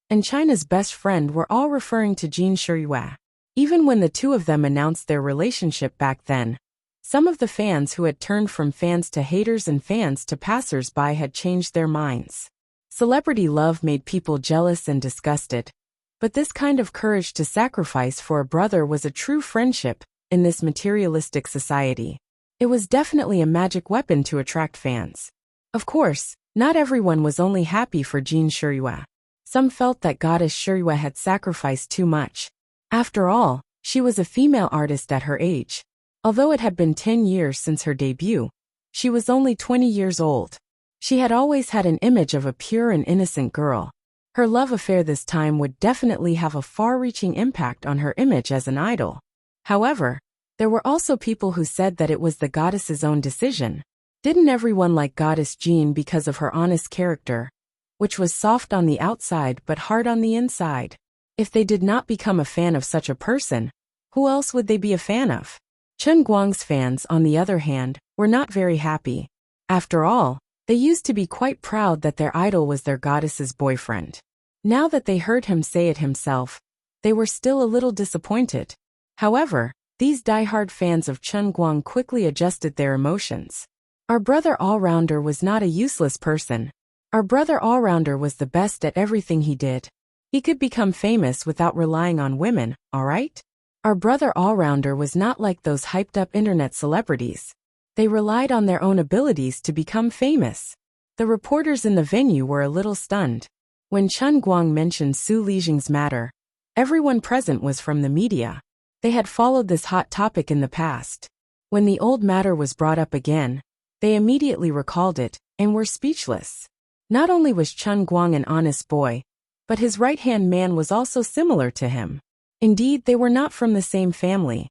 and China's best friend were all referring to Jin Shiyue. Even when the two of them announced their relationship back then, some of the fans who had turned from fans to haters and fans to passers-by had changed their minds. Celebrity love made people jealous and disgusted. But this kind of courage to sacrifice for a brother was a true friendship in this materialistic society. It was definitely a magic weapon to attract fans. Of course, not everyone was only happy for Jin Shiyue. Some felt that Goddess Shiyue had sacrificed too much. After all, she was a female artist at her age. Although it had been 10 years since her debut, she was only 20 years old. She had always had an image of a pure and innocent girl. Her love affair this time would definitely have a far-reaching impact on her image as an idol. However, there were also people who said that it was the goddess's own decision. Didn't everyone like Goddess Jean because of her honest character, which was soft on the outside but hard on the inside? If they did not become a fan of such a person, who else would they be a fan of? Chen Guang's fans, on the other hand, were not very happy. After all, they used to be quite proud that their idol was their goddess's boyfriend. Now that they heard him say it himself, they were still a little disappointed. However, these die-hard fans of Chen Guang quickly adjusted their emotions. Our brother all-rounder was not a useless person. Our brother all-rounder was the best at everything he did. He could become famous without relying on women, alright? Our brother all-rounder was not like those hyped-up internet celebrities. They relied on their own abilities to become famous. The reporters in the venue were a little stunned. When Chen Guang mentioned Su Lijing's matter, everyone present was from the media. They had followed this hot topic in the past. When the old matter was brought up again, they immediately recalled it and were speechless. Not only was Chen Guang an honest boy, but his right-hand man was also similar to him. Indeed, they were not from the same family.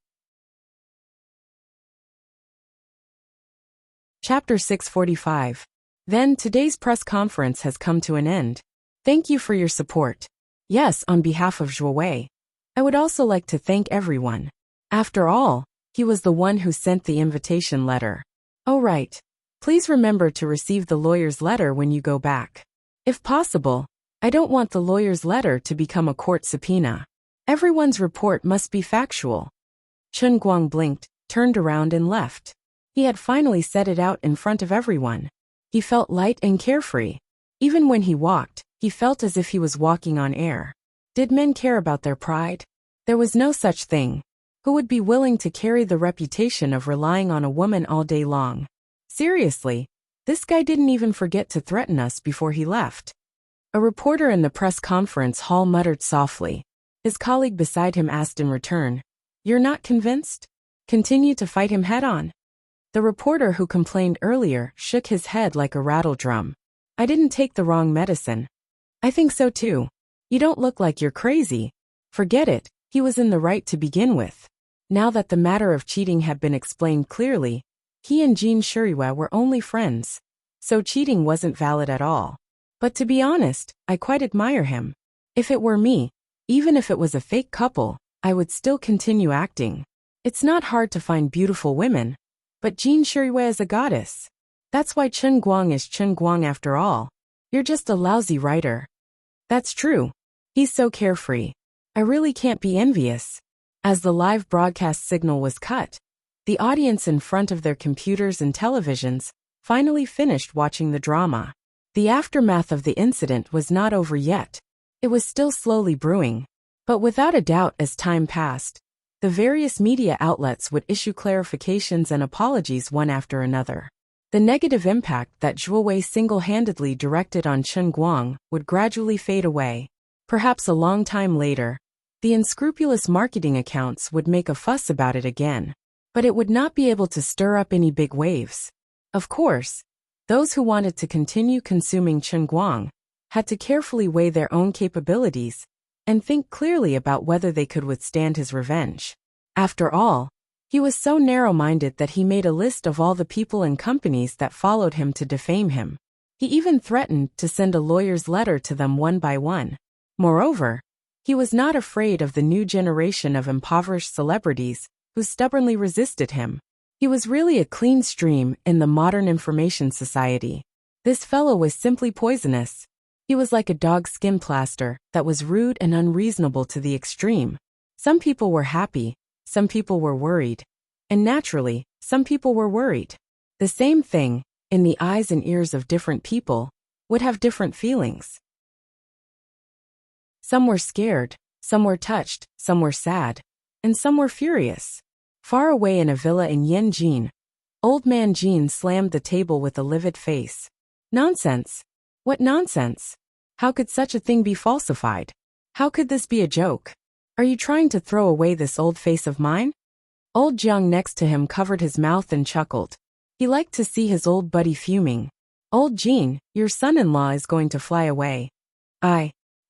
Chapter 645. Then, today's press conference has come to an end. Thank you for your support. Yes, on behalf of Zhuowei. I would also like to thank everyone. After all, he was the one who sent the invitation letter. Oh right. Please remember to receive the lawyer's letter when you go back. If possible, I don't want the lawyer's letter to become a court subpoena. Everyone's report must be factual. Chen Guang blinked, turned around and left. He had finally said it out in front of everyone. He felt light and carefree. Even when he walked, he felt as if he was walking on air. Did men care about their pride? There was no such thing. Who would be willing to carry the reputation of relying on a woman all day long? Seriously, this guy didn't even forget to threaten us before he left. A reporter in the press conference hall muttered softly. His colleague beside him asked in return, "You're not convinced? Continue to fight him head-on." The reporter who complained earlier shook his head like a rattle drum. "I didn't take the wrong medicine." "I think so too. You don't look like you're crazy." Forget it, he was in the right to begin with. Now that the matter of cheating had been explained clearly, he and Jin Shuriwa were only friends. So cheating wasn't valid at all. But to be honest, I quite admire him. If it were me, even if it was a fake couple, I would still continue acting. It's not hard to find beautiful women. But Jin Shuriwa is a goddess. That's why Chen Guang is Chen Guang after all. You're just a lousy writer. That's true. He's so carefree. I really can't be envious. As the live broadcast signal was cut, the audience in front of their computers and televisions finally finished watching the drama. The aftermath of the incident was not over yet. It was still slowly brewing. But without a doubt, as time passed, the various media outlets would issue clarifications and apologies one after another. The negative impact that Zhuowei single-handedly directed on Chen Guang would gradually fade away. Perhaps a long time later, the unscrupulous marketing accounts would make a fuss about it again. But it would not be able to stir up any big waves. Of course, those who wanted to continue consuming Chen Guang had to carefully weigh their own capabilities and think clearly about whether they could withstand his revenge. After all, he was so narrow-minded that he made a list of all the people and companies that followed him to defame him. He even threatened to send a lawyer's letter to them one by one. Moreover, he was not afraid of the new generation of impoverished celebrities who stubbornly resisted him. He was really a clean stream in the modern information society. This fellow was simply poisonous. He was like a dog's skin plaster that was rude and unreasonable to the extreme. Some people were happy, some people were worried. And naturally, some people were worried. The same thing, in the eyes and ears of different people, would have different feelings. Some were scared, some were touched, some were sad, and some were furious. Far away in a villa in Yanjin, old man Jean slammed the table with a livid face. Nonsense! What nonsense? How could such a thing be falsified? How could this be a joke? Are you trying to throw away this old face of mine? Old Jiang next to him covered his mouth and chuckled. He liked to see his old buddy fuming. Old Jean, your son-in-law is going to fly away.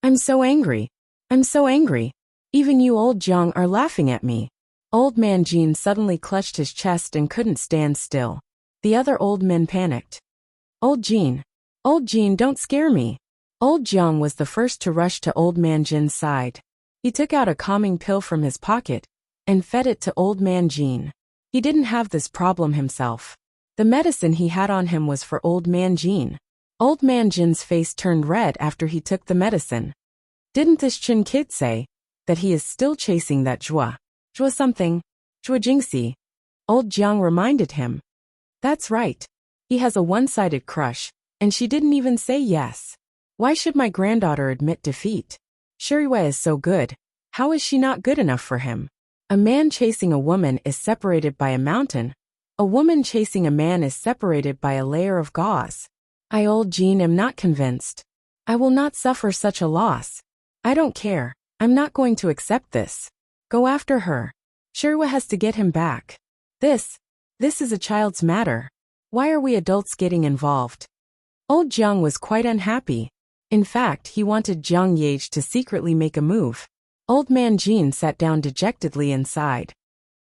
I'm so angry. I'm so angry. Even you old Jiang are laughing at me. Old man Jean suddenly clutched his chest and couldn't stand still. The other old men panicked. Old Jean, don't scare me. Old Jiang was the first to rush to old man Jin's side. He took out a calming pill from his pocket and fed it to old man Jean. He didn't have this problem himself. The medicine he had on him was for old man Jean. Old man Jin's face turned red after he took the medicine. Didn't this Chin kid say that he is still chasing that Zhua something? Zhua Jingxi. Old Jiang reminded him. That's right. He has a one-sided crush, and she didn't even say yes. Why should my granddaughter admit defeat? Shuriwa is so good. How is she not good enough for him? A man chasing a woman is separated by a mountain. A woman chasing a man is separated by a layer of gauze. I, old Jean, am not convinced. I will not suffer such a loss. I don't care. I'm not going to accept this. Go after her. Shuriwa has to get him back. This is a child's matter. Why are we adults getting involved? Old Jiang was quite unhappy. In fact, he wanted Jiang Yage to secretly make a move. Old man Jean sat down dejectedly and sighed.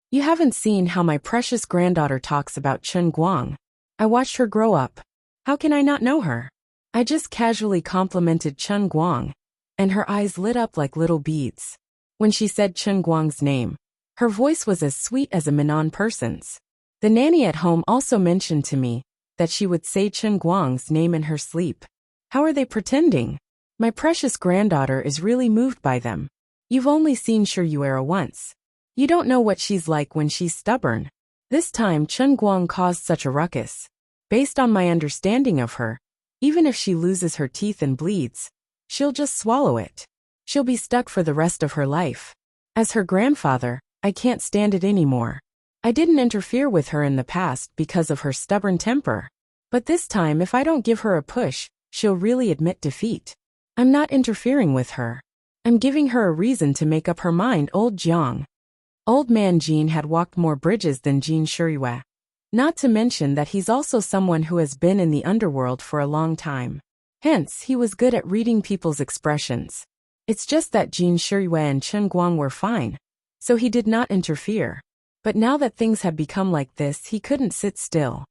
You haven't seen how my precious granddaughter talks about Chen Guang. I watched her grow up. How can I not know her? I just casually complimented Chen Guang, and her eyes lit up like little beads. When she said Chen Guang's name, her voice was as sweet as a Minnan person's. The nanny at home also mentioned to me that she would say Chen Guang's name in her sleep. How are they pretending? My precious granddaughter is really moved by them. You've only seen Shiyue once. You don't know what she's like when she's stubborn. This time Chen Guang caused such a ruckus. Based on my understanding of her, even if she loses her teeth and bleeds, she'll just swallow it. She'll be stuck for the rest of her life. As her grandfather, I can't stand it anymore. I didn't interfere with her in the past because of her stubborn temper. But this time if I don't give her a push, she'll really admit defeat. I'm not interfering with her. I'm giving her a reason to make up her mind. Old Jiang. Old man Jean had walked more bridges than Jean Shiyue. Not to mention that he's also someone who has been in the underworld for a long time. Hence, he was good at reading people's expressions. It's just that Jean Shiyue and Chen Guang were fine, so he did not interfere. But now that things had become like this, he couldn't sit still.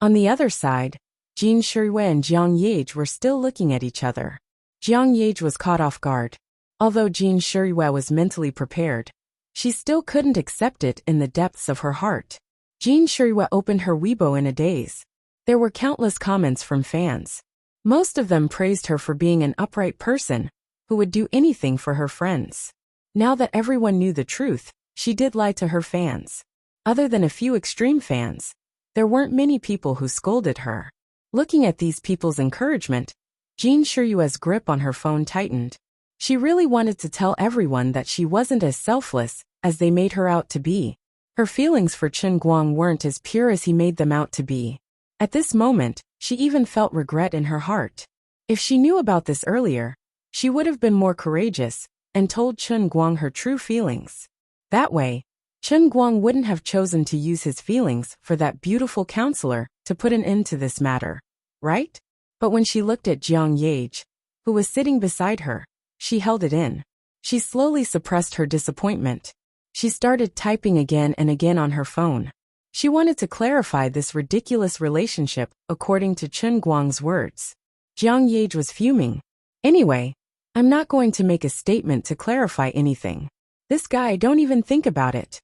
On the other side, Jean Shiyue and Jiang Yage were still looking at each other. Jiang Yage was caught off guard. Although Jean Shiyue was mentally prepared, she still couldn't accept it in the depths of her heart. Jean Shiyue opened her Weibo in a daze. There were countless comments from fans. Most of them praised her for being an upright person who would do anything for her friends. Now that everyone knew the truth, she did lie to her fans. Other than a few extreme fans, there weren't many people who scolded her. Looking at these people's encouragement, Jean Shiyue's grip on her phone tightened. She really wanted to tell everyone that she wasn't as selfless as they made her out to be. Her feelings for Chen Guang weren't as pure as he made them out to be. At this moment, she even felt regret in her heart. If she knew about this earlier, she would have been more courageous and told Chen Guang her true feelings. That way, Chen Guang wouldn't have chosen to use his feelings for that beautiful counselor to put an end to this matter, right? But when she looked at Jiang Yage, who was sitting beside her, she held it in. She slowly suppressed her disappointment. She started typing again and again on her phone. She wanted to clarify this ridiculous relationship according to Chen Guang's words. Jiang Yage was fuming. Anyway, I'm not going to make a statement to clarify anything. This guy don't even think about it.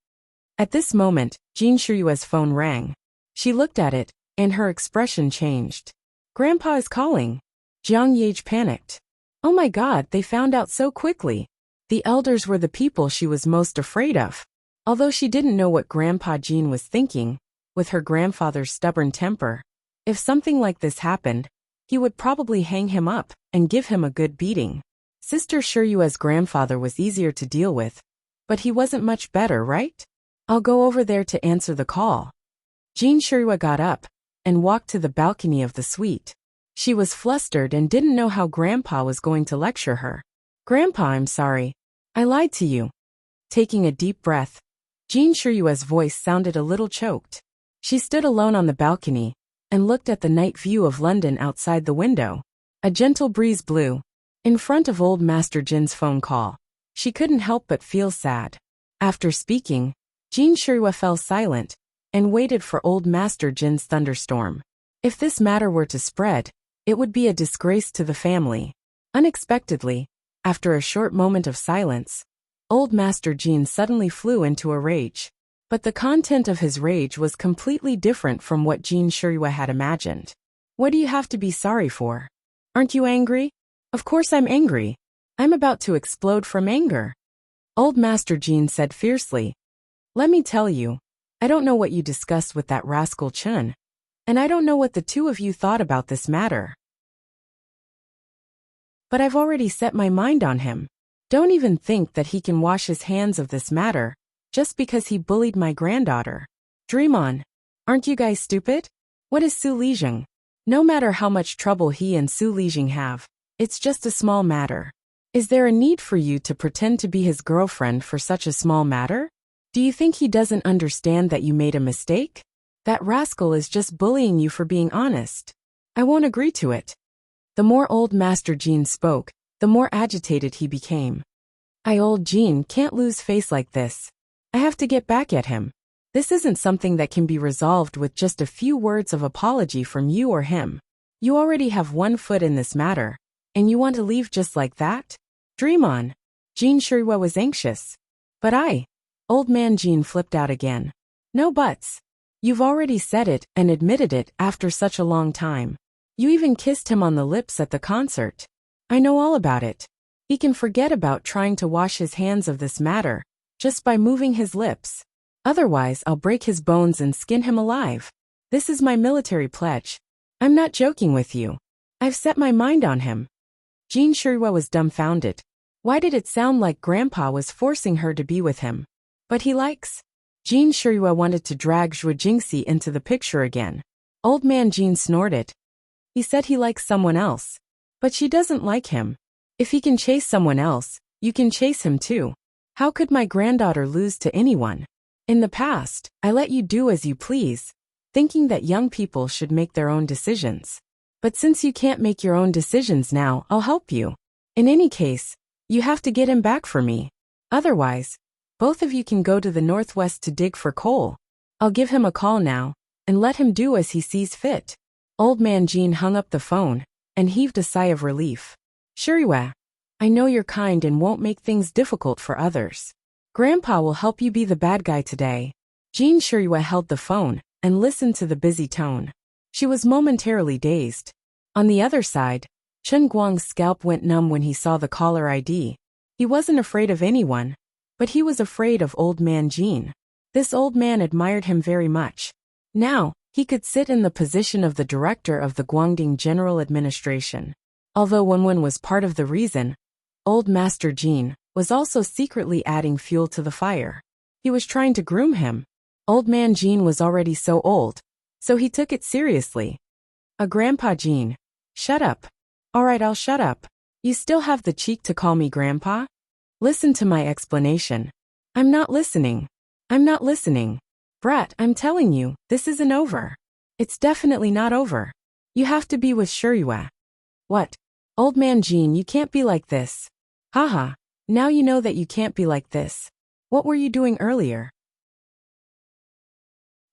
At this moment, Jean Shiyue's phone rang. She looked at it, and her expression changed. Grandpa is calling. Jiang Yage panicked. Oh my God, they found out so quickly. The elders were the people she was most afraid of. Although she didn't know what Grandpa Jean was thinking, with her grandfather's stubborn temper, if something like this happened, he would probably hang him up and give him a good beating. Sister Shiyue's grandfather was easier to deal with, but he wasn't much better, right? I'll go over there to answer the call. Jean Shiyue got up and walked to the balcony of the suite. She was flustered and didn't know how Grandpa was going to lecture her. Grandpa, I'm sorry. I lied to you. Taking a deep breath, Jean Shiyue's voice sounded a little choked. She stood alone on the balcony and looked at the night view of London outside the window. A gentle breeze blew. In front of old Master Jin's phone call, she couldn't help but feel sad. After speaking, Jean Shiyue fell silent and waited for old Master Jin's thunderstorm. If this matter were to spread, it would be a disgrace to the family. Unexpectedly, after a short moment of silence, old Master Jin suddenly flew into a rage. But the content of his rage was completely different from what Jean Shiyue had imagined. What do you have to be sorry for? Aren't you angry? Of course I'm angry. I'm about to explode from anger. Old Master Jean said fiercely. Let me tell you, I don't know what you discussed with that rascal Chen. And I don't know what the two of you thought about this matter. But I've already set my mind on him. Don't even think that he can wash his hands of this matter, just because he bullied my granddaughter. Dream on. Aren't you guys stupid? What is Su Lijing? No matter how much trouble he and Su Lijing have, it's just a small matter. Is there a need for you to pretend to be his girlfriend for such a small matter? Do you think he doesn't understand that you made a mistake? That rascal is just bullying you for being honest. I won't agree to it. The more old Master Jean spoke, the more agitated he became. Old Jean can't lose face like this. I have to get back at him. This isn't something that can be resolved with just a few words of apology from you or him. You already have one foot in this matter, and you want to leave just like that? Dream on. Jean Shirua was anxious. But Old man Jean flipped out again. No buts. You've already said it and admitted it after such a long time. You even kissed him on the lips at the concert. I know all about it. He can forget about trying to wash his hands of this matter, just by moving his lips. Otherwise, I'll break his bones and skin him alive. This is my military pledge. I'm not joking with you. I've set my mind on him. Jean Shirua was dumbfounded. Why did it sound like Grandpa was forcing her to be with him? But he likes. Jean Shirua wanted to drag Zhuo Jingxi into the picture again. Old man Jean snorted. He said he likes someone else. But she doesn't like him. If he can chase someone else, you can chase him too. How could my granddaughter lose to anyone? In the past, I let you do as you please, thinking that young people should make their own decisions. But since you can't make your own decisions now, I'll help you. In any case, you have to get him back for me. Otherwise, both of you can go to the northwest to dig for coal. I'll give him a call now, and let him do as he sees fit. Old man Jean hung up the phone, and heaved a sigh of relief. Shirua, I know you're kind and won't make things difficult for others. Grandpa will help you be the bad guy today. Jean Shirua held the phone, and listened to the busy tone. She was momentarily dazed. On the other side, Chen Guang's scalp went numb when he saw the caller ID. He wasn't afraid of anyone, but he was afraid of old man Jean. This old man admired him very much. Now, he could sit in the position of the director of the Guangding General Administration. Although Wenwen was part of the reason, old Master Jean was also secretly adding fuel to the fire. He was trying to groom him. Old man Jean was already so old, so he took it seriously. Grandpa Jean. Shut up. All right, I'll shut up. You still have the cheek to call me Grandpa? Listen to my explanation. I'm not listening. I'm not listening. Brat, I'm telling you, this isn't over. It's definitely not over. You have to be with Shirua. What? Old man Jean, you can't be like this. Haha, now you know that you can't be like this. What were you doing earlier?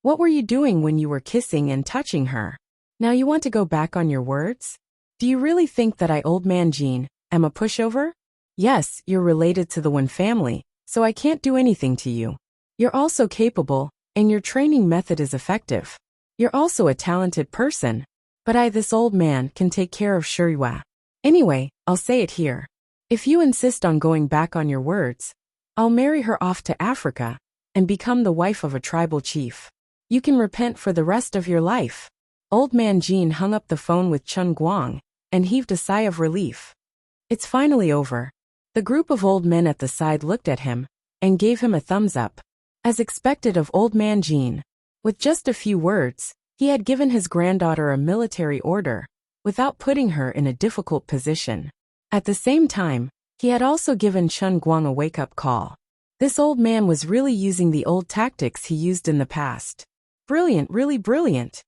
What were you doing when you were kissing and touching her? Now you want to go back on your words? Do you really think that I, old man Jean, am a pushover? Yes, you're related to the Wen family, so I can't do anything to you. You're also capable, and your training method is effective. You're also a talented person. But this old man, can take care of Shirua. Anyway, I'll say it here. If you insist on going back on your words, I'll marry her off to Africa, and become the wife of a tribal chief. You can repent for the rest of your life. Old man Jean hung up the phone with Chen Guang, and heaved a sigh of relief. It's finally over. The group of old men at the side looked at him, and gave him a thumbs up. As expected of old man Jean, with just a few words, he had given his granddaughter a military order, without putting her in a difficult position. At the same time, he had also given Chen Guang a wake-up call. This old man was really using the old tactics he used in the past. Brilliant, really brilliant.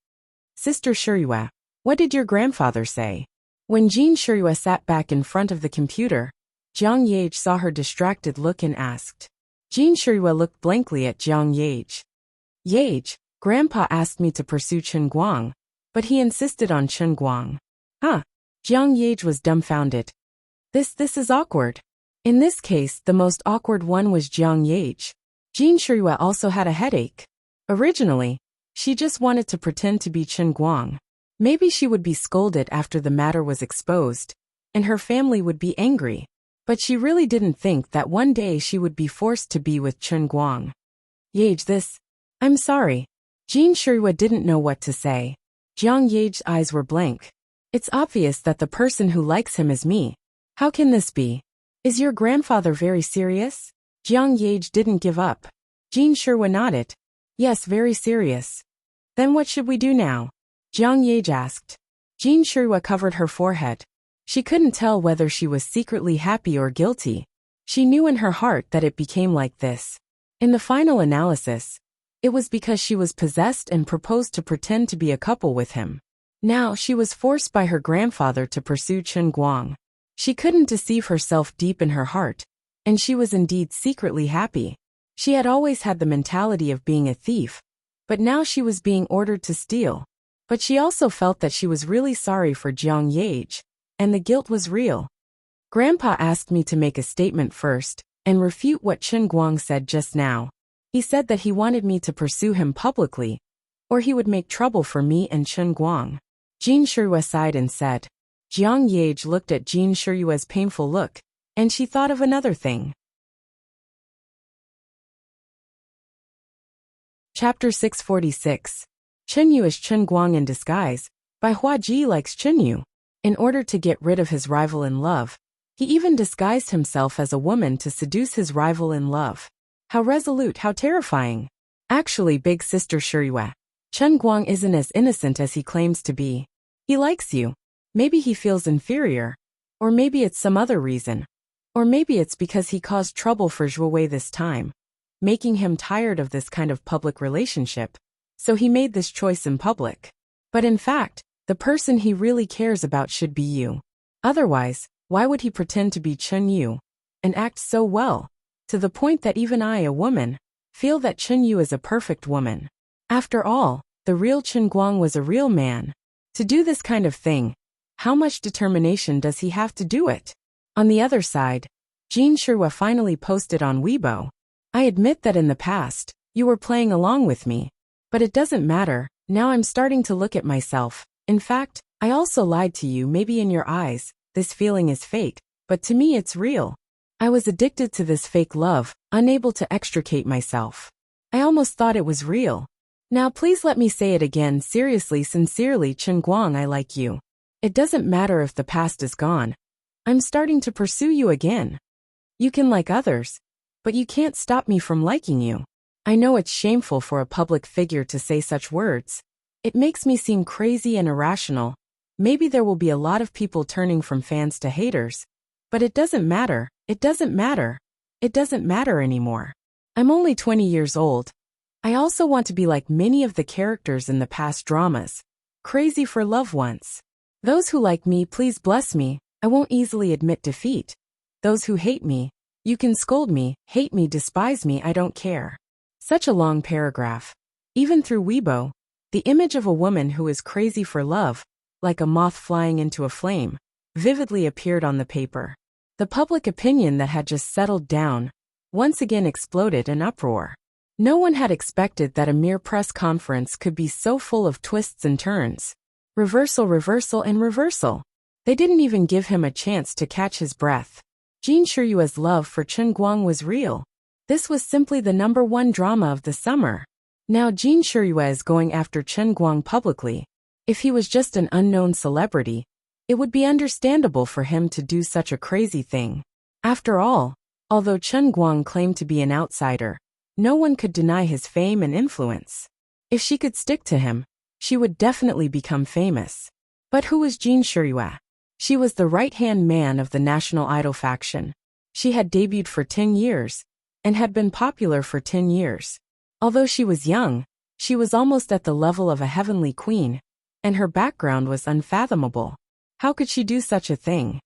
Sister Shirua, what did your grandfather say? When Jean Shirua sat back in front of the computer, Jiang Yage saw her distracted look and asked. Jean Shirua looked blankly at Jiang Yage. Yage, Grandpa asked me to pursue Chen Guang, but he insisted on Chen Guang. Huh? Jiang Yage was dumbfounded. This is awkward. In this case, the most awkward one was Jiang Yage. Jean Shirua also had a headache. Originally, she just wanted to pretend to be Chen Guang. Maybe she would be scolded after the matter was exposed, and her family would be angry. But she really didn't think that one day she would be forced to be with Chen Guang. Yage, I'm sorry. Jean Shirua didn't know what to say. Jiang Yage's eyes were blank. It's obvious that the person who likes him is me. How can this be? Is your grandfather very serious? Jiang Yage didn't give up. Jean Shirua nodded. Yes, very serious. Then what should we do now? Jiang Yage asked. Jean Shirua covered her forehead. She couldn't tell whether she was secretly happy or guilty. She knew in her heart that it became like this. In the final analysis, it was because she was possessed and proposed to pretend to be a couple with him. Now she was forced by her grandfather to pursue Chen Guang. She couldn't deceive herself deep in her heart, and she was indeed secretly happy. She had always had the mentality of being a thief, but now she was being ordered to steal. But she also felt that she was really sorry for Jiang Yage, and the guilt was real. Grandpa asked me to make a statement first, and refute what Chen Guang said just now. He said that he wanted me to pursue him publicly, or he would make trouble for me and Chen Guang. Jin Shiyue sighed and said. Jiang Yage looked at Jin Shiyue's painful look, and she thought of another thing. Chapter 646. Chen Yu is Chen Guang in disguise. By Hua Ji likes Chen Yu. In order to get rid of his rival in love, he even disguised himself as a woman to seduce his rival in love. How resolute, how terrifying. Actually, big sister Shiyue, Chen Guang isn't as innocent as he claims to be. He likes you. Maybe he feels inferior. Or maybe it's some other reason. Or maybe it's because he caused trouble for Zhuowei this time, making him tired of this kind of public relationship. So he made this choice in public. But in fact, the person he really cares about should be you. Otherwise, why would he pretend to be Chen Yu and act so well, to the point that even I, a woman, feel that Chen Yu is a perfect woman? After all, the real Chen Guang was a real man. To do this kind of thing, how much determination does he have to do it? On the other side, Jin Shiyue finally posted on Weibo. I admit that in the past, you were playing along with me. But it doesn't matter, now I'm starting to look at myself. In fact, I also lied to you. Maybe in your eyes, this feeling is fake, but to me it's real. I was addicted to this fake love, unable to extricate myself. I almost thought it was real. Now please let me say it again, seriously, sincerely, Chen Guang, I like you. It doesn't matter if the past is gone. I'm starting to pursue you again. You can like others, but you can't stop me from liking you. I know it's shameful for a public figure to say such words. It makes me seem crazy and irrational. Maybe there will be a lot of people turning from fans to haters. But it doesn't matter. It doesn't matter. It doesn't matter anymore. I'm only 20 years old. I also want to be like many of the characters in the past dramas. Crazy for love once. Those who like me, please bless me. I won't easily admit defeat. Those who hate me, you can scold me, hate me, despise me, I don't care. Such a long paragraph. Even through Weibo, the image of a woman who is crazy for love, like a moth flying into a flame, vividly appeared on the paper. The public opinion that had just settled down once again exploded in uproar. No one had expected that a mere press conference could be so full of twists and turns. Reversal, reversal, and reversal. They didn't even give him a chance to catch his breath. Jin Shiyue's love for Chen Guang was real. This was simply the #1 drama of the summer. Now Jin Shiyue is going after Chen Guang publicly. If he was just an unknown celebrity, it would be understandable for him to do such a crazy thing. After all, although Chen Guang claimed to be an outsider, no one could deny his fame and influence. If she could stick to him, she would definitely become famous. But who was Jin Shiyue? She was the right-hand man of the National Idol faction. She had debuted for 10 years, and had been popular for 10 years. Although she was young, she was almost at the level of a heavenly queen, and her background was unfathomable. How could she do such a thing?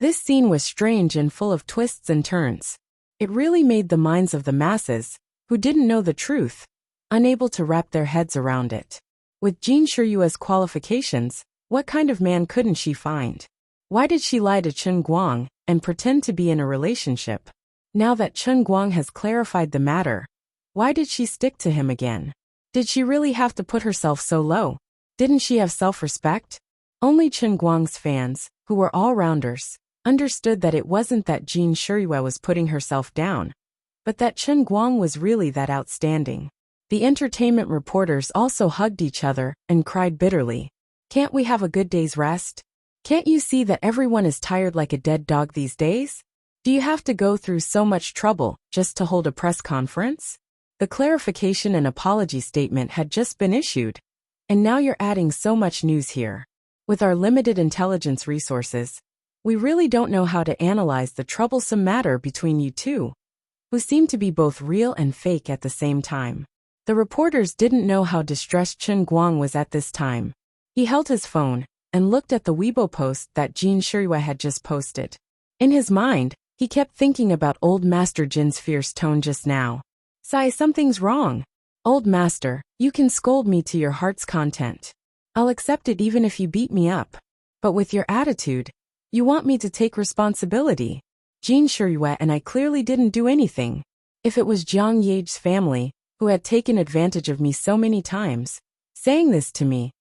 This scene was strange and full of twists and turns. It really made the minds of the masses, who didn't know the truth, unable to wrap their heads around it. With Jin Shiyue's qualifications, what kind of man couldn't she find? Why did she lie to Chen Guang and pretend to be in a relationship? Now that Chen Guang has clarified the matter, why did she stick to him again? Did she really have to put herself so low? Didn't she have self-respect? Only Chen Guang's fans, who were all-rounders, understood that it wasn't that Jin Shiyue was putting herself down, but that Chen Guang was really that outstanding. The entertainment reporters also hugged each other and cried bitterly. Can't we have a good day's rest? Can't you see that everyone is tired like a dead dog these days? Do you have to go through so much trouble just to hold a press conference? The clarification and apology statement had just been issued, and now you're adding so much news here. With our limited intelligence resources, we really don't know how to analyze the troublesome matter between you two, who seem to be both real and fake at the same time. The reporters didn't know how distressed Chen Guang was at this time. He held his phone, and looked at the Weibo post that Jin Shiryu had just posted. In his mind, he kept thinking about Old Master Jin's fierce tone just now. Sigh, something's wrong. Old Master, you can scold me to your heart's content. I'll accept it even if you beat me up. But with your attitude, you want me to take responsibility. Jin Shiryu and I clearly didn't do anything. If it was Jiang Ye's family, who had taken advantage of me so many times, saying this to me,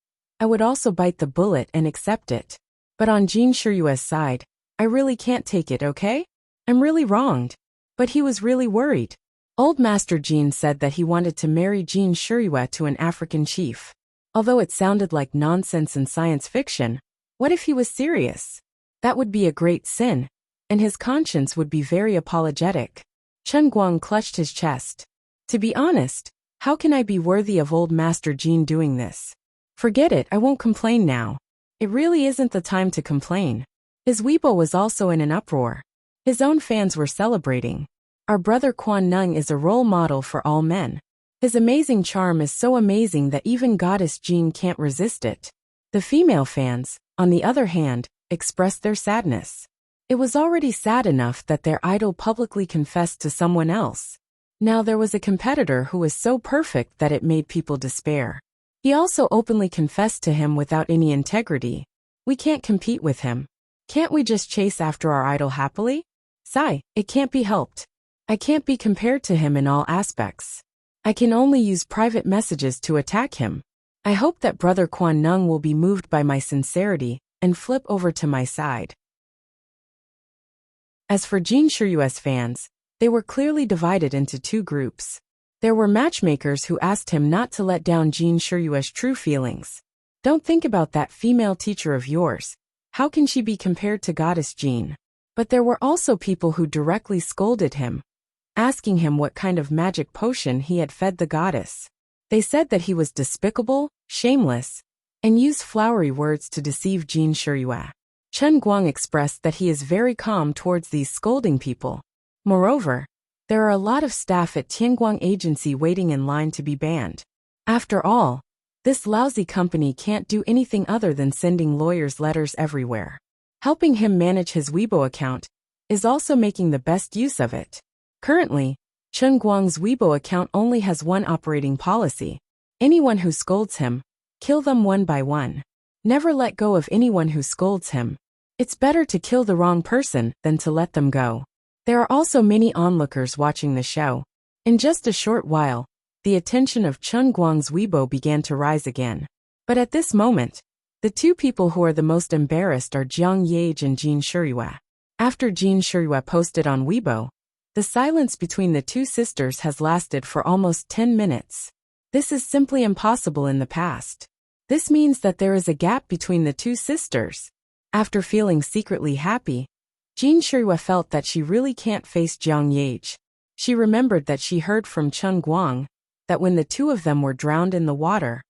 I would also bite the bullet and accept it. But on Jin Shiryu's side, I really can't take it, okay? I'm really wronged. But he was really worried. Old Master Jin said that he wanted to marry Jin Shiryu to an African chief. Although it sounded like nonsense and science fiction, what if he was serious? That would be a great sin, and his conscience would be very apologetic. Chen Guang clutched his chest. To be honest, how can I be worthy of Old Master Jin doing this? Forget it, I won't complain now. It really isn't the time to complain. His Weibo was also in an uproar. His own fans were celebrating. Our brother Quan Nung is a role model for all men. His amazing charm is so amazing that even Goddess Jin can't resist it. The female fans, on the other hand, expressed their sadness. It was already sad enough that their idol publicly confessed to someone else. Now there was a competitor who was so perfect that it made people despair. He also openly confessed to him without any integrity. We can't compete with him. Can't we just chase after our idol happily? Sigh, it can't be helped. I can't be compared to him in all aspects. I can only use private messages to attack him. I hope that Brother Quan Nung will be moved by my sincerity and flip over to my side. As for Jin Shiryu's fans, they were clearly divided into two groups. There were matchmakers who asked him not to let down Jin Shiryu's true feelings. Don't think about that female teacher of yours. How can she be compared to Goddess Jin? But there were also people who directly scolded him, asking him what kind of magic potion he had fed the goddess. They said that he was despicable, shameless, and used flowery words to deceive Jin Shiryu. Chen Guang expressed that he is very calm towards these scolding people. Moreover, there are a lot of staff at Tianguang Agency waiting in line to be banned. After all, this lousy company can't do anything other than sending lawyers letters everywhere. Helping him manage his Weibo account is also making the best use of it. Currently, Chen Guang's Weibo account only has one operating policy. Anyone who scolds him, kill them one by one. Never let go of anyone who scolds him. It's better to kill the wrong person than to let them go. There are also many onlookers watching the show. In just a short while, the attention of Chen Guang's Weibo began to rise again. But at this moment, the two people who are the most embarrassed are Jiang Ye and Jin Shiryu. After Jin Shiryu posted on Weibo, the silence between the two sisters has lasted for almost 10 minutes. This is simply impossible in the past. This means that there is a gap between the two sisters. After feeling secretly happy, Jin Shiryu felt that she really can't face Jiang Ye. She remembered that she heard from Chen Guang that when the two of them were drowned in the water,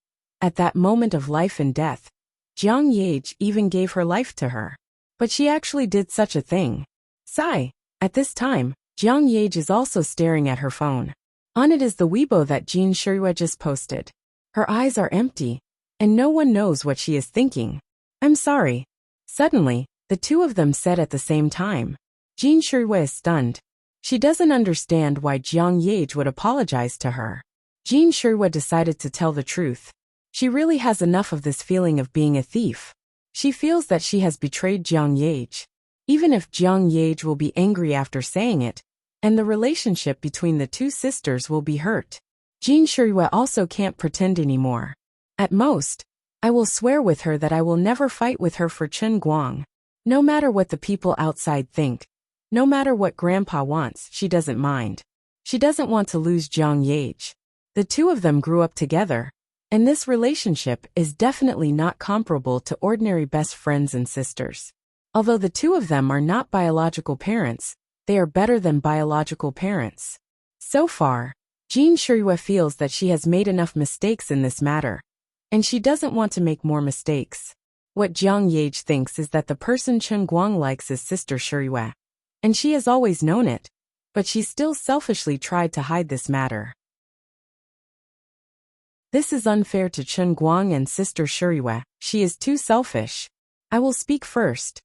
at that moment of life and death, Jiang Ye even gave her life to her. But she actually did such a thing. Sigh. At this time, Jiang Ye is also staring at her phone. On it is the Weibo that Jin Shiryu just posted. Her eyes are empty, and no one knows what she is thinking. I'm sorry. Suddenly, the two of them said at the same time. Jin Shiryu is stunned. She doesn't understand why Jiang Ye would apologize to her. Jin Shiryu decided to tell the truth. She really has enough of this feeling of being a thief. She feels that she has betrayed Jiang Ye. Even if Jiang Ye will be angry after saying it, and the relationship between the two sisters will be hurt. Jin Shiryu also can't pretend anymore. At most, I will swear with her that I will never fight with her for Chen Guang. No matter what the people outside think, no matter what Grandpa wants, she doesn't mind. She doesn't want to lose Jiang Ye. The two of them grew up together, and this relationship is definitely not comparable to ordinary best friends and sisters. Although the two of them are not biological parents, they are better than biological parents. So far, Jin Shiryu feels that she has made enough mistakes in this matter, and she doesn't want to make more mistakes. What Jiang Ye thinks is that the person Chen Guang likes is Sister Shiryu, and she has always known it, but she still selfishly tried to hide this matter. This is unfair to Chen Guang and Sister Shuriwe. She is too selfish. I will speak first,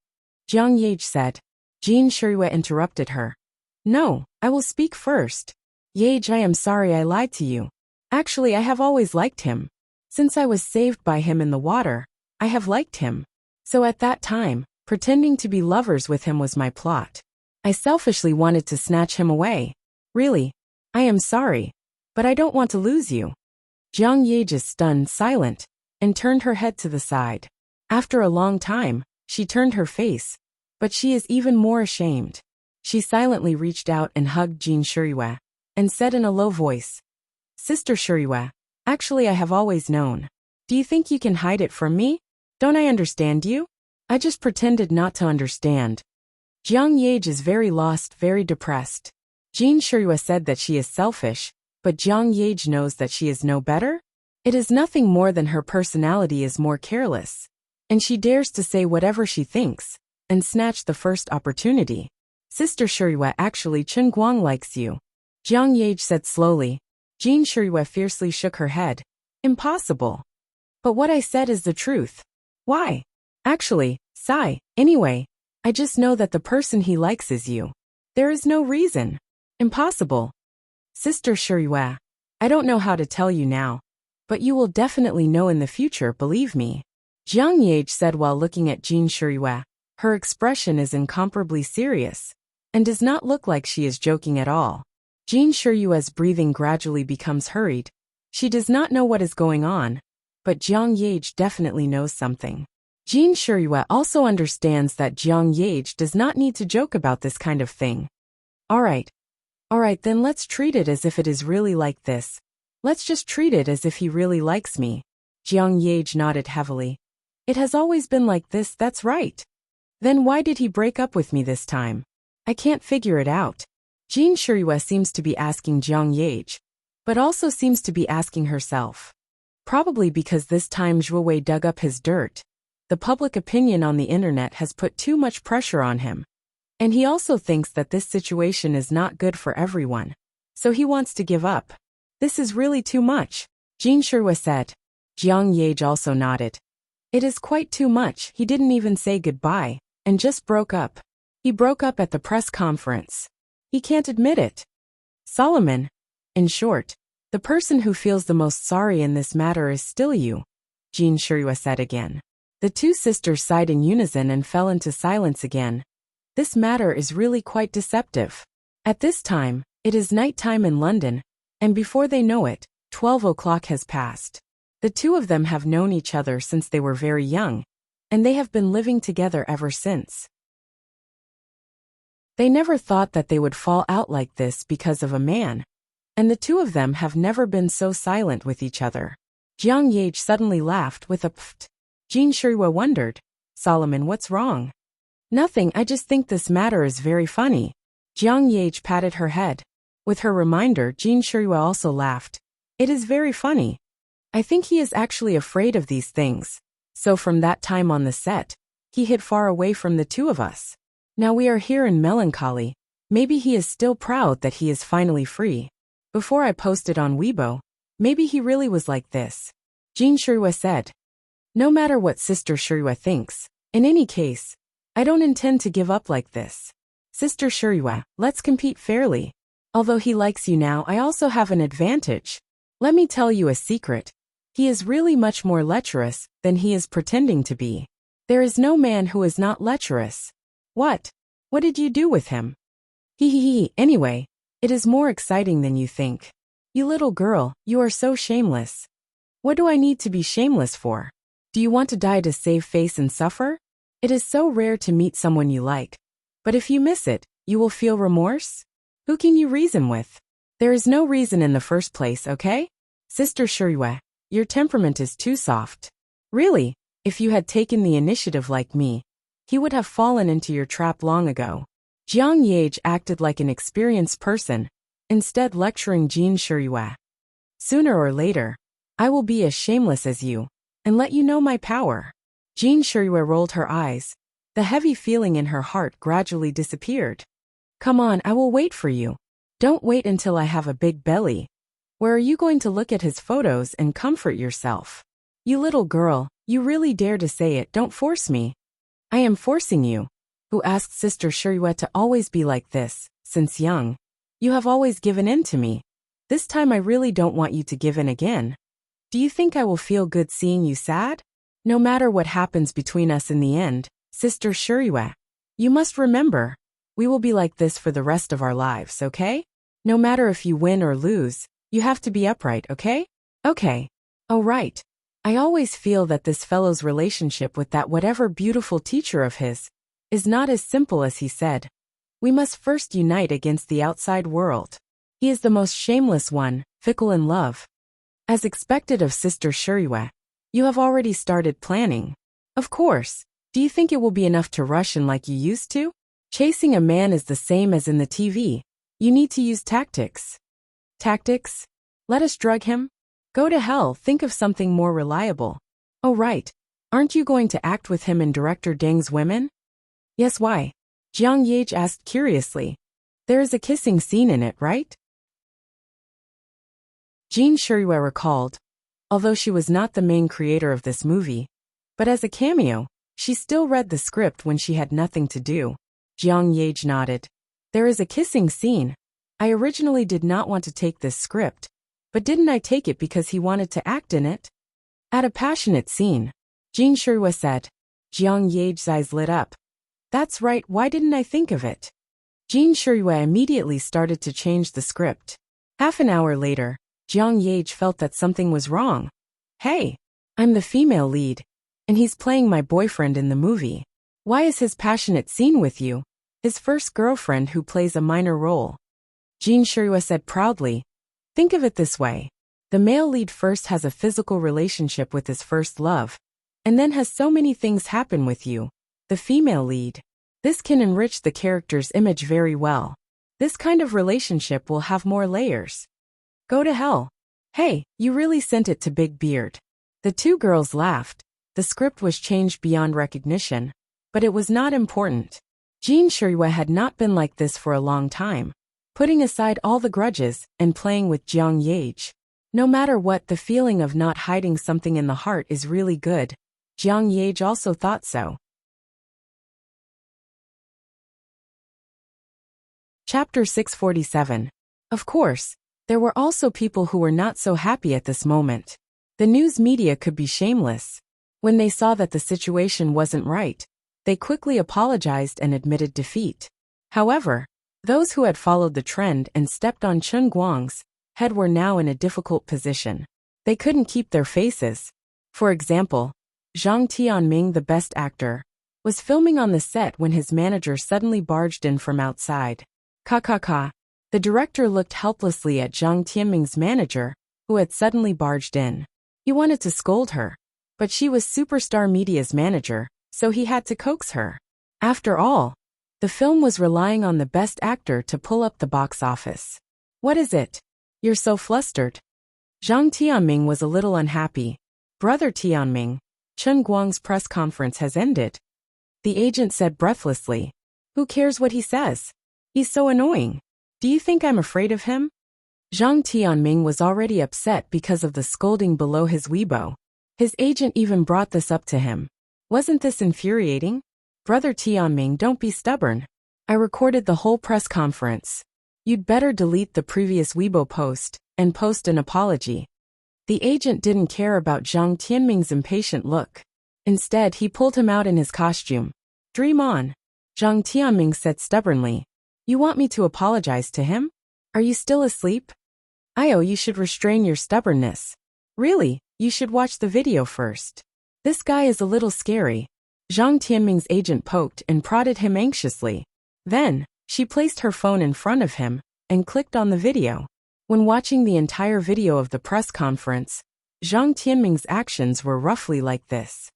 Jiang Yage said. Jean Shuriwe interrupted her. No, I will speak first. Yage, I am sorry I lied to you. Actually, I have always liked him. Since I was saved by him in the water, I have liked him. So at that time, pretending to be lovers with him was my plot. I selfishly wanted to snatch him away. Really, I am sorry, but I don't want to lose you. Jiang Yage is stunned, silent, and turned her head to the side. After a long time, she turned her face, but she is even more ashamed. She silently reached out and hugged Jean Shuriwe, and said in a low voice, Sister Shuriwe, actually I have always known. Do you think you can hide it from me? Don't I understand you? I just pretended not to understand. Jiang Yage is very lost, very depressed. Jean Shuriwe said that she is selfish, but Jiang Yage knows that she is no better? It is nothing more than her personality is more careless. And she dares to say whatever she thinks, and snatch the first opportunity. Sister Shuriwe, actually Chen Guang likes you, Jiang Yage said slowly. Jean Shuriwe fiercely shook her head. Impossible. But what I said is the truth. Why? Actually, sigh, anyway, I just know that the person he likes is you. There is no reason. Impossible. Sister Shuriwe, I don't know how to tell you now, but you will definitely know in the future, believe me. Jiang Yage said while looking at Jean Shuriwe. Her expression is incomparably serious, and does not look like she is joking at all. Jean Shuriwe's breathing gradually becomes hurried. She does not know what is going on, but Jiang Yage definitely knows something. Jean Shuriwe also understands that Jiang Yage does not need to joke about this kind of thing. Alright, then let's treat it as if it is really like this. Let's just treat it as if he really likes me. Jiang Yage nodded heavily. It has always been like this, that's right. Then why did he break up with me this time? I can't figure it out. Jean Shuriwe seems to be asking Jiang Yage, but also seems to be asking herself. Probably because this time Zhuo Wei dug up his dirt. The public opinion on the internet has put too much pressure on him. And he also thinks that this situation is not good for everyone. So he wants to give up. This is really too much, Jean Shuriwe said. Jiang Yage also nodded. It is quite too much. He didn't even say goodbye, and just broke up. He broke up at the press conference. He can't admit it. Solomon. In short, the person who feels the most sorry in this matter is still you, Jean Shuriwe said again. The two sisters sighed in unison and fell into silence again. This matter is really quite deceptive. At this time, it is nighttime in London, and before they know it, 12 o'clock has passed. The two of them have known each other since they were very young, and they have been living together ever since. They never thought that they would fall out like this because of a man, and the two of them have never been so silent with each other. Jiang Yage suddenly laughed with a pft. Jean Shuriwe wondered, Solomon, what's wrong? Nothing, I just think this matter is very funny. Jiang Yage patted her head. With her reminder, Jean Shuriwe also laughed. It is very funny. I think he is actually afraid of these things. So from that time on the set, he hid far away from the two of us. Now we are here in melancholy. Maybe he is still proud that he is finally free. Before I posted on Weibo, maybe he really was like this. Jean Shuriwe said. No matter what Sister Shuriwe thinks, in any case, I don't intend to give up like this. Sister Shuriwe, let's compete fairly. Although he likes you now, I also have an advantage. Let me tell you a secret. He is really much more lecherous than he is pretending to be. There is no man who is not lecherous. What? What did you do with him? Anyway, it is more exciting than you think. You little girl, you are so shameless. What do I need to be shameless for? Do you want to die to save face and suffer? It is so rare to meet someone you like. But if you miss it, you will feel remorse? Who can you reason with? There is no reason in the first place, okay? Sister Shuriwe, your temperament is too soft. Really, if you had taken the initiative like me, he would have fallen into your trap long ago. Jiang Yage acted like an experienced person, instead lecturing Jean Shuriwe. Sooner or later, I will be as shameless as you, and let you know my power. Jean Shuriwe rolled her eyes. The heavy feeling in her heart gradually disappeared. Come on, I will wait for you. Don't wait until I have a big belly. Where are you going to look at his photos and comfort yourself? You little girl, you really dare to say it, don't force me. I am forcing you. Who asked Sister Shiryue to always be like this, since young? You have always given in to me. This time I really don't want you to give in again. Do you think I will feel good seeing you sad? No matter what happens between us in the end, Sister Shiryue, you must remember, we will be like this for the rest of our lives, okay? No matter if you win or lose, you have to be upright, okay? Okay. Oh right. I always feel that this fellow's relationship with that whatever beautiful teacher of his is not as simple as he said. We must first unite against the outside world. He is the most shameless one, fickle in love. As expected of Sister Shiryue, you have already started planning. Of course. Do you think it will be enough to rush in like you used to? Chasing a man is the same as in the TV. You need to use tactics. Tactics? Let us drug him? Go to hell, think of something more reliable. Oh right. Aren't you going to act with him in Director Deng's Women? Yes, why? Jiang Yage asked curiously. There is a kissing scene in it, right? Jean Shiryue recalled. Although she was not the main creator of this movie, but as a cameo, she still read the script when she had nothing to do. Jiang Yage nodded. There is a kissing scene. I originally did not want to take this script, but didn't I take it because he wanted to act in it? At a passionate scene, Jean Shiryue said. Jiang Yage's eyes lit up. That's right, why didn't I think of it? Jean Shiryue immediately started to change the script. Half an hour later, Jiang Yage felt that something was wrong. Hey, I'm the female lead, and he's playing my boyfriend in the movie. Why is his passionate scene with you, his first girlfriend who plays a minor role? Jean Shiryue said proudly. Think of it this way. The male lead first has a physical relationship with his first love, and then has so many things happen with you, the female lead. This can enrich the character's image very well. This kind of relationship will have more layers. Go to hell. Hey, you really sent it to Big Beard. The two girls laughed. The script was changed beyond recognition, but it was not important. Jean Shiryue had not been like this for a long time, putting aside all the grudges and playing with Jiang Yage. No matter what, the feeling of not hiding something in the heart is really good. Jiang Yage also thought so. Chapter 647. Of course, there were also people who were not so happy at this moment. The news media could be shameless. When they saw that the situation wasn't right, they quickly apologized and admitted defeat. However, those who had followed the trend and stepped on Chen Guang's head were now in a difficult position. They couldn't keep their faces. For example, Zhang Tianming, the best actor, was filming on the set when his manager suddenly barged in from outside. Ka. The director looked helplessly at Zhang Tianming's manager, who had suddenly barged in. He wanted to scold her, but she was Superstar Media's manager, so he had to coax her. After all, the film was relying on the best actor to pull up the box office. What is it? You're so flustered. Zhang Tianming was a little unhappy. Brother Tianming, Chen Guang's press conference has ended. The agent said breathlessly. Who cares what he says? He's so annoying. Do you think I'm afraid of him? Zhang Tianming was already upset because of the scolding below his Weibo. His agent even brought this up to him. Wasn't this infuriating? Brother Tianming, don't be stubborn. I recorded the whole press conference. You'd better delete the previous Weibo post and post an apology. The agent didn't care about Zhang Tianming's impatient look. Instead, he pulled him out in his costume. Dream on. Zhang Tianming said stubbornly. You want me to apologize to him? Are you still asleep? You should restrain your stubbornness. Really, you should watch the video first. This guy is a little scary. Zhang Tianming's agent poked and prodded him anxiously. Then, she placed her phone in front of him and clicked on the video. When watching the entire video of the press conference, Zhang Tianming's actions were roughly like this.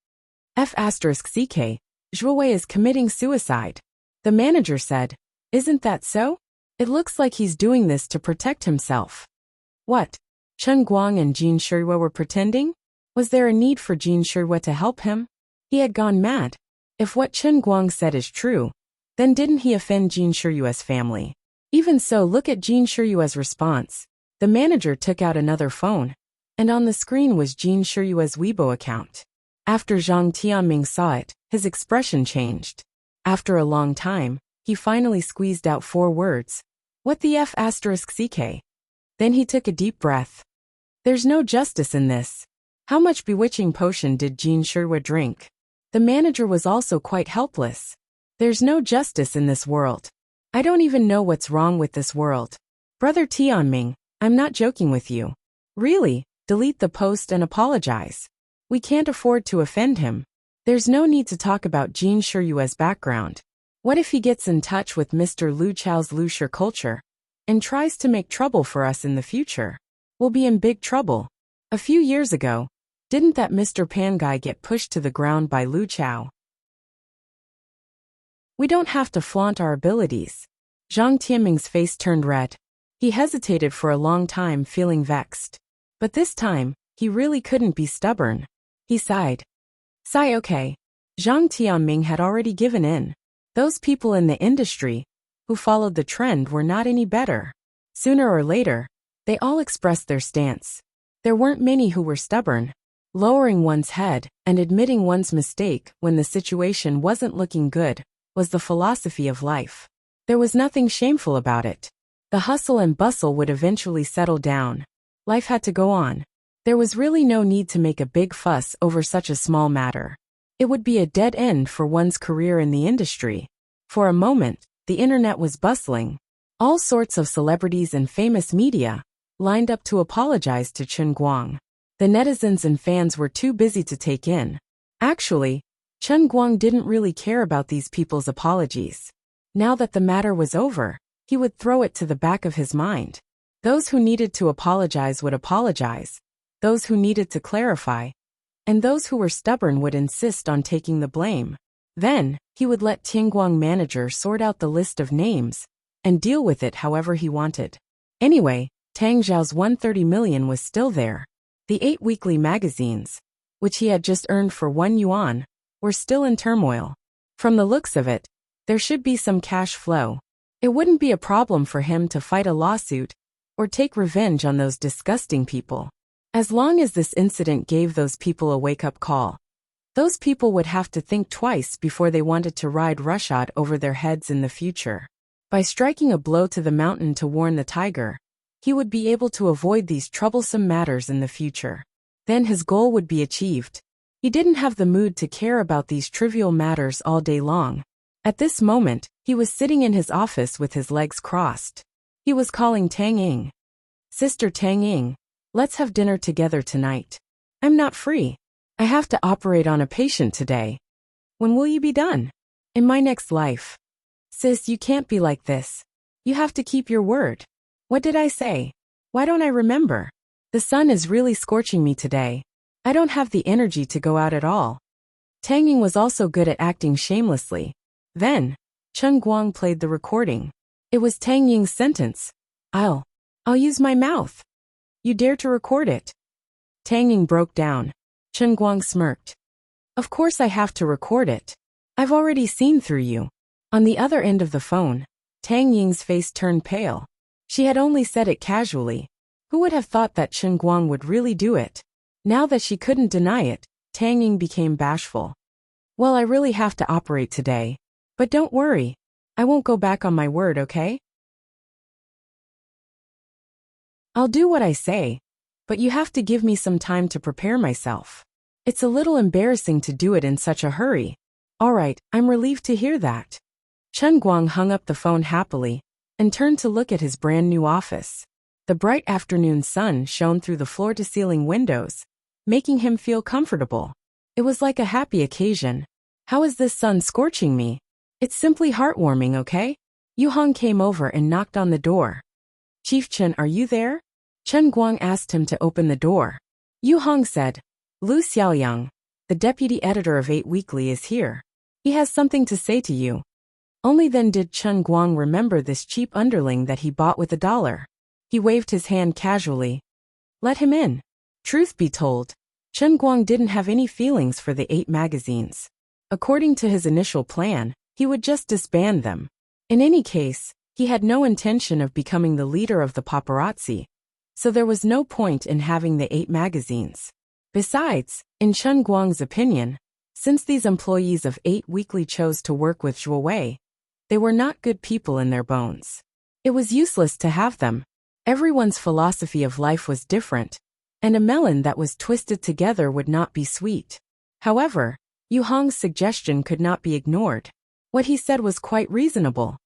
F***CK, Zhuowei is committing suicide. The manager said, Isn't that so? It looks like he's doing this to protect himself. What? Chen Guang and Jean Shiryue were pretending? Was there a need for Jean Shiryue to help him? He had gone mad. If what Chen Guang said is true, then didn't he offend Jean Shiryue's family? Even so, look at Jean Shiryue's response. The manager took out another phone, and on the screen was Jin Shiyue's Weibo account. After Zhang Tianming saw it, his expression changed. After a long time, he finally squeezed out 4 words. What the F***? Then he took a deep breath. There's no justice in this. How much bewitching potion did Jin Shiyue drink? The manager was also quite helpless. There's no justice in this world. I don't even know what's wrong with this world. Brother Tianming, I'm not joking with you. Really, delete the post and apologize. We can't afford to offend him. There's no need to talk about Jin Shiyue's background. What if he gets in touch with Mr. Lu Chao's Luxure culture and tries to make trouble for us in the future? We'll be in big trouble. A few years ago, didn't that Mr. Pan guy get pushed to the ground by Lu Chao? We don't have to flaunt our abilities. Zhang Tianming's face turned red. He hesitated for a long time, feeling vexed. But this time, he really couldn't be stubborn. He sighed. Sigh, okay. Zhang Tianming had already given in. Those people in the industry who followed the trend were not any better. Sooner or later, they all expressed their stance. There weren't many who were stubborn. Lowering one's head and admitting one's mistake when the situation wasn't looking good was the philosophy of life. There was nothing shameful about it. The hustle and bustle would eventually settle down. Life had to go on. There was really no need to make a big fuss over such a small matter. It would be a dead end for one's career in the industry. For a moment, the internet was bustling. All sorts of celebrities and famous media lined up to apologize to Chen Guang. The netizens and fans were too busy to take in. Actually, Chen Guang didn't really care about these people's apologies. Now that the matter was over, he would throw it to the back of his mind. Those who needed to apologize would apologize, those who needed to clarify, and those who were stubborn would insist on taking the blame. Then, he would let Tianguang manager sort out the list of names and deal with it however he wanted. Anyway, Tang Zhao's 130 million was still there. The 8 weekly magazines, which he had just earned for 1 yuan, were still in turmoil. From the looks of it, there should be some cash flow. It wouldn't be a problem for him to fight a lawsuit or take revenge on those disgusting people. As long as this incident gave those people a wake-up call, those people would have to think twice before they wanted to ride roughshod over their heads in the future. By striking a blow to the mountain to warn the tiger, he would be able to avoid these troublesome matters in the future. Then his goal would be achieved. He didn't have the mood to care about these trivial matters all day long. At this moment, he was sitting in his office with his legs crossed. He was calling Tang Ying. Sister Tang Ying, let's have dinner together tonight. I'm not free. I have to operate on a patient today. When will you be done? In my next life. Sis, you can't be like this. You have to keep your word. What did I say? Why don't I remember? The sun is really scorching me today. I don't have the energy to go out at all. Tang Ying was also good at acting shamelessly. Then, Chen Guang played the recording. It was Tang Ying's sentence. I'll use my mouth. You dare to record it? Tang Ying broke down. Chen Guang smirked. Of course I have to record it. I've already seen through you. On the other end of the phone, Tang Ying's face turned pale. She had only said it casually. Who would have thought that Chen Guang would really do it? Now that she couldn't deny it, Tang Ying became bashful. Well, I really have to operate today. But don't worry. I won't go back on my word, okay? I'll do what I say. But you have to give me some time to prepare myself. It's a little embarrassing to do it in such a hurry. All right, I'm relieved to hear that. Chen Guang hung up the phone happily and turned to look at his brand new office. The bright afternoon sun shone through the floor-to-ceiling windows, making him feel comfortable. It was like a happy occasion. How is this sun scorching me? It's simply heartwarming, okay? Yu Hong came over and knocked on the door. Chief Chen, are you there? Chen Guang asked him to open the door. Yu Hong said, Lu Xiaoyang, the deputy editor of 8 Weekly is here. He has something to say to you. Only then did Chen Guang remember this cheap underling that he bought with $1. He waved his hand casually. Let him in. Truth be told, Chen Guang didn't have any feelings for the 8 magazines. According to his initial plan, he would just disband them. In any case, he had no intention of becoming the leader of the paparazzi, so there was no point in having the 8 magazines. Besides, in Chen Guang's opinion, since these employees of 8 Weekly chose to work with Zhuo Wei, they were not good people in their bones. It was useless to have them. Everyone's philosophy of life was different, and a melon that was twisted together would not be sweet. However, Yu Hong's suggestion could not be ignored. What he said was quite reasonable.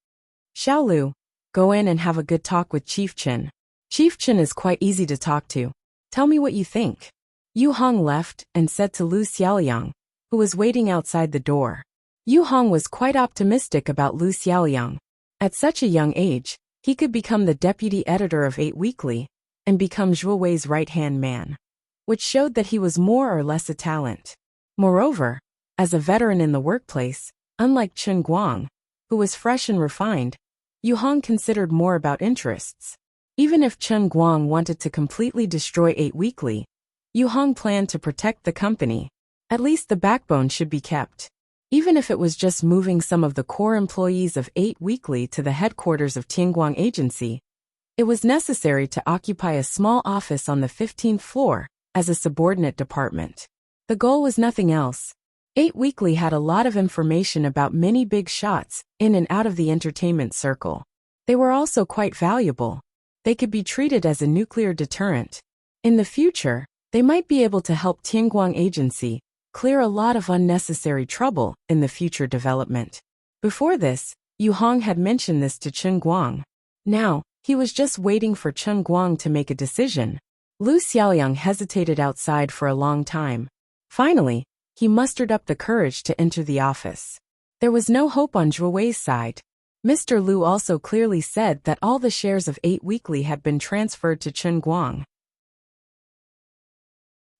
Xiaolu, go in and have a good talk with Chief Chen. Chief Chen is quite easy to talk to. Tell me what you think. Yu Hong left and said to Lu Xiaoliang, who was waiting outside the door. Yu Hong was quite optimistic about Lu Xiaoliang. At such a young age, he could become the deputy editor of 8 Weekly and become Zhuo Wei's right-hand man, which showed that he was more or less a talent. Moreover, as a veteran in the workplace, unlike Chen Guang, who was fresh and refined, Yu Hong considered more about interests. Even if Chen Guang wanted to completely destroy 8 Weekly, Yu Hong planned to protect the company. At least the backbone should be kept. Even if it was just moving some of the core employees of 8 Weekly to the headquarters of Tianguang Agency, it was necessary to occupy a small office on the 15th floor as a subordinate department. The goal was nothing else. 8 Weekly had a lot of information about many big shots in and out of the entertainment circle. They were also quite valuable. They could be treated as a nuclear deterrent. In the future, they might be able to help Tianguang Agency clear a lot of unnecessary trouble in the future development. Before this, Yu Hong had mentioned this to Chen Guang. Now, he was just waiting for Chen Guang to make a decision. Lu Xiaoliang hesitated outside for a long time. Finally, he mustered up the courage to enter the office. There was no hope on Zhuo Wei's side. Mr. Lu also clearly said that all the shares of 8 Weekly had been transferred to Chen Guang.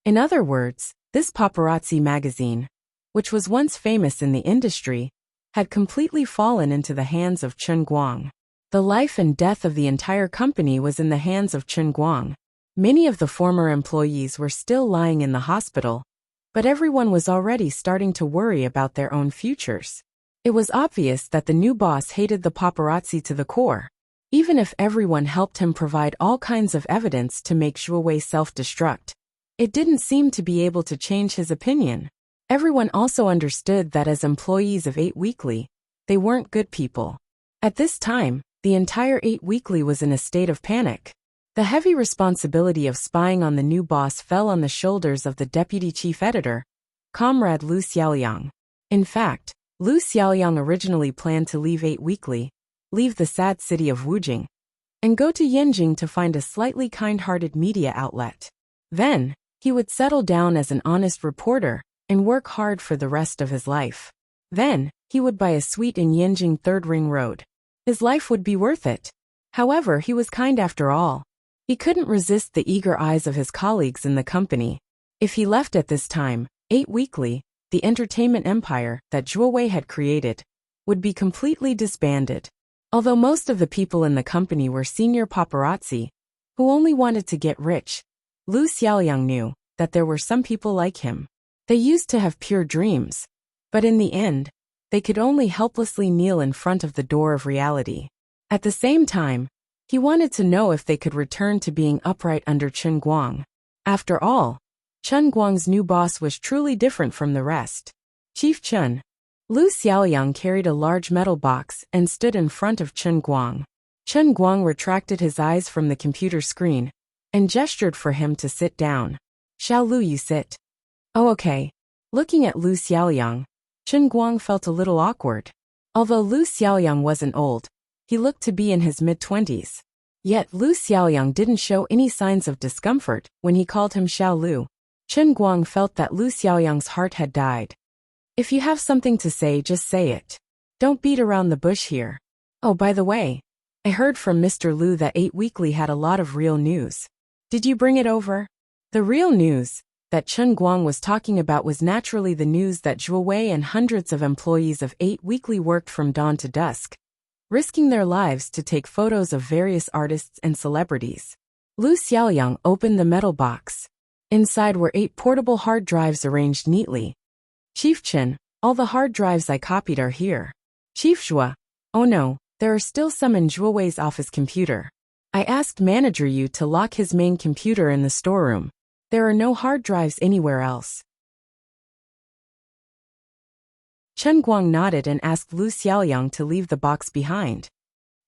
In other words, this paparazzi magazine, which was once famous in the industry, had completely fallen into the hands of Chen Guang. The life and death of the entire company was in the hands of Chen Guang. Many of the former employees were still lying in the hospital, but everyone was already starting to worry about their own futures. It was obvious that the new boss hated the paparazzi to the core. Even if everyone helped him provide all kinds of evidence to make Zhuo Wei self-destruct, it didn't seem to be able to change his opinion. Everyone also understood that as employees of 8 Weekly, they weren't good people. At this time, the entire 8 Weekly was in a state of panic. The heavy responsibility of spying on the new boss fell on the shoulders of the deputy chief editor, Comrade Lu Xiaoliang. In fact, Lu Xiaoliang originally planned to leave 8 Weekly, leave the sad city of Wujing, and go to Yanjing to find a slightly kind-hearted media outlet. Then, he would settle down as an honest reporter and work hard for the rest of his life. Then, he would buy a suite in Yanjing 3rd Ring Road. His life would be worth it. However, he was kind after all. He couldn't resist the eager eyes of his colleagues in the company. If he left at this time, 8 Weekly, the entertainment empire that Zhuo Wei had created, would be completely disbanded. Although most of the people in the company were senior paparazzi, who only wanted to get rich, Lu Xiaoliang knew that there were some people like him. They used to have pure dreams, but in the end, they could only helplessly kneel in front of the door of reality. At the same time, he wanted to know if they could return to being upright under Chen Guang. After all, Chen Guang's new boss was truly different from the rest. Chief Chen. Lu Xiaoliang carried a large metal box and stood in front of Chen Guang. Chen Guang retracted his eyes from the computer screen and gestured for him to sit down. Xiaolu, you sit. Oh, okay. Looking at Lu Xiaoliang, Chen Guang felt a little awkward. Although Lu Xiaoliang wasn't old, he looked to be in his mid-20s. Yet Lu Xiaoliang didn't show any signs of discomfort when he called him Xiaolu. Chen Guang felt that Lu Xiaoliang's heart had died. If you have something to say, just say it. Don't beat around the bush here. Oh, by the way, I heard from Mr. Lu that 8 Weekly had a lot of real news. Did you bring it over? The real news that Chen Guang was talking about was naturally the news that Zhuo Wei and hundreds of employees of 8 Weekly worked from dawn to dusk, risking their lives to take photos of various artists and celebrities. Lu Xiaoliang opened the metal box. Inside were 8 portable hard drives arranged neatly. Chief Chen, all the hard drives I copied are here. Chief Zhuo, oh no, there are still some in Zhuo Wei's office computer. I asked manager Yu to lock his main computer in the storeroom. There are no hard drives anywhere else. Chen Guang nodded and asked Lu Xiaoyang to leave the box behind.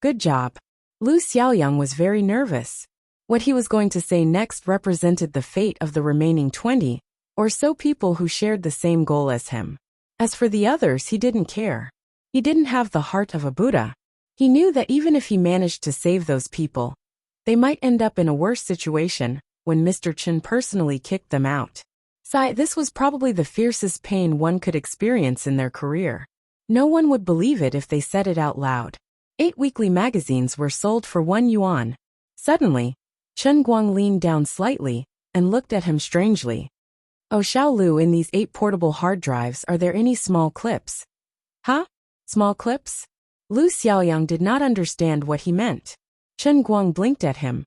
Good job. Lu Xiaoyang was very nervous. What he was going to say next represented the fate of the remaining 20 or so people who shared the same goal as him. As for the others, he didn't care. He didn't have the heart of a Buddha. He knew that even if he managed to save those people, they might end up in a worse situation when Mr. Chen personally kicked them out. This was probably the fiercest pain one could experience in their career. No one would believe it if they said it out loud. 8 weekly magazines were sold for 1 yuan. Suddenly, Chen Guang leaned down slightly and looked at him strangely. Oh, Xiao Lu, in these 8 portable hard drives, are there any small clips? Huh? Small clips? Lu Xiaoyang did not understand what he meant. Chen Guang blinked at him.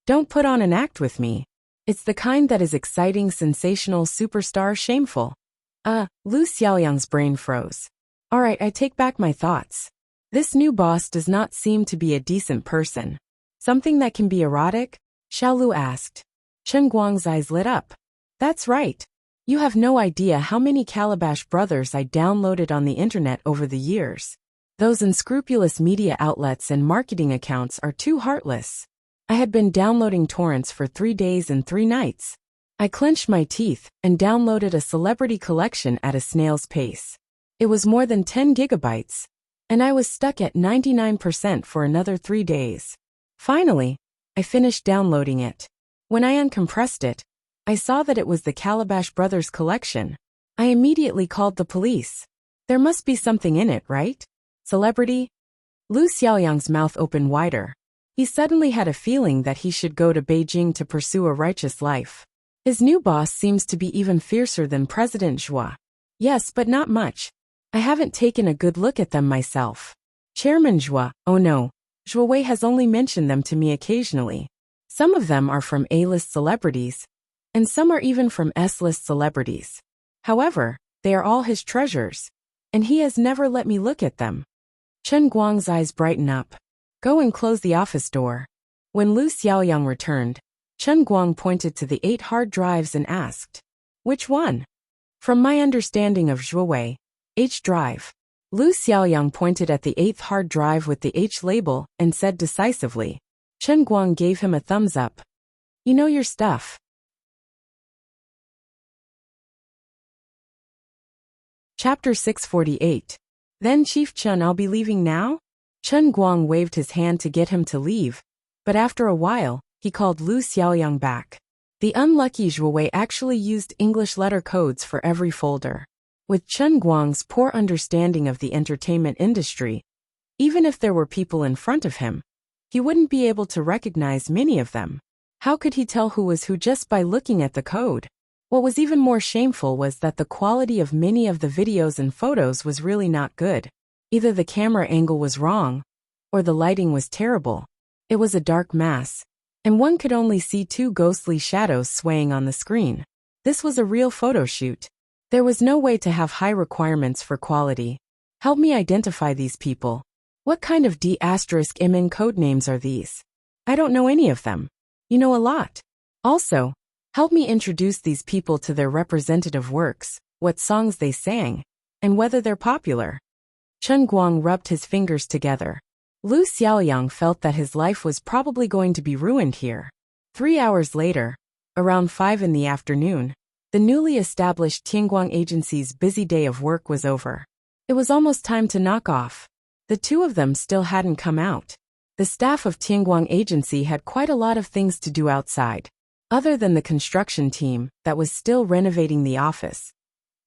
Don't put on an act with me. It's the kind that is exciting, sensational, superstar, shameful. Lu Xiaoyang's brain froze. Alright, I take back my thoughts. This new boss does not seem to be a decent person. Something that can be erotic? Xiao Lu asked. Chen Guang's eyes lit up. That's right. You have no idea how many Calabash Brothers I downloaded on the internet over the years. Those unscrupulous media outlets and marketing accounts are too heartless. I had been downloading torrents for 3 days and 3 nights. I clenched my teeth and downloaded a celebrity collection at a snail's pace. It was more than 10 gigabytes, and I was stuck at 99% for another 3 days. Finally, I finished downloading it. When I uncompressed it, I saw that it was the Calabash Brothers collection. I immediately called the police. There must be something in it, right? Celebrity? Lu Xiaoyang's mouth opened wider. He suddenly had a feeling that he should go to Beijing to pursue a righteous life. His new boss seems to be even fiercer than President Zhua. Yes, but not much. I haven't taken a good look at them myself. Chairman Zhua, oh no, Zhua Wei has only mentioned them to me occasionally. Some of them are from A-list celebrities, and some are even from S-list celebrities. However, they are all his treasures, and he has never let me look at them. Chen Guang's eyes brightened up. Go and close the office door. When Lu Xiaoyang returned, Chen Guang pointed to the 8 hard drives and asked, which one? From my understanding of Zhua Wei, H drive. Lu Xiaoyang pointed at the 8th hard drive with the H label and said decisively. Chen Guang gave him a thumbs up. You know your stuff. Chapter 648. Then Chief Chen, I'll be leaving now? Chen Guang waved his hand to get him to leave, but after a while, he called Lu Xiaoyang back. The unlucky Zhua Wei actually used English letter codes for every folder. With Chen Guang's poor understanding of the entertainment industry, even if there were people in front of him, he wouldn't be able to recognize many of them. How could he tell who was who just by looking at the code? What was even more shameful was that the quality of many of the videos and photos was really not good. Either the camera angle was wrong, or the lighting was terrible. It was a dark mass, and one could only see 2 ghostly shadows swaying on the screen. This was a real photo shoot. There was no way to have high requirements for quality. Help me identify these people. What kind of D*MN code names are these? I don't know any of them. You know a lot. Also, help me introduce these people to their representative works, what songs they sang, and whether they're popular. Chen Guang rubbed his fingers together. Lu Xiaoyang felt that his life was probably going to be ruined here. 3 hours later, around 5 in the afternoon, the newly established Tianguang Agency's busy day of work was over. It was almost time to knock off. The 2 of them still hadn't come out. The staff of Tianguang Agency had quite a lot of things to do outside. Other than the construction team that was still renovating the office,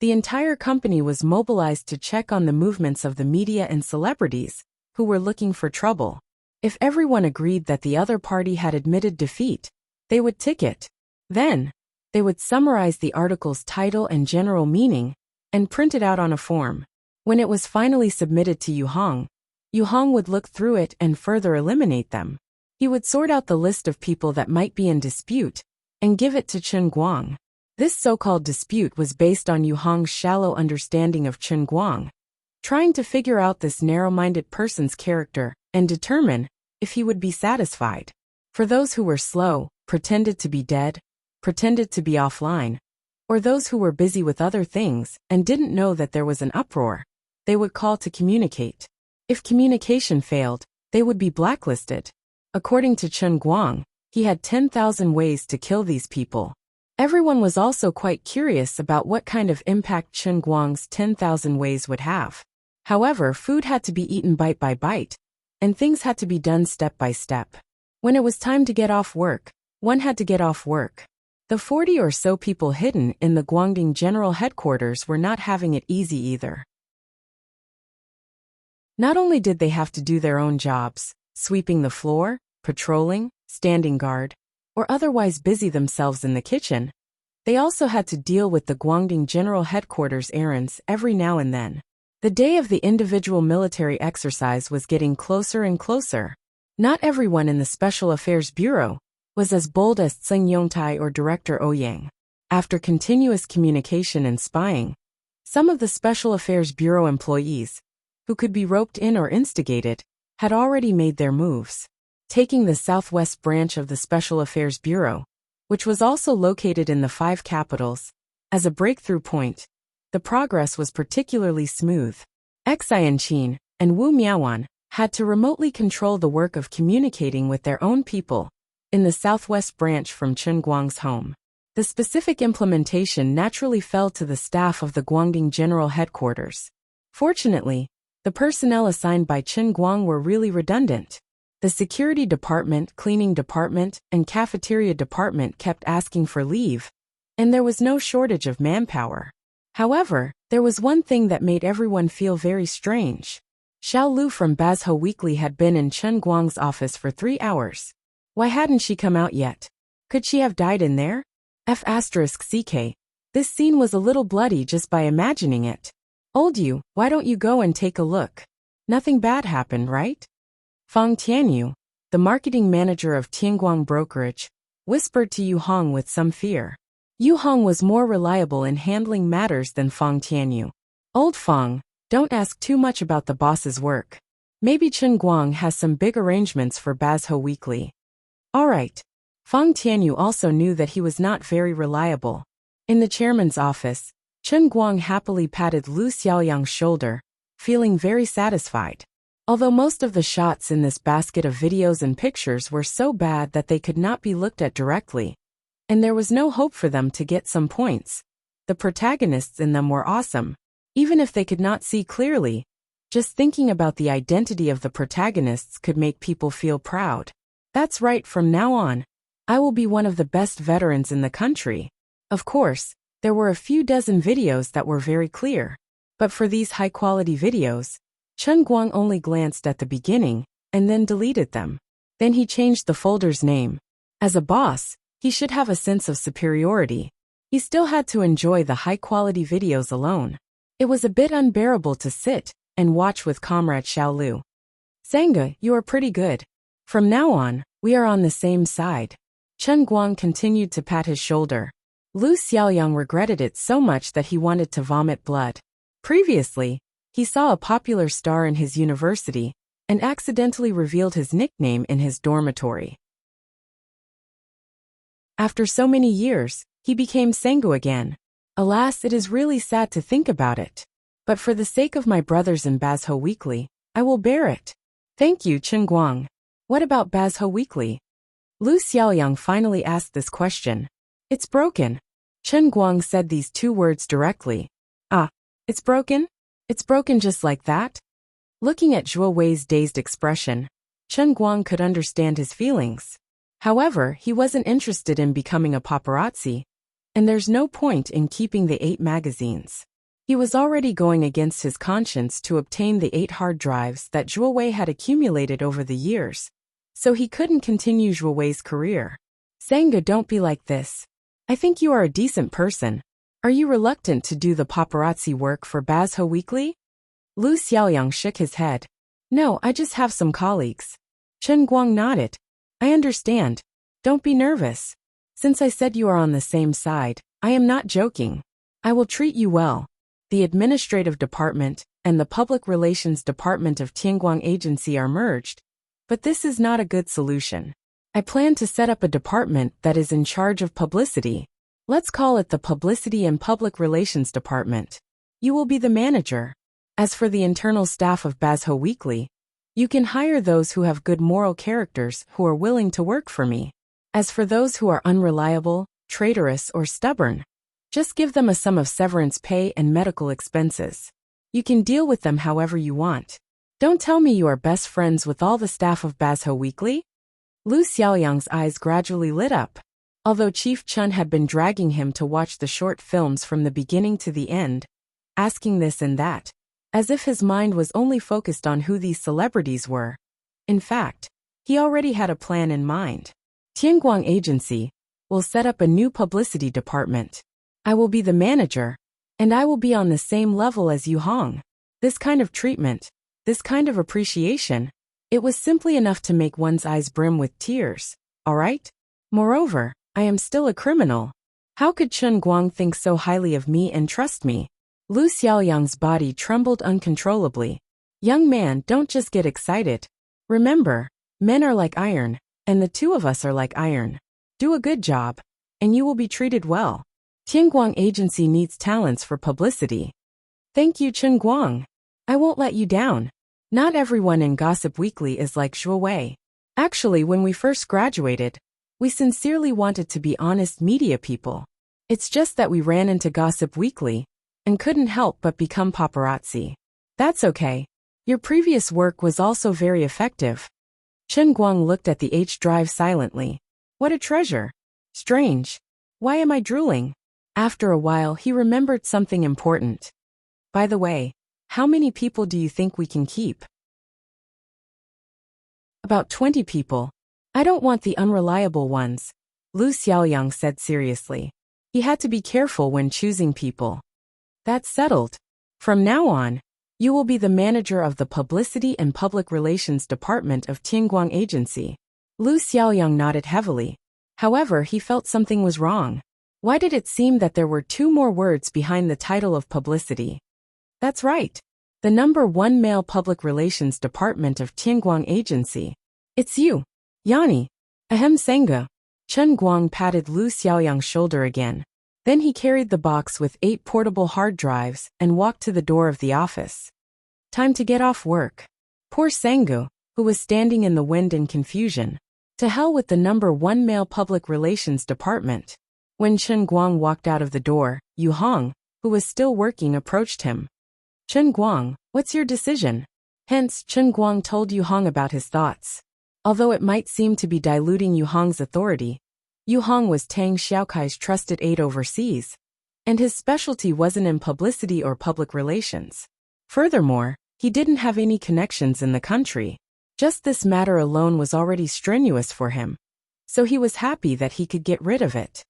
the entire company was mobilized to check on the movements of the media and celebrities who were looking for trouble. If everyone agreed that the other party had admitted defeat, they would tick it. Then, they would summarize the article's title and general meaning and print it out on a form. When it was finally submitted to Yu Hong would look through it and further eliminate them. He would sort out the list of people that might be in dispute and give it to Chen Guang. This so-called dispute was based on Yu Hong's shallow understanding of Chen Guang, trying to figure out this narrow-minded person's character and determine if he would be satisfied. For those who were slow, pretended to be dead, pretended to be offline, or those who were busy with other things and didn't know that there was an uproar, they would call to communicate. If communication failed, they would be blacklisted. According to Chen Guang, he had 10,000 ways to kill these people. Everyone was also quite curious about what kind of impact Chen Guang's 10,000 ways would have. However, food had to be eaten bite by bite, and things had to be done step by step. When it was time to get off work, one had to get off work. The 40 or so people hidden in the Guangdong General Headquarters were not having it easy either. Not only did they have to do their own jobs, sweeping the floor, patrolling, standing guard, or otherwise busy themselves in the kitchen, they also had to deal with the Guangdong General Headquarters errands every now and then. The day of the individual military exercise was getting closer and closer. Not everyone in the Special Affairs Bureau was as bold as Tseng Yongtai or Director Ouyang. After continuous communication and spying, some of the Special Affairs Bureau employees, who could be roped in or instigated, had already made their moves. Taking the southwest branch of the Special Affairs Bureau, which was also located in the 5 capitals, as a breakthrough point, the progress was particularly smooth. Xian Qin and Wu Miaowan had to remotely control the work of communicating with their own people in the southwest branch from Chen Guang's home. The specific implementation naturally fell to the staff of the Guangdong General Headquarters. Fortunately, the personnel assigned by Chen Guang were really redundant. The security department, cleaning department, and cafeteria department kept asking for leave, and there was no shortage of manpower. However, there was one thing that made everyone feel very strange. Xiao Lu from Bazhou Weekly had been in Chen Guang's office for 3 hours. Why hadn't she come out yet? Could she have died in there? F***ck. This scene was a little bloody just by imagining it. Old Yu, why don't you go and take a look? Nothing bad happened, right? Fang Tianyu, the marketing manager of Tianguang Brokerage, whispered to Yu Hong with some fear. Yu Hong was more reliable in handling matters than Fang Tianyu. Old Fang, don't ask too much about the boss's work. Maybe Chen Guang has some big arrangements for Bazhou Weekly. Alright. Fang Tianyu also knew that he was not very reliable. In the chairman's office, Chen Guang happily patted Lu Xiaoyang's shoulder, feeling very satisfied. Although most of the shots in this basket of videos and pictures were so bad that they could not be looked at directly, and there was no hope for them to get some points, the protagonists in them were awesome. Even if they could not see clearly, just thinking about the identity of the protagonists could make people feel proud. That's right, from now on, I will be one of the best veterans in the country. Of course, there were a few dozen videos that were very clear. But for these high-quality videos, Chen Guang only glanced at the beginning and then deleted them. Then he changed the folder's name. As a boss, he should have a sense of superiority. He still had to enjoy the high-quality videos alone. It was a bit unbearable to sit and watch with Comrade Xiao Lu. Sangha, you are pretty good. From now on, we are on the same side. Chen Guang continued to pat his shoulder. Lu Xiaoyang regretted it so much that he wanted to vomit blood. Previously, he saw a popular star in his university and accidentally revealed his nickname in his dormitory. After so many years, he became Sangha again. Alas, it is really sad to think about it. But for the sake of my brothers in Bazhou Weekly, I will bear it. Thank you, Chen Guang. What about Bazhou Weekly? Lu Xiaoyang finally asked this question. It's broken. Chen Guang said these 2 words directly. Ah, it's broken? It's broken just like that? Looking at Zhuo Wei's dazed expression, Chen Guang could understand his feelings. However, he wasn't interested in becoming a paparazzi, and there's no point in keeping the 8 magazines. He was already going against his conscience to obtain the 8 hard drives that Zhuo Wei had accumulated over the years, so he couldn't continue Zhuo Wei's career. Sangha, don't be like this. I think you are a decent person. Are you reluctant to do the paparazzi work for Bazhou Weekly? Lu Xiaoyang shook his head. No, I just have some colleagues. Chen Guang nodded. I understand. Don't be nervous. Since I said you are on the same side, I am not joking. I will treat you well. The administrative department and the public relations department of Tianguang Agency are merged, but this is not a good solution. I plan to set up a department that is in charge of publicity. Let's call it the Publicity and Public Relations Department. You will be the manager. As for the internal staff of Bazho Weekly, you can hire those who have good moral characters who are willing to work for me. As for those who are unreliable, traitorous, or stubborn, just give them a sum of severance pay and medical expenses. You can deal with them however you want. Don't tell me you are best friends with all the staff of Bazho Weekly? Lu Xiaoyang's eyes gradually lit up. Although Chief Chun had been dragging him to watch the short films from the beginning to the end, asking this and that, as if his mind was only focused on who these celebrities were. In fact, he already had a plan in mind. Tianguang Agency will set up a new publicity department. I will be the manager, and I will be on the same level as Yu Hong. This kind of treatment, this kind of appreciation, it was simply enough to make one's eyes brim with tears, alright? Moreover, I am still a criminal. How could Chen Guang think so highly of me and trust me? Lu Xiaoyang's body trembled uncontrollably. Young man, don't just get excited. Remember, men are like iron, and the two of us are like iron. Do a good job, and you will be treated well. Tianguang Agency needs talents for publicity. Thank you, Chen Guang. I won't let you down. Not everyone in Gossip Weekly is like Shuo Wei. Actually, when we first graduated, we sincerely wanted to be honest media people. It's just that we ran into Gossip Weekly and couldn't help but become paparazzi. That's okay. Your previous work was also very effective. Chen Guang looked at the H drive silently. What a treasure. Strange. Why am I drooling? After a while, he remembered something important. By the way, how many people do you think we can keep? About 20 people. I don't want the unreliable ones, Lu Xiaoyang said seriously. He had to be careful when choosing people. That's settled. From now on, you will be the manager of the Publicity and Public Relations Department of Tianguang Agency. Lu Xiaoyang nodded heavily. However, he felt something was wrong. Why did it seem that there were two more words behind the title of publicity? That's right. The number 1 Male Public Relations Department of Tianguang Agency. It's you. Yani. Ahem Senga. Chen Guang patted Lu Xiaoyang's shoulder again. Then he carried the box with 8 portable hard drives and walked to the door of the office. Time to get off work. Poor Sengu, who was standing in the wind in confusion. To hell with the number 1 Male Public Relations Department. When Chen Guang walked out of the door, Yu Hong, who was still working, approached him. Chen Guang, what's your decision? Hence, Chen Guang told Yu Hong about his thoughts. Although it might seem to be diluting Yu Hong's authority, Yu Hong was Tang Xiaokai's trusted aide overseas, and his specialty wasn't in publicity or public relations. Furthermore, he didn't have any connections in the country. Just this matter alone was already strenuous for him, so he was happy that he could get rid of it.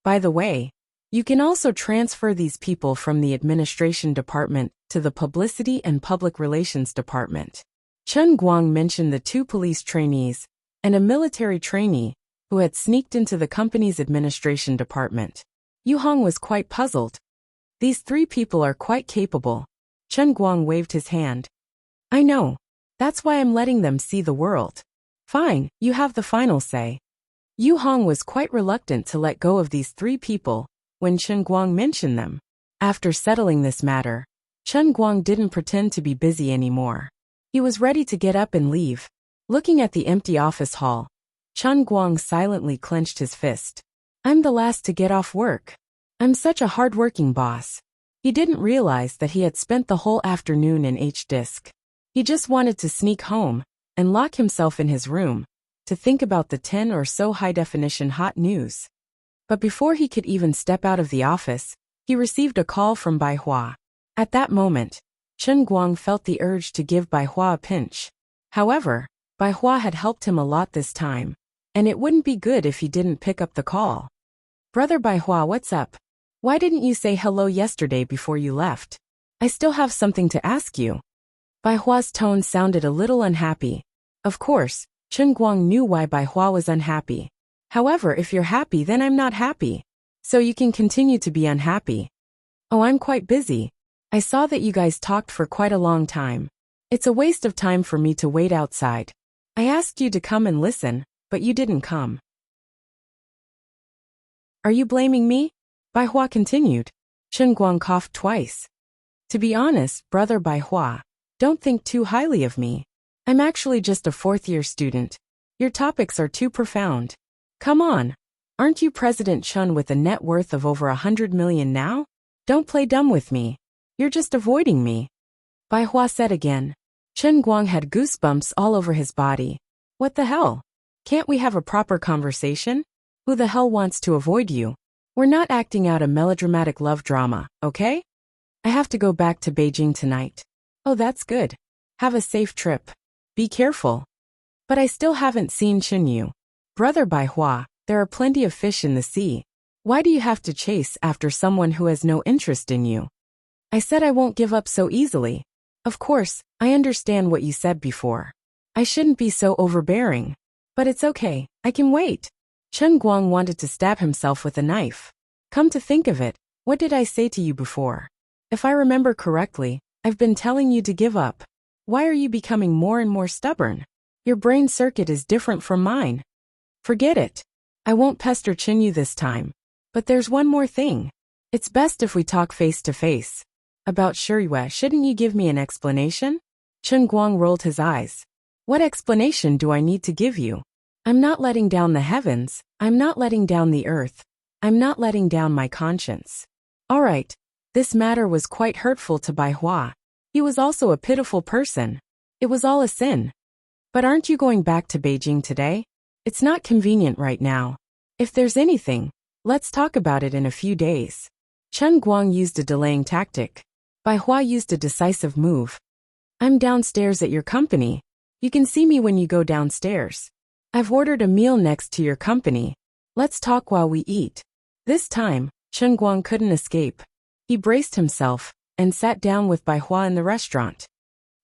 By the way, you can also transfer these people from the administration department to the Publicity and Public Relations Department. Chen Guang mentioned the 2 police trainees and a military trainee who had sneaked into the company's administration department. Yu Hong was quite puzzled. These 3 people are quite capable. Chen Guang waved his hand. I know. That's why I'm letting them see the world. Fine, you have the final say. Yu Hong was quite reluctant to let go of these 3 people when Chen Guang mentioned them. After settling this matter, Chen Guang didn't pretend to be busy anymore. He was ready to get up and leave. Looking at the empty office hall, Chen Guang silently clenched his fist. I'm the last to get off work. I'm such a hard-working boss. He didn't realize that he had spent the whole afternoon in H-Disc. He just wanted to sneak home and lock himself in his room to think about the 10 or so high-definition hot news. But before he could even step out of the office, he received a call from Bai Hua. At that moment, Chen Guang felt the urge to give Bai Hua a pinch. However, Bai Hua had helped him a lot this time, and it wouldn't be good if he didn't pick up the call. Brother Bai Hua, what's up? Why didn't you say hello yesterday before you left? I still have something to ask you. Bai Hua's tone sounded a little unhappy. Of course, Chen Guang knew why Bai Hua was unhappy. However, if you're happy, then I'm not happy. So you can continue to be unhappy. Oh, I'm quite busy. I saw that you guys talked for quite a long time. It's a waste of time for me to wait outside. I asked you to come and listen, but you didn't come. Are you blaming me? Bai Hua continued. Chen Guang coughed twice. To be honest, brother Bai Hua, don't think too highly of me. I'm actually just a fourth-year student. Your topics are too profound. Come on. Aren't you President Chun with a net worth of over 100 million now? Don't play dumb with me. You're just avoiding me. Bai Hua said again. Chen Guang had goosebumps all over his body. What the hell? Can't we have a proper conversation? Who the hell wants to avoid you? We're not acting out a melodramatic love drama, okay? I have to go back to Beijing tonight. Oh, that's good. Have a safe trip. Be careful. But I still haven't seen Chen Yu. Brother Bai Hua, there are plenty of fish in the sea. Why do you have to chase after someone who has no interest in you? I said I won't give up so easily. Of course, I understand what you said before. I shouldn't be so overbearing. But it's okay, I can wait. Chen Guang wanted to stab himself with a knife. Come to think of it, what did I say to you before? If I remember correctly, I've been telling you to give up. Why are you becoming more and more stubborn? Your brain circuit is different from mine. Forget it. I won't pester Chen Yu this time. But there's one more thing. It's best if we talk face to face. About Shiriyue, shouldn't you give me an explanation? Chen Guang rolled his eyes. What explanation do I need to give you? I'm not letting down the heavens, I'm not letting down the earth, I'm not letting down my conscience. All right, this matter was quite hurtful to Bai Hua. He was also a pitiful person. It was all a sin. But aren't you going back to Beijing today? It's not convenient right now. If there's anything, let's talk about it in a few days. Chen Guang used a delaying tactic. Bai Hua used a decisive move. I'm downstairs at your company. You can see me when you go downstairs. I've ordered a meal next to your company. Let's talk while we eat. This time, Chen Guang couldn't escape. He braced himself and sat down with Bai Hua in the restaurant.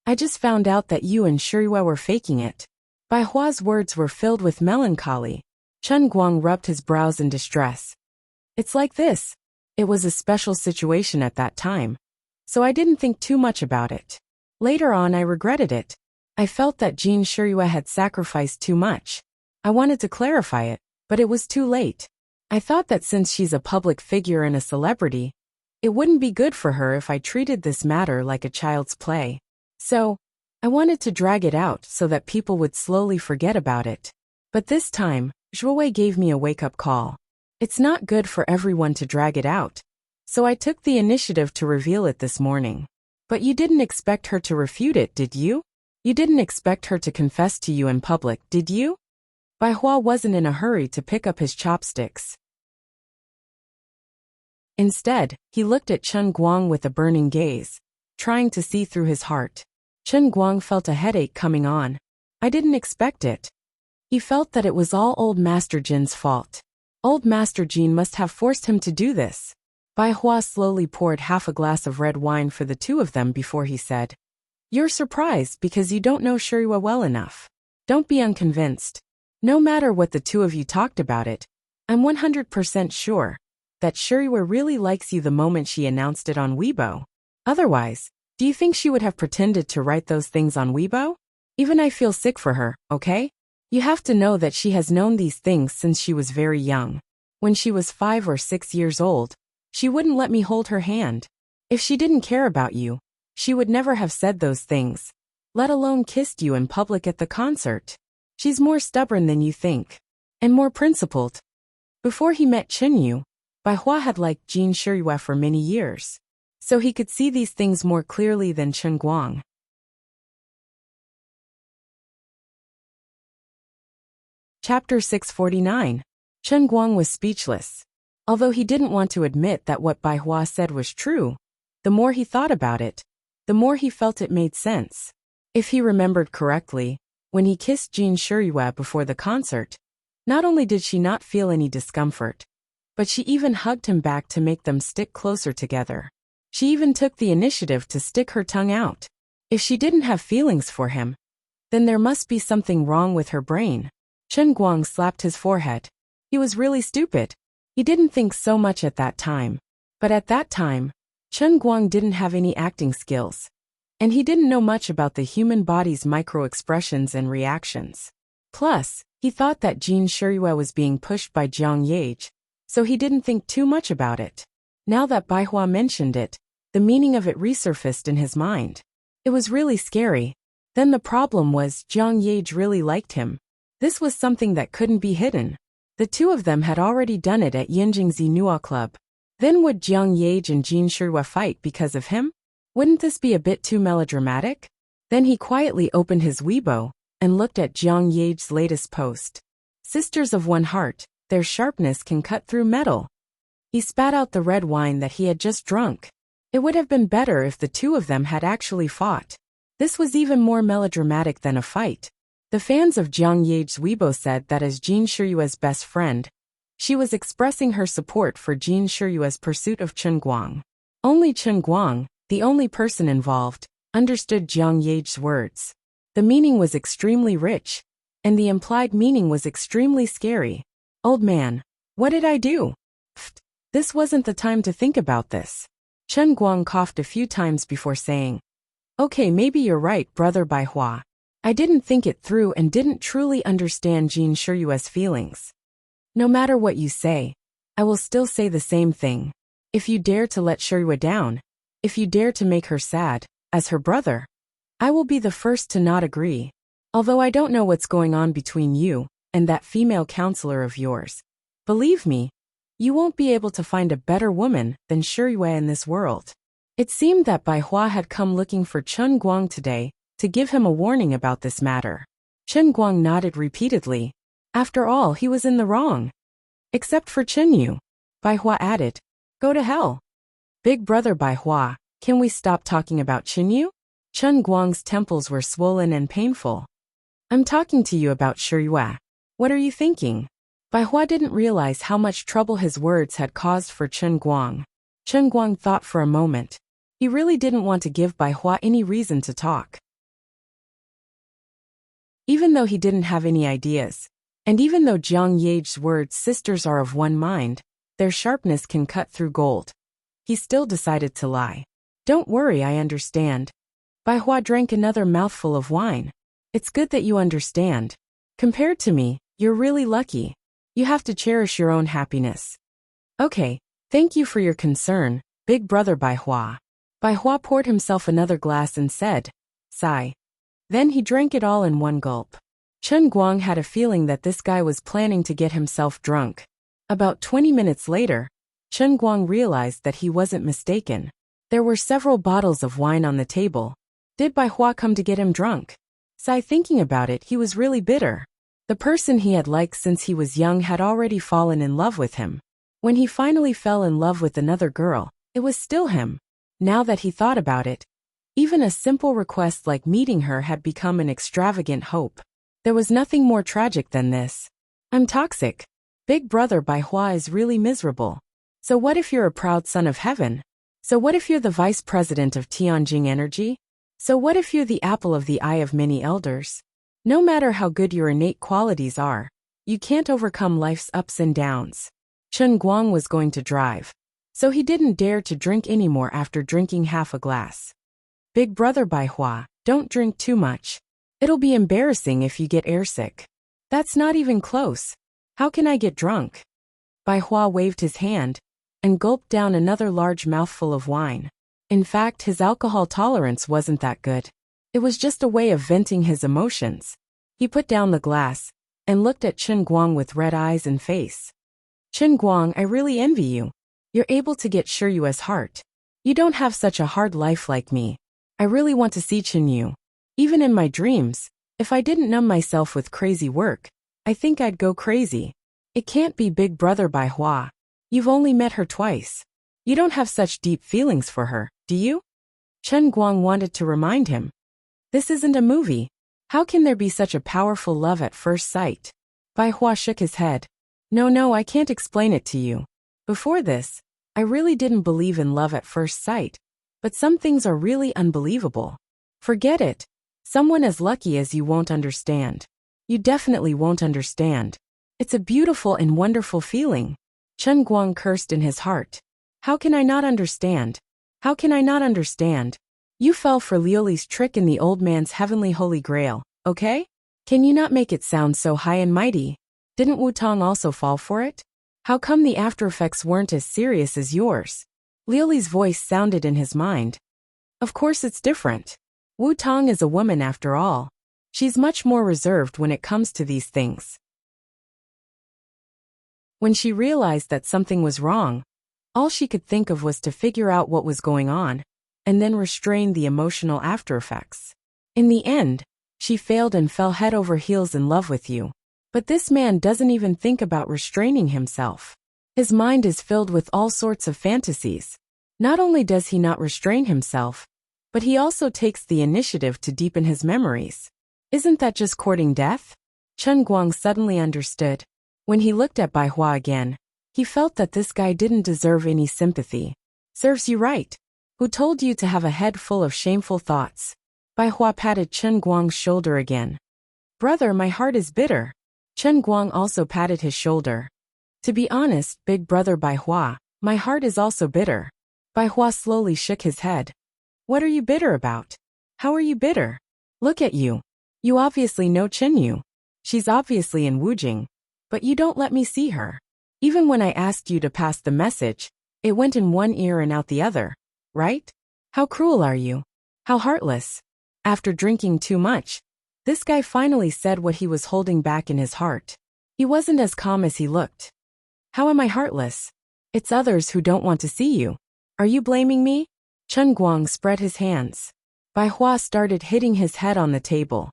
I just found out that you and Shiriyue were faking it. Bai Hua's words were filled with melancholy. Chen Guang rubbed his brows in distress. It's like this. It was a special situation at that time. So I didn't think too much about it. Later on I regretted it. I felt that Jean Shiriyue had sacrificed too much. I wanted to clarify it, but it was too late. I thought that since she's a public figure and a celebrity, it wouldn't be good for her if I treated this matter like a child's play. So, I wanted to drag it out so that people would slowly forget about it. But this time, Zhuowei gave me a wake-up call. It's not good for everyone to drag it out. So I took the initiative to reveal it this morning. But you didn't expect her to refute it, did you? You didn't expect her to confess to you in public, did you? Bai Hua wasn't in a hurry to pick up his chopsticks. Instead, he looked at Chen Guang with a burning gaze, trying to see through his heart. Chen Guang felt a headache coming on. I didn't expect it. He felt that it was all old Master Jin's fault. Old Master Jin must have forced him to do this. Bai Hua slowly poured half a glass of red wine for the two of them before he said, You're surprised because you don't know Shiriyue well enough. Don't be unconvinced. No matter what the two of you talked about it, I'm 100% sure that Shiriyue really likes you the moment she announced it on Weibo. Otherwise, do you think she would have pretended to write those things on Weibo? Even I feel sick for her, okay? You have to know that she has known these things since she was very young. When she was 5 or 6 years old, she wouldn't let me hold her hand. If she didn't care about you, she would never have said those things, let alone kissed you in public at the concert. She's more stubborn than you think, and more principled. Before he met Chen Yu, Bai Hua had liked Jean Shiriyue for many years, so he could see these things more clearly than Chen Guang. Chapter 649. Chen Guang was speechless. Although he didn't want to admit that what Bai Hua said was true, the more he thought about it, the more he felt it made sense. If he remembered correctly, when he kissed Jean Shiriyue before the concert, not only did she not feel any discomfort, but she even hugged him back to make them stick closer together. She even took the initiative to stick her tongue out. If she didn't have feelings for him, then there must be something wrong with her brain. Chen Guang slapped his forehead. He was really stupid. He didn't think so much at that time. But at that time, Chen Guang didn't have any acting skills. And he didn't know much about the human body's micro-expressions and reactions. Plus, He thought that Jin Shiyue was being pushed by Jiang Yage, so he didn't think too much about it. Now that Bai Hua mentioned it, the meaning of it resurfaced in his mind. It was really scary. Then the problem was Jiang Yage really liked him. This was something that couldn't be hidden. The two of them had already done it at Yinjingzi Nua Club. Then would Jiang Yage and Jin Shiyue fight because of him? Wouldn't this be a bit too melodramatic? Then he quietly opened his Weibo and looked at Jiang Yage's latest post. Sisters of one heart, their sharpness can cut through metal. He spat out the red wine that he had just drunk. It would have been better if the two of them had actually fought. This was even more melodramatic than a fight. The fans of Jiang Yage's Weibo said that as Jin Shiyue's best friend, she was expressing her support for Jin Shiyue's pursuit of Chen Guang. Only Chen Guang, the only person involved, understood Jiang Yage's words. The meaning was extremely rich, and the implied meaning was extremely scary. Old man, what did I do? Pfft, this wasn't the time to think about this. Chen Guang coughed a few times before saying, Okay, maybe you're right, brother Bai Hua. I didn't think it through and didn't truly understand Jin Shiyue's feelings. No matter what you say, I will still say the same thing. If you dare to let Shiyue down, if you dare to make her sad, as her brother, I will be the first to not agree. Although I don't know what's going on between you and that female counselor of yours. Believe me, you won't be able to find a better woman than Shiyue in this world. It seemed that Bai Hua had come looking for Chen Guang today to give him a warning about this matter. Chen Guang nodded repeatedly. After all, he was in the wrong. Except for Chen Yu. Bai Hua added, Go to hell. Big brother Bai Hua, can we stop talking about Chen Yu? Chen Guang's temples were swollen and painful. I'm talking to you about Shiyue. What are you thinking? Bai Hua didn't realize how much trouble his words had caused for Chen Guang. Chen Guang thought for a moment. He really didn't want to give Bai Hua any reason to talk. Even though he didn't have any ideas, and even though Jiang Yage's words sisters are of one mind, their sharpness can cut through gold, he still decided to lie. Don't worry, I understand. Bai Hua drank another mouthful of wine. It's good that you understand. Compared to me, you're really lucky. You have to cherish your own happiness. Okay, thank you for your concern, big brother Bai Hua. Bai Hua poured himself another glass and said, Sigh. Then he drank it all in one gulp. Chen Guang had a feeling that this guy was planning to get himself drunk. About 20 minutes later, Chen Guang realized that he wasn't mistaken. There were several bottles of wine on the table. Did Bai Hua come to get him drunk? Sigh, thinking about it, he was really bitter. The person he had liked since he was young had already fallen in love with him. When he finally fell in love with another girl, it was still him. Now that he thought about it, even a simple request like meeting her had become an extravagant hope. There was nothing more tragic than this. I'm toxic. Big brother Bai Hua is really miserable. So what if you're a proud son of heaven? So what if you're the vice president of Tianjing Energy? So what if you're the apple of the eye of many elders? No matter how good your innate qualities are, you can't overcome life's ups and downs. Chen Guang was going to drive, so he didn't dare to drink anymore after drinking half a glass. Big brother Bai Hua, don't drink too much. It'll be embarrassing if you get airsick. That's not even close. How can I get drunk? Bai Hua waved his hand and gulped down another large mouthful of wine. In fact, his alcohol tolerance wasn't that good. It was just a way of venting his emotions. He put down the glass and looked at Chen Guang with red eyes and face. Chen Guang, I really envy you. You're able to get Shiyue's heart. You don't have such a hard life like me. I really want to see Chen Yu. Even in my dreams, if I didn't numb myself with crazy work, I think I'd go crazy. It can't be big brother Bai Hua. You've only met her twice. You don't have such deep feelings for her, do you? Chen Guang wanted to remind him. This isn't a movie. How can there be such a powerful love at first sight? Bai Hua shook his head. No, I can't explain it to you. Before this, I really didn't believe in love at first sight, but some things are really unbelievable. Forget it. Someone as lucky as you won't understand. You definitely won't understand. It's a beautiful and wonderful feeling. Chen Guang cursed in his heart. How can I not understand? How can I not understand? You fell for Liuli's trick in the old man's heavenly holy grail, okay? Can you not make it sound so high and mighty? Didn't Wu Tong also fall for it? How come the after effects weren't as serious as yours? Liu Li's voice sounded in his mind. Of course it's different. Wu Tong is a woman after all. She's much more reserved when it comes to these things. When she realized that something was wrong, all she could think of was to figure out what was going on, and then restrain the emotional after effects. In the end, she failed and fell head over heels in love with you. But this man doesn't even think about restraining himself. His mind is filled with all sorts of fantasies. Not only does he not restrain himself, but he also takes the initiative to deepen his memories. Isn't that just courting death? Chen Guang suddenly understood. When he looked at Bai Hua again, he felt that this guy didn't deserve any sympathy. Serves you right. Who told you to have a head full of shameful thoughts? Bai Hua patted Chen Guang's shoulder again. Brother, my heart is bitter. Chen Guang also patted his shoulder. To be honest, big brother Bai Hua, my heart is also bitter. Bai Hua slowly shook his head. What are you bitter about? How are you bitter? Look at you. You obviously know Chen Yu. She's obviously in Wujing. But you don't let me see her. Even when I asked you to pass the message, it went in one ear and out the other, right? How cruel are you? How heartless. After drinking too much, this guy finally said what he was holding back in his heart. He wasn't as calm as he looked. How am I heartless? It's others who don't want to see you. Are you blaming me? Chen Guang spread his hands. Bai Hua started hitting his head on the table.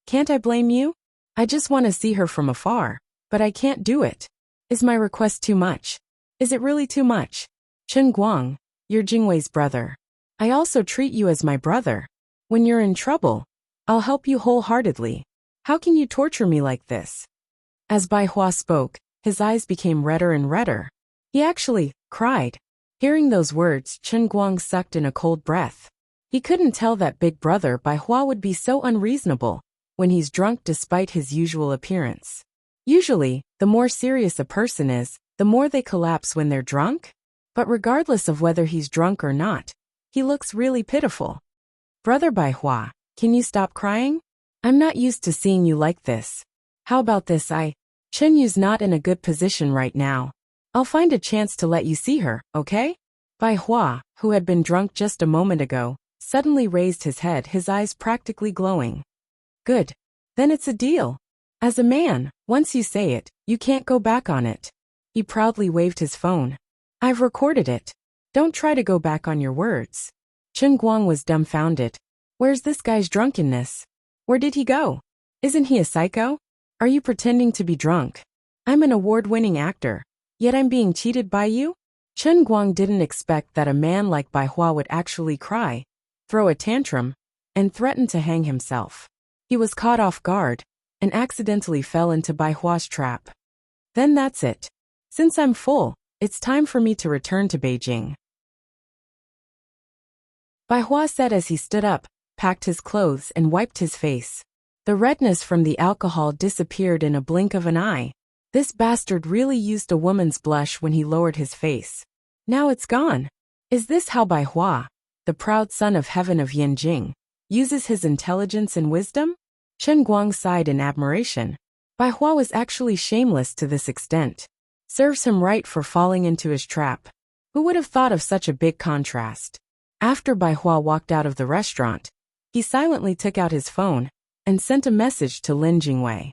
Can't I blame you? I just want to see her from afar, but I can't do it. Is my request too much? Is it really too much? Chen Guang, you're Jingwei's brother. I also treat you as my brother. When you're in trouble, I'll help you wholeheartedly. How can you torture me like this? As Bai Hua spoke, his eyes became redder and redder. He actually cried. Hearing those words, Chen Guang sucked in a cold breath. He couldn't tell that big brother Bai Hua would be so unreasonable when he's drunk despite his usual appearance. Usually, the more serious a person is, the more they collapse when they're drunk. But regardless of whether he's drunk or not, he looks really pitiful. Brother Bai Hua, can you stop crying? I'm not used to seeing you like this. How about this? Chen Yu's not in a good position right now. I'll find a chance to let you see her, okay? Bai Hua, who had been drunk just a moment ago, suddenly raised his head, his eyes practically glowing. Good. Then it's a deal. As a man, once you say it, you can't go back on it. He proudly waved his phone. I've recorded it. Don't try to go back on your words. Chen Guang was dumbfounded. Where's this guy's drunkenness? Where did he go? Isn't he a psycho? Are you pretending to be drunk? I'm an award-winning actor, yet I'm being cheated by you? Chen Guang didn't expect that a man like Bai Hua would actually cry, throw a tantrum, and threaten to hang himself. He was caught off guard and accidentally fell into Bai Hua's trap. Then that's it. Since I'm full, it's time for me to return to Beijing. Bai Hua said as he stood up, packed his clothes and wiped his face. The redness from the alcohol disappeared in a blink of an eye. This bastard really used a woman's blush when he lowered his face. Now it's gone. Is this how Bai Hua, the proud son of heaven of Yanjing, uses his intelligence and wisdom? Chen Guang sighed in admiration. Bai Hua was actually shameless to this extent. Serves him right for falling into his trap. Who would have thought of such a big contrast? After Bai Hua walked out of the restaurant, he silently took out his phone and sent a message to Lin Jingwei.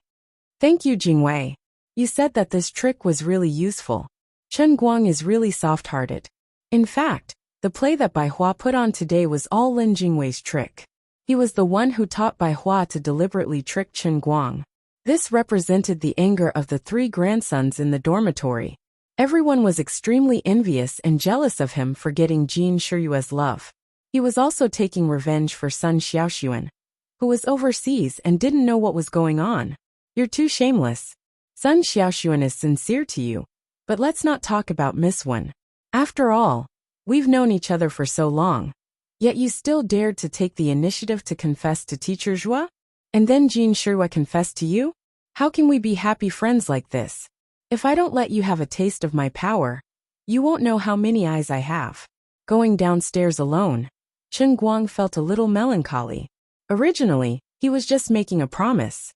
Thank you, Jingwei. You said that this trick was really useful. Chen Guang is really soft-hearted. In fact, the play that Bai Hua put on today was all Lin Jingwei's trick. He was the one who taught Bai Hua to deliberately trick Chen Guang. This represented the anger of the 3 grandsons in the dormitory. Everyone was extremely envious and jealous of him for getting Jin Shiyue's love. He was also taking revenge for son Xiaoxuan, who was overseas and didn't know what was going on. You're too shameless. Son Xiaoxuan is sincere to you, but let's not talk about Miss Wen. After all, we've known each other for so long. Yet you still dared to take the initiative to confess to Teacher Zhua? And then Jin Shiyue confessed to you? How can we be happy friends like this? If I don't let you have a taste of my power, you won't know how many eyes I have. Going downstairs alone, Chen Guang felt a little melancholy. Originally, he was just making a promise.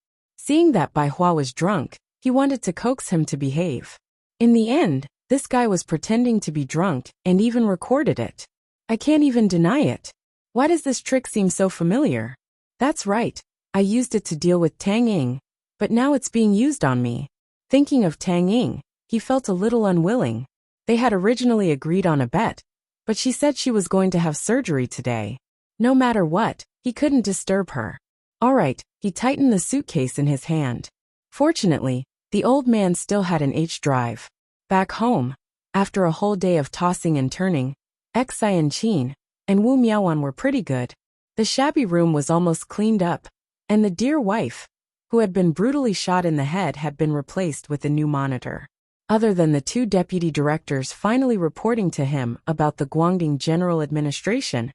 Seeing that Bai Hua was drunk, he wanted to coax him to behave. In the end, this guy was pretending to be drunk and even recorded it. I can't even deny it. Why does this trick seem so familiar? That's right, I used it to deal with Tang Ying, but now it's being used on me. Thinking of Tang Ying, he felt a little unwilling. They had originally agreed on a bet, but she said she was going to have surgery today. No matter what, he couldn't disturb her. All right, he tightened the suitcase in his hand. Fortunately, the old man still had an H-drive. Back home, after a whole day of tossing and turning, Xian Qin and Wu Miaowan were pretty good. The shabby room was almost cleaned up, and the dear wife, who had been brutally shot in the head, had been replaced with a new monitor. Other than the two deputy directors finally reporting to him about the Guangding General Administration,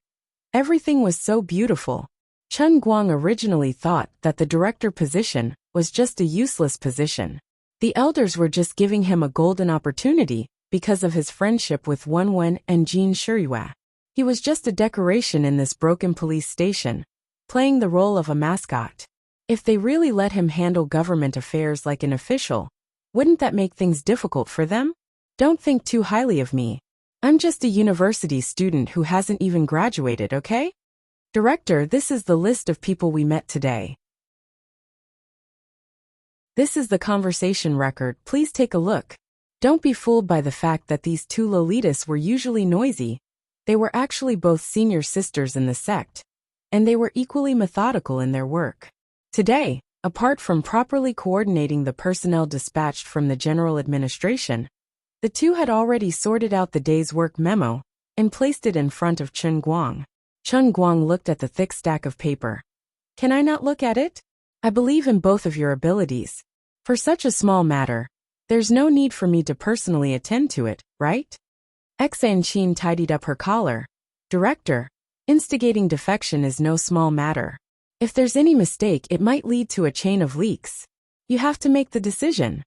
everything was so beautiful. Chen Guang originally thought that the director position was just a useless position. The elders were just giving him a golden opportunity because of his friendship with Wen Wen and Jin Shiyue. He was just a decoration in this broken police station, playing the role of a mascot. If they really let him handle government affairs like an official, wouldn't that make things difficult for them? Don't think too highly of me. I'm just a university student who hasn't even graduated, okay? Director, this is the list of people we met today. This is the conversation record, please take a look. Don't be fooled by the fact that these two Lolitas were usually noisy. They were actually both senior sisters in the sect, and they were equally methodical in their work. Today, apart from properly coordinating the personnel dispatched from the general administration, the two had already sorted out the day's work memo and placed it in front of Chen Guang. Chen Guang looked at the thick stack of paper. Can I not look at it? I believe in both of your abilities. For such a small matter, there's no need for me to personally attend to it, right? Xian Qin tidied up her collar. Director, instigating defection is no small matter. If there's any mistake, it might lead to a chain of leaks. You have to make the decision.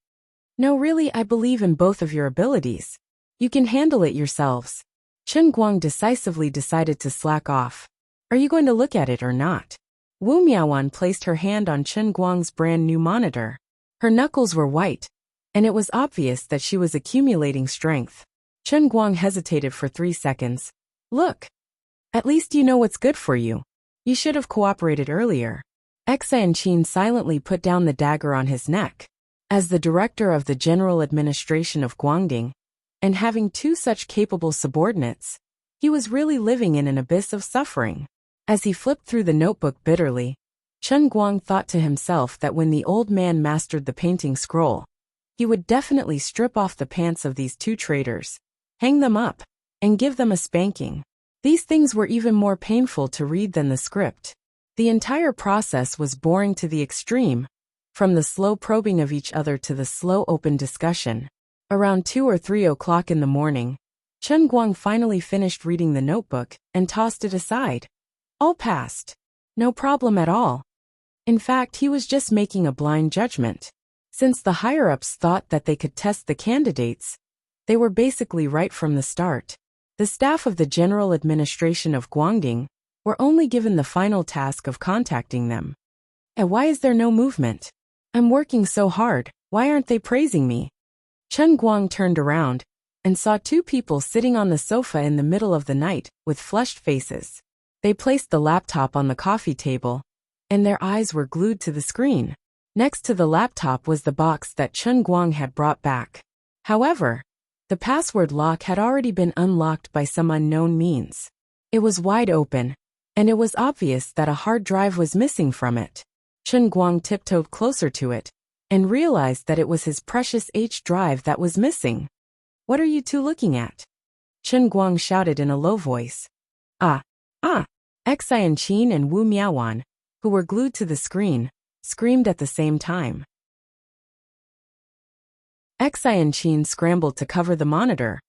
No, really, I believe in both of your abilities. You can handle it yourselves. Chen Guang decisively decided to slack off. Are you going to look at it or not? Wu Miaowan placed her hand on Chen Guang's brand new monitor. Her knuckles were white, and it was obvious that she was accumulating strength. Chen Guang hesitated for 3 seconds. Look. At least you know what's good for you. You should have cooperated earlier. Xian Qin silently put down the dagger on his neck. As the director of the General Administration of Guangding, and having two such capable subordinates, he was really living in an abyss of suffering. As he flipped through the notebook bitterly, Chen Guang thought to himself that when the old man mastered the painting scroll, he would definitely strip off the pants of these two traitors, hang them up, and give them a spanking. These things were even more painful to read than the script. The entire process was boring to the extreme, from the slow probing of each other to the slow open discussion. Around 2 or 3 o'clock in the morning, Chen Guang finally finished reading the notebook and tossed it aside. All passed. No problem at all. In fact, he was just making a blind judgment. Since the higher-ups thought that they could test the candidates, they were basically right from the start. The staff of the General Administration of Guangding were only given the final task of contacting them. And why is there no movement? I'm working so hard, why aren't they praising me? Chen Guang turned around and saw two people sitting on the sofa in the middle of the night with flushed faces. They placed the laptop on the coffee table, and their eyes were glued to the screen. Next to the laptop was the box that Chen Guang had brought back. However, the password lock had already been unlocked by some unknown means. It was wide open, and it was obvious that a hard drive was missing from it. Chen Guang tiptoed closer to it and realized that it was his precious H drive that was missing. What are you two looking at? Chen Guang shouted in a low voice. Ah! Xian Qin and Wu Miaowan, who were glued to the screen, screamed at the same time. Xian Qin scrambled to cover the monitor,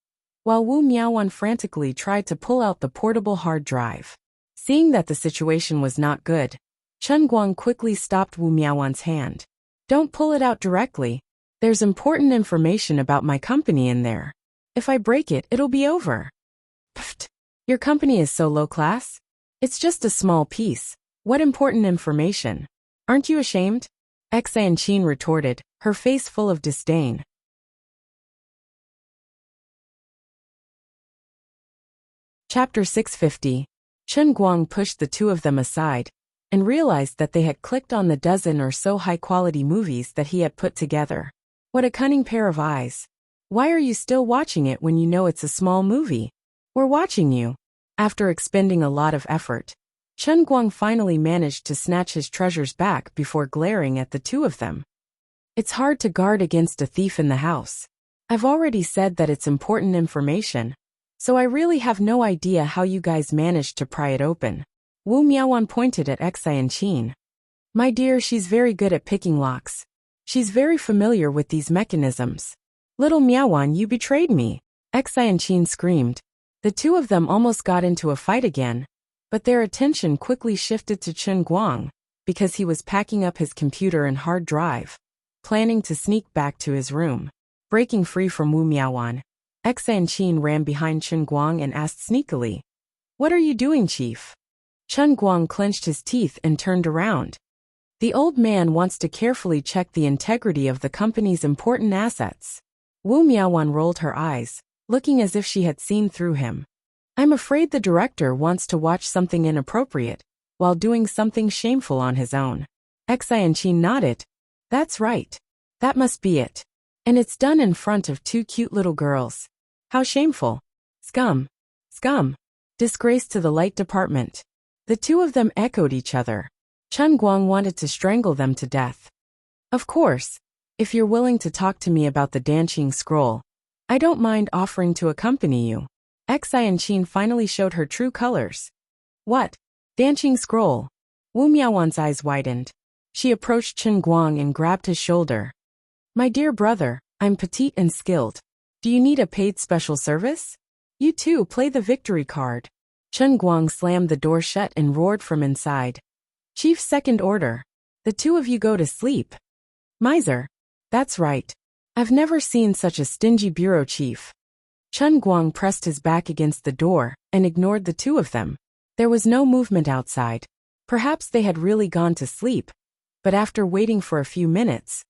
while Wu Miaowan frantically tried to pull out the portable hard drive. Seeing that the situation was not good, Chen Guang quickly stopped Wu Miaowan's hand. Don't pull it out directly. There's important information about my company in there. If I break it, it'll be over. Pfft! Your company is so low class? It's just a small piece. What important information? Aren't you ashamed? Xianqin retorted, her face full of disdain. Chapter 650. Chen Guang pushed the two of them aside and realized that they had clicked on the dozen or so high-quality movies that he had put together. What a cunning pair of eyes. Why are you still watching it when you know it's a small movie? We're watching you. After expending a lot of effort, Chen Guang finally managed to snatch his treasures back before glaring at the two of them. It's hard to guard against a thief in the house. I've already said that it's important information, so I really have no idea how you guys managed to pry it open. Wu Miaowan pointed at Xianqin. My dear, she's very good at picking locks. She's very familiar with these mechanisms. Little Miaowan, you betrayed me, Xianqin screamed. The two of them almost got into a fight again, but their attention quickly shifted to Chen Guang, because he was packing up his computer and hard drive, planning to sneak back to his room. Breaking free from Wu Miaowan, Xianqin ran behind Chen Guang and asked sneakily, "What are you doing, Chief?" Chen Guang clenched his teeth and turned around. The old man wants to carefully check the integrity of the company's important assets. Wu Miaowan rolled her eyes, looking as if she had seen through him. I'm afraid the director wants to watch something inappropriate while doing something shameful on his own. Xianqin nodded. That's right. That must be it. And it's done in front of two cute little girls. How shameful. Scum. Scum. Disgrace to the light department. The two of them echoed each other. Chen Guang wanted to strangle them to death. Of course, if you're willing to talk to me about the dancing scroll, I don't mind offering to accompany you. Xianqin finally showed her true colors. What? Dancing scroll? Wu Miaowan's eyes widened. She approached Chen Guang and grabbed his shoulder. My dear brother, I'm petite and skilled. Do you need a paid special service? You too play the victory card. Chen Guang slammed the door shut and roared from inside. Chief, second order. The two of you go to sleep. Miser. That's right. I've never seen such a stingy bureau chief. Chen Guang pressed his back against the door and ignored the two of them. There was no movement outside. Perhaps they had really gone to sleep. But after waiting for a few minutes,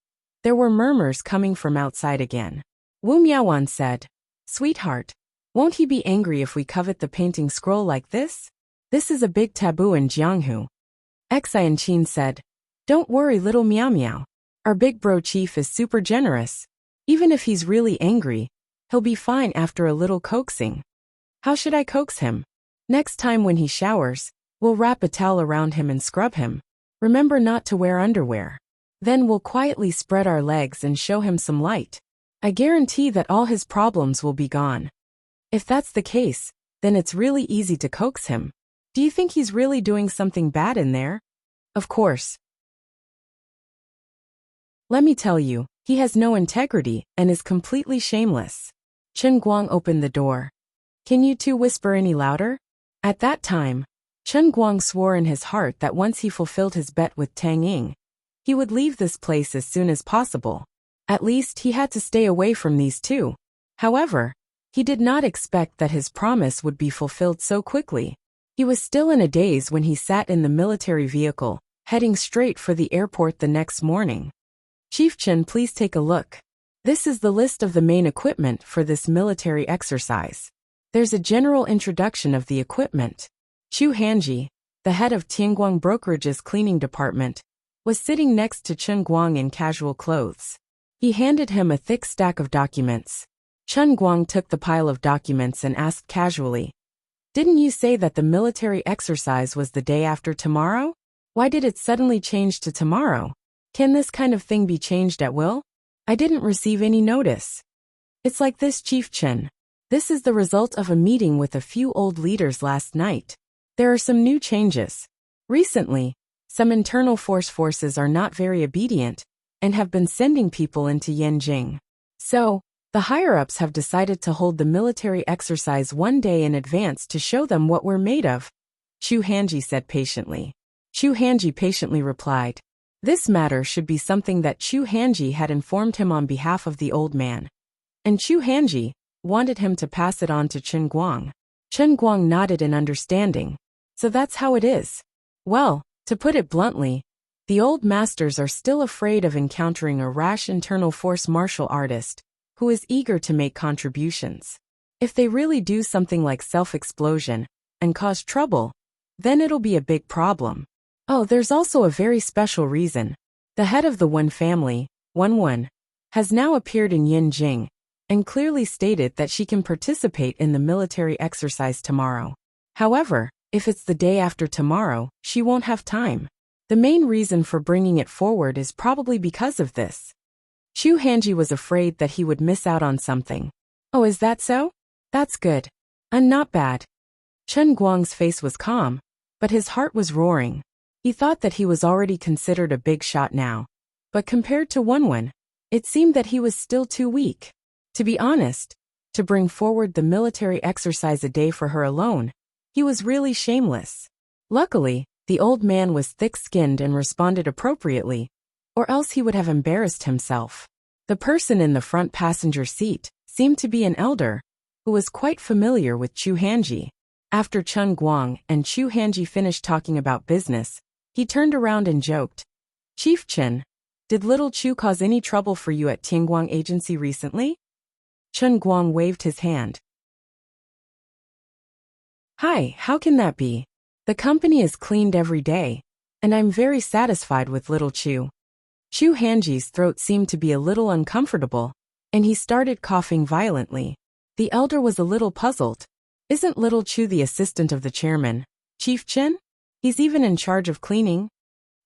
there were murmurs coming from outside again. Wu Miaowan said, Sweetheart, won't he be angry if we covet the painting scroll like this? This is a big taboo in Jianghu. Xianqin said, Don't worry, little Miao Miao. Our big bro chief is super generous. Even if he's really angry, he'll be fine after a little coaxing. How should I coax him? Next time when he showers, we'll wrap a towel around him and scrub him. Remember not to wear underwear. Then we'll quietly spread our legs and show him some light. I guarantee that all his problems will be gone. If that's the case, then it's really easy to coax him. Do you think he's really doing something bad in there? Of course. Let me tell you, he has no integrity and is completely shameless. Chen Guang opened the door. Can you two whisper any louder? At that time, Chen Guang swore in his heart that once he fulfilled his bet with Tang Ying, he would leave this place as soon as possible. At least he had to stay away from these two. However, he did not expect that his promise would be fulfilled so quickly. He was still in a daze when he sat in the military vehicle, heading straight for the airport the next morning. Chief Chen, please take a look. This is the list of the main equipment for this military exercise. There's a general introduction of the equipment. Chu Hanji, the head of Tianguang Brokerage's cleaning department, was sitting next to Chen Guang in casual clothes. He handed him a thick stack of documents. Chen Guang took the pile of documents and asked casually, Didn't you say that the military exercise was the day after tomorrow? Why did it suddenly change to tomorrow? Can this kind of thing be changed at will? I didn't receive any notice. It's like this, Chief Chen. This is the result of a meeting with a few old leaders last night. There are some new changes. Recently, some internal forces are not very obedient and have been sending people into Yanjing. So, the higher-ups have decided to hold the military exercise one day in advance to show them what we're made of. Chu Hanji said patiently. Chu Hanji patiently replied. This matter should be something that Chu Hanji had informed him on behalf of the old man. And Chu Hanji wanted him to pass it on to Chen Guang. Chen Guang nodded in understanding. So that's how it is. Well, to put it bluntly, The old masters are still afraid of encountering a rash internal force martial artist who is eager to make contributions. If they really do something like self-explosion and cause trouble, then it'll be a big problem. Oh, there's also a very special reason. The head of the Wen family, Wen, has now appeared in Yinjing and clearly stated that she can participate in the military exercise tomorrow. However, if it's the day after tomorrow, she won't have time. The main reason for bringing it forward is probably because of this. Chu Hanji was afraid that he would miss out on something. Oh, is that so? That's good. And not bad. Chen Guang's face was calm, but his heart was roaring. He thought that he was already considered a big shot now. But compared to Wen, it seemed that he was still too weak. To be honest, to bring forward the military exercise a day for her alone, he was really shameless. Luckily, the old man was thick-skinned and responded appropriately, or else he would have embarrassed himself. The person in the front passenger seat seemed to be an elder, who was quite familiar with Chu Hanji. After Chen Guang and Chu Hanji finished talking about business, he turned around and joked, "Chief Chen, did little Chu cause any trouble for you at Tianguang Agency recently?" Chen Guang waved his hand. "Hi, how can that be? The company is cleaned every day, and I'm very satisfied with little Chu." Chu Hanji's throat seemed to be a little uncomfortable, and he started coughing violently. The elder was a little puzzled. Isn't little Chu the assistant of the chairman, Chief Chen? He's even in charge of cleaning.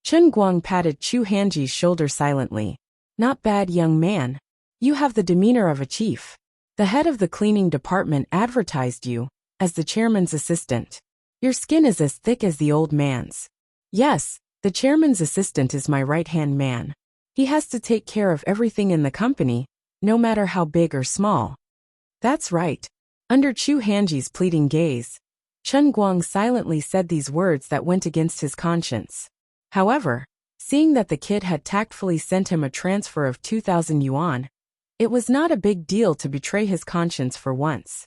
Chen Guang patted Chu Hanji's shoulder silently. "Not bad, young man. You have the demeanor of a chief. The head of the cleaning department advertised you as the chairman's assistant. Your skin is as thick as the old man's." "Yes, the chairman's assistant is my right-hand man. He has to take care of everything in the company, no matter how big or small." "That's right." Under Chu Hanji's pleading gaze, Chen Guang silently said these words that went against his conscience. However, seeing that the kid had tactfully sent him a transfer of 2,000 yuan, it was not a big deal to betray his conscience for once.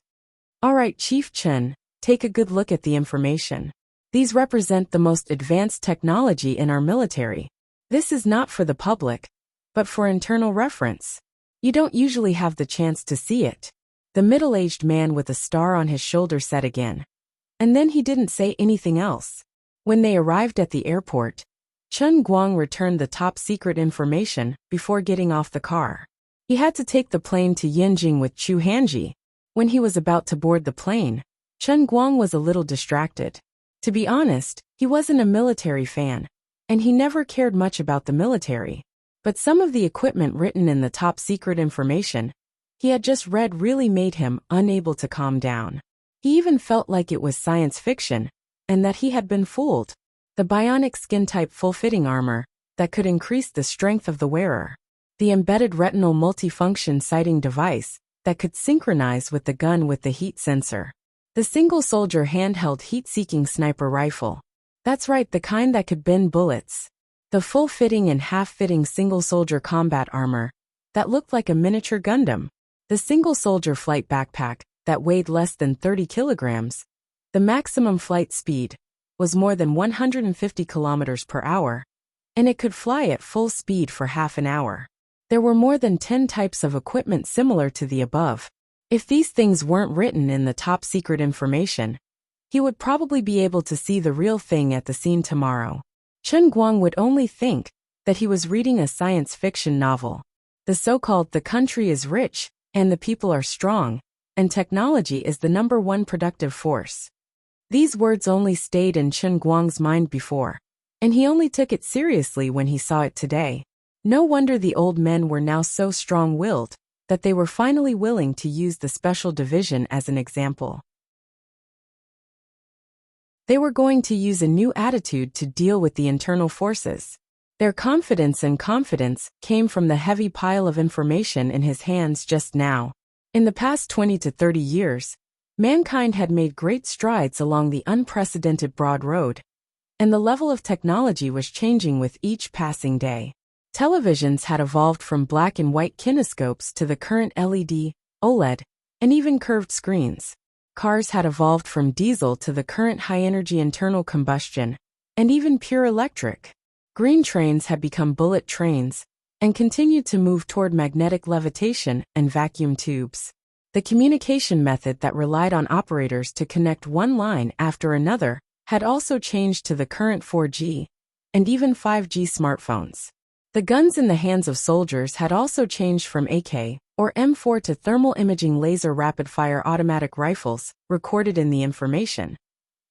"All right, Chief Chen, take a good look at the information. These represent the most advanced technology in our military. This is not for the public, but for internal reference. You don't usually have the chance to see it." The middle-aged man with a star on his shoulder said again. And then he didn't say anything else. When they arrived at the airport, Chen Guang returned the top-secret information before getting off the car. He had to take the plane to Yinjing with Chu Hanji. When he was about to board the plane, Chen Guang was a little distracted. To be honest, he wasn't a military fan, and he never cared much about the military. But some of the equipment written in the top-secret information he had just read really made him unable to calm down. He even felt like it was science fiction, and that he had been fooled. The bionic skin-type full-fitting armor that could increase the strength of the wearer. The embedded retinal multifunction sighting device that could synchronize with the gun with the heat sensor. The single-soldier handheld heat-seeking sniper rifle. That's right, the kind that could bend bullets. The full-fitting and half-fitting single-soldier combat armor that looked like a miniature Gundam. The single-soldier flight backpack that weighed less than 30 kilograms. The maximum flight speed was more than 150 kilometers per hour, and it could fly at full speed for half an hour. There were more than 10 types of equipment similar to the above. If these things weren't written in the top-secret information, he would probably be able to see the real thing at the scene tomorrow. Chen Guang would only think that he was reading a science fiction novel. The so-called "the country is rich, and the people are strong, and technology is the #1 productive force." These words only stayed in Chen Guang's mind before, and he only took it seriously when he saw it today. No wonder the old men were now so strong-willed that they were finally willing to use the special division as an example. They were going to use a new attitude to deal with the internal forces. Their confidence came from the heavy pile of information in his hands just now. In the past 20 to 30 years, mankind had made great strides along the unprecedented broad road, and the level of technology was changing with each passing day. Televisions had evolved from black and white kinescopes to the current LED, OLED, and even curved screens. Cars had evolved from diesel to the current high-energy internal combustion, and even pure electric. Green trains had become bullet trains and continued to move toward magnetic levitation and vacuum tubes. The communication method that relied on operators to connect one line after another had also changed to the current 4G and even 5G smartphones. The guns in the hands of soldiers had also changed from AK or M4 to thermal imaging laser rapid-fire automatic rifles, recorded in the information.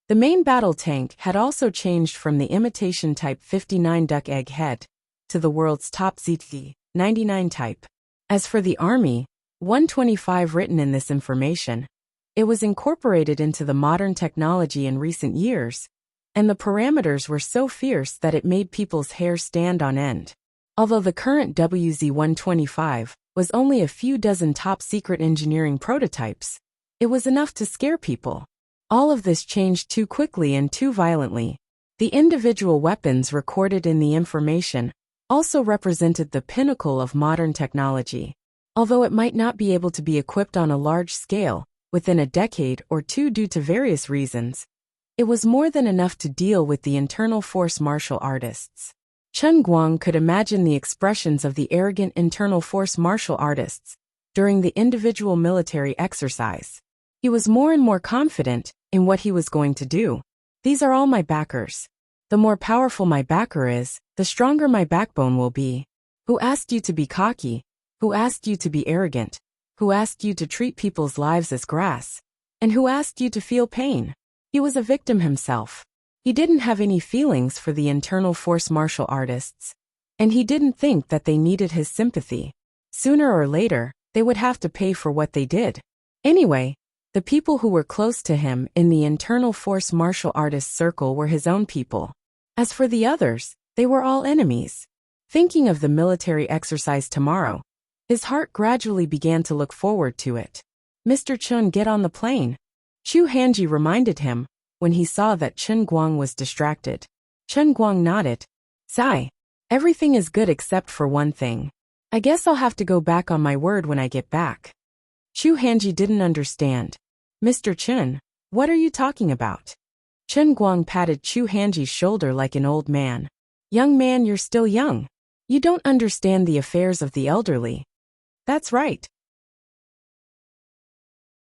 The main battle tank had also changed from the imitation Type 59 duck egg head to the world's top ZT-99 type. As for the Army, 125 written in this information, it was incorporated into the modern technology in recent years, and the parameters were so fierce that it made people's hair stand on end. Although the current WZ-125 was only a few dozen top-secret engineering prototypes, it was enough to scare people. All of this changed too quickly and too violently. The individual weapons recorded in the information also represented the pinnacle of modern technology. Although it might not be able to be equipped on a large scale within a decade or two due to various reasons, it was more than enough to deal with the internal force martial artists. Chen Guang could imagine the expressions of the arrogant internal force martial artists during the individual military exercise. He was more and more confident in what he was going to do. These are all my backers. The more powerful my backer is, the stronger my backbone will be. Who asked you to be cocky? Who asked you to be arrogant? Who asked you to treat people's lives as grass? And who asked you to feel pain? He was a victim himself. He didn't have any feelings for the internal force martial artists, and he didn't think that they needed his sympathy. Sooner or later, they would have to pay for what they did. Anyway, the people who were close to him in the internal force martial artists circle were his own people. As for the others, they were all enemies. Thinking of the military exercise tomorrow, his heart gradually began to look forward to it. Mr. Chun, get on the plane. Chu Hanji reminded him when he saw that Chen Guang was distracted. Chen Guang nodded. Sigh. Everything is good except for one thing. I guess I'll have to go back on my word when I get back. Chu Hanji didn't understand. Mr. Chen, what are you talking about? Chen Guang patted Chu Hanji's shoulder like an old man. Young man, you're still young. You don't understand the affairs of the elderly. That's right.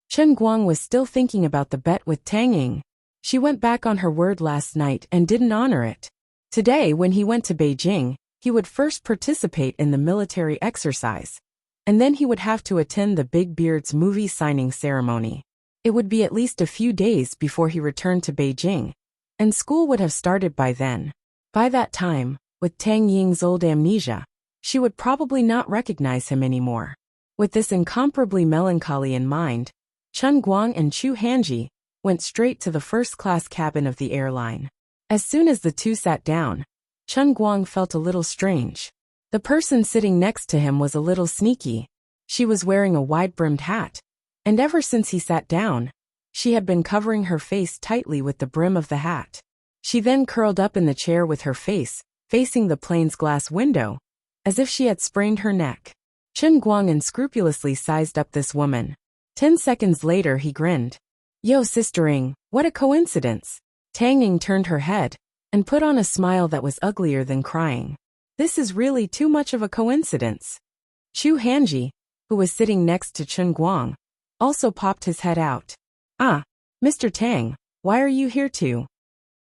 Chen Guang was still thinking about the bet with Tang Ying. She went back on her word last night and didn't honor it. Today, when he went to Beijing, he would first participate in the military exercise, and then he would have to attend the Big Beard's movie signing ceremony. It would be at least a few days before he returned to Beijing, and school would have started by then. By that time, with Tang Ying's old amnesia, she would probably not recognize him anymore. With this incomparably melancholy in mind, Chen Guang and Chu Hanji went straight to the first-class cabin of the airline. As soon as the two sat down, Chen Guang felt a little strange. The person sitting next to him was a little sneaky. She was wearing a wide-brimmed hat, and ever since he sat down, she had been covering her face tightly with the brim of the hat. She then curled up in the chair with her face facing the plane's glass window, as if she had sprained her neck. Chen Guang unscrupulously sized up this woman. 10 seconds later he grinned. Yo, Sister Ing, what a coincidence. Tang Ying turned her head and put on a smile that was uglier than crying. This is really too much of a coincidence. Chu Hanji, who was sitting next to Chen Guang, also popped his head out. Ah, Mr. Tang, why are you here too?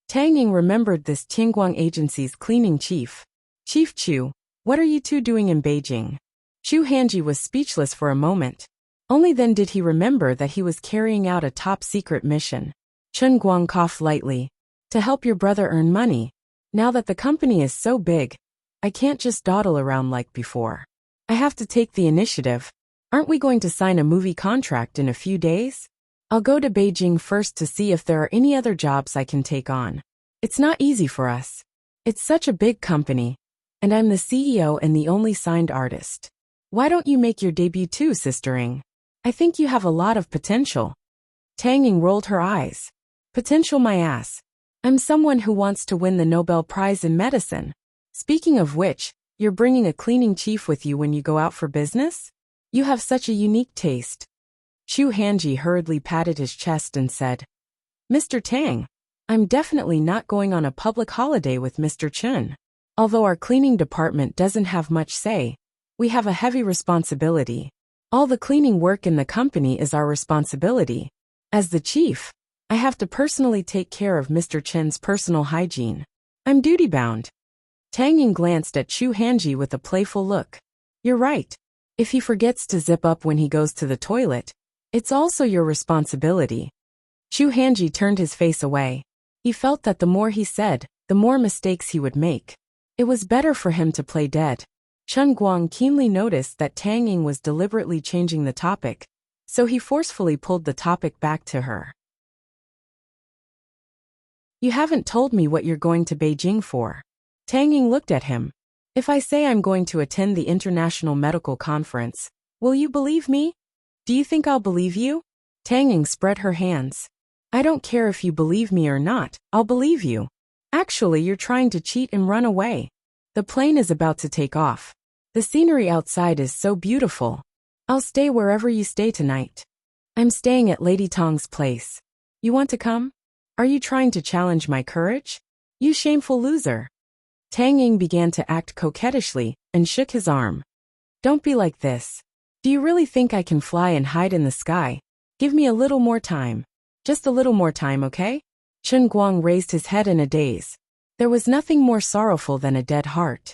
Tang Ying remembered this Qingguang agency's cleaning chief. Chief Chu, what are you two doing in Beijing? Chu Hanji was speechless for a moment. Only then did he remember that he was carrying out a top-secret mission. Chen Guang coughed lightly. To help your brother earn money. Now that the company is so big, I can't just dawdle around like before. I have to take the initiative. Aren't we going to sign a movie contract in a few days? I'll go to Beijing first to see if there are any other jobs I can take on. It's not easy for us. It's such a big company, and I'm the CEO and the only signed artist. Why don't you make your debut too, Sister Ing? I think you have a lot of potential. Tang Ying rolled her eyes. Potential my ass. I'm someone who wants to win the Nobel Prize in medicine. Speaking of which, you're bringing a cleaning chief with you when you go out for business? You have such a unique taste. Chu Hanji hurriedly patted his chest and said, Mr. Tang, I'm definitely not going on a public holiday with Mr. Chen. Although our cleaning department doesn't have much say, we have a heavy responsibility. All the cleaning work in the company is our responsibility. As the chief, I have to personally take care of Mr. Chen's personal hygiene. I'm duty-bound. Tang Ying glanced at Chu Hanji with a playful look. You're right. If he forgets to zip up when he goes to the toilet, it's also your responsibility. Chu Hanji turned his face away. He felt that the more he said, the more mistakes he would make. It was better for him to play dead. Chen Guang keenly noticed that Tang Ying was deliberately changing the topic, so he forcefully pulled the topic back to her. You haven't told me what you're going to Beijing for. Tang Ying looked at him. If I say I'm going to attend the International Medical Conference, will you believe me? Do you think I'll believe you? Tang Ying spread her hands. I don't care if you believe me or not, I'll believe you. Actually, you're trying to cheat and run away. The plane is about to take off. The scenery outside is so beautiful. I'll stay wherever you stay tonight. I'm staying at Lady Tong's place. You want to come? Are you trying to challenge my courage? You shameful loser. Tang Ying began to act coquettishly and shook his arm. Don't be like this. Do you really think I can fly and hide in the sky? Give me a little more time. Just a little more time, okay? Chen Guang raised his head in a daze. There was nothing more sorrowful than a dead heart.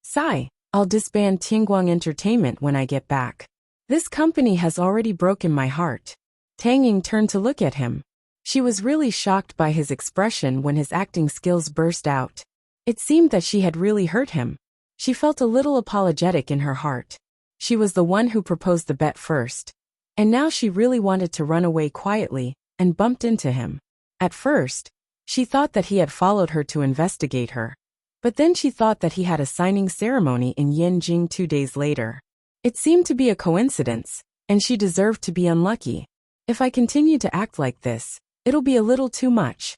Sigh, I'll disband Tianguang Entertainment when I get back. This company has already broken my heart. Tang Ying turned to look at him. She was really shocked by his expression when his acting skills burst out. It seemed that she had really hurt him. She felt a little apologetic in her heart. She was the one who proposed the bet first. And now she really wanted to run away quietly, and bumped into him. At first, she thought that he had followed her to investigate her. But then she thought that he had a signing ceremony in Yanjing 2 days later. It seemed to be a coincidence, and she deserved to be unlucky. If I continue to act like this, it'll be a little too much.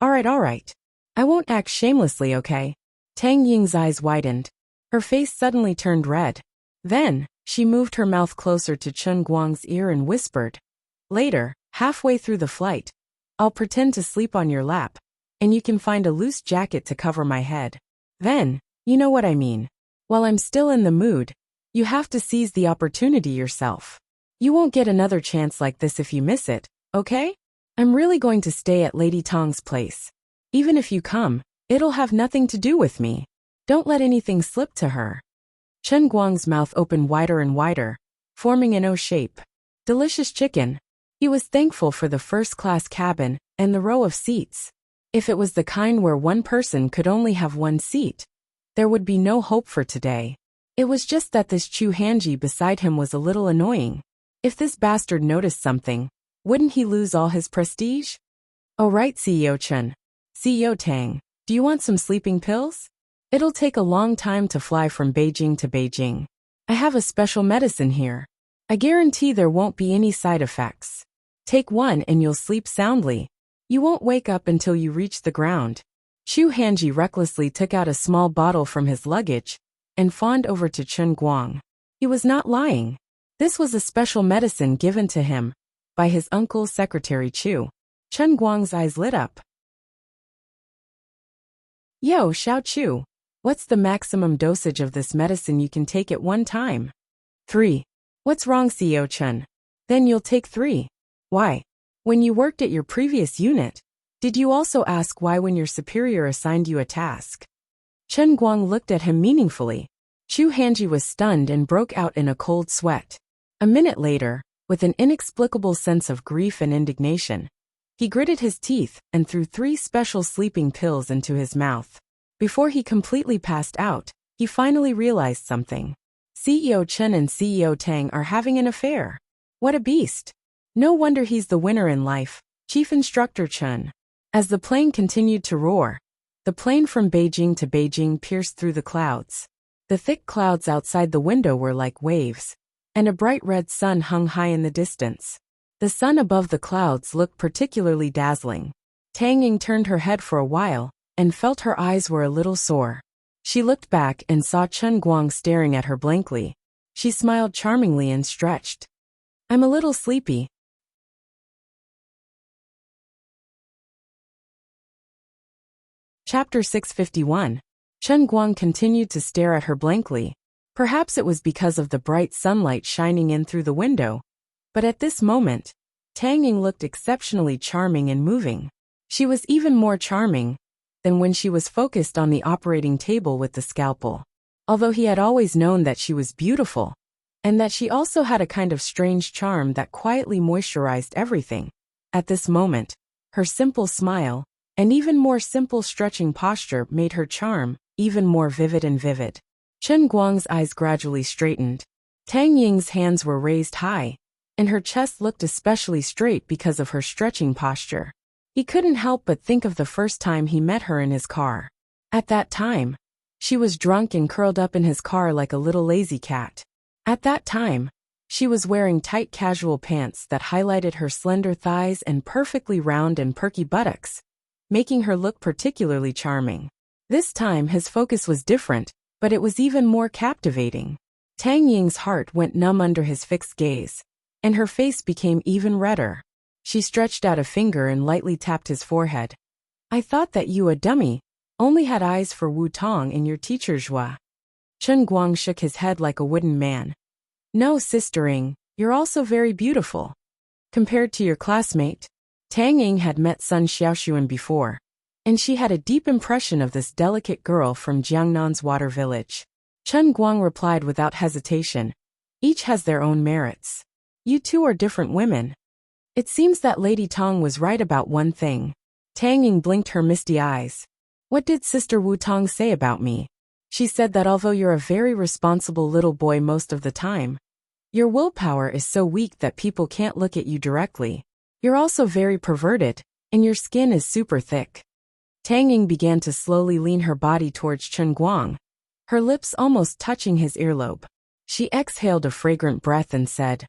All right. I won't act shamelessly, okay? Tang Ying's eyes widened. Her face suddenly turned red. Then, she moved her mouth closer to Chen Guang's ear and whispered. Later, halfway through the flight, I'll pretend to sleep on your lap, and you can find a loose jacket to cover my head. Then, you know what I mean. While I'm still in the mood, you have to seize the opportunity yourself. You won't get another chance like this if you miss it, okay? I'm really going to stay at Lady Tong's place. Even if you come, it'll have nothing to do with me. Don't let anything slip to her. Chen Guang's mouth opened wider and wider, forming an O shape. Delicious chicken. He was thankful for the first-class cabin and the row of seats. If it was the kind where one person could only have one seat, there would be no hope for today. It was just that this Chu Hanji beside him was a little annoying. If this bastard noticed something, wouldn't he lose all his prestige? Oh right, CEO Chen. CEO Tang, do you want some sleeping pills? It'll take a long time to fly from Beijing to Beijing. I have a special medicine here. I guarantee there won't be any side effects. Take one and you'll sleep soundly. You won't wake up until you reach the ground. Chu Hanji recklessly took out a small bottle from his luggage and fawned over to Chen Guang. He was not lying. This was a special medicine given to him by his uncle's secretary Chu. Chen Guang's eyes lit up. Yo, Xiao Chu, what's the maximum dosage of this medicine you can take at one time? 3. What's wrong, CEO Chen? Then you'll take 3. Why? When you worked at your previous unit, did you also ask why when your superior assigned you a task? Chen Guang looked at him meaningfully. Chu Hanji was stunned and broke out in a cold sweat. A minute later, with an inexplicable sense of grief and indignation, he gritted his teeth and threw 3 special sleeping pills into his mouth. Before he completely passed out, he finally realized something. CEO Chen and CEO Tang are having an affair. What a beast. No wonder he's the winner in life, Chief Instructor Chen. As the plane continued to roar, the plane from Beijing to Beijing pierced through the clouds. The thick clouds outside the window were like waves, and a bright red sun hung high in the distance. The sun above the clouds looked particularly dazzling. Tang Ying turned her head for a while, and felt her eyes were a little sore. She looked back and saw Chen Guang staring at her blankly. She smiled charmingly and stretched. I'm a little sleepy. Chapter 651. Chen Guang continued to stare at her blankly. Perhaps it was because of the bright sunlight shining in through the window. But at this moment, Tang Ying looked exceptionally charming and moving. She was even more charming than when she was focused on the operating table with the scalpel. Although he had always known that she was beautiful, and that she also had a kind of strange charm that quietly moisturized everything. At this moment, her simple smile, and even more simple stretching posture made her charm even more vivid and vivid. Chen Guang's eyes gradually straightened. Tang Ying's hands were raised high, and her chest looked especially straight because of her stretching posture. He couldn't help but think of the first time he met her in his car. At that time, she was drunk and curled up in his car like a little lazy cat. At that time, she was wearing tight casual pants that highlighted her slender thighs and perfectly round and perky buttocks, making her look particularly charming. This time his focus was different, but it was even more captivating. Tang Ying's heart went numb under his fixed gaze, and her face became even redder. She stretched out a finger and lightly tapped his forehead. "I thought that you, a dummy, only had eyes for Wu Tong in your teacher Zhua." Chen Guang shook his head like a wooden man. "No, Sister Ying, you're also very beautiful. Compared to your classmate." Tang Ying had met Sun Xiaoxuan before, and she had a deep impression of this delicate girl from Jiangnan's water village. Chen Guang replied without hesitation. "Each has their own merits. You two are different women." It seems that Lady Tong was right about one thing. Tang Ying blinked her misty eyes. "What did Sister Wu Tong say about me?" "She said that although you're a very responsible little boy most of the time, your willpower is so weak that people can't look at you directly. You're also very perverted, and your skin is super thick." Tang Ying began to slowly lean her body towards Chen Guang, her lips almost touching his earlobe. She exhaled a fragrant breath and said,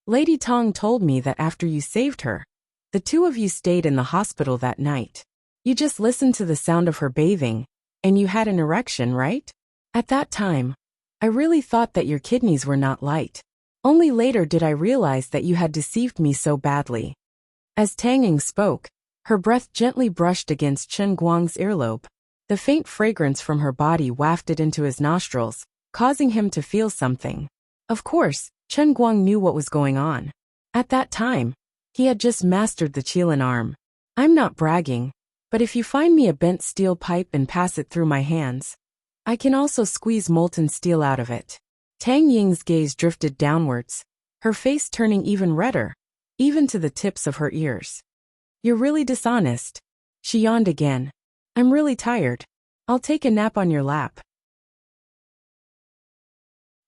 "Lady Tong told me that after you saved her, the two of you stayed in the hospital that night. You just listened to the sound of her bathing, and you had an erection, right? At that time, I really thought that your kidneys were not light. Only later did I realize that you had deceived me so badly." As Tang Ying spoke, her breath gently brushed against Chen Guang's earlobe. The faint fragrance from her body wafted into his nostrils, causing him to feel something. Of course, Chen Guang knew what was going on. At that time, he had just mastered the Qilin arm. "I'm not bragging, but if you find me a bent steel pipe and pass it through my hands, I can also squeeze molten steel out of it." Tang Ying's gaze drifted downwards, her face turning even redder, even to the tips of her ears. "You're really dishonest." She yawned again. "I'm really tired. I'll take a nap on your lap."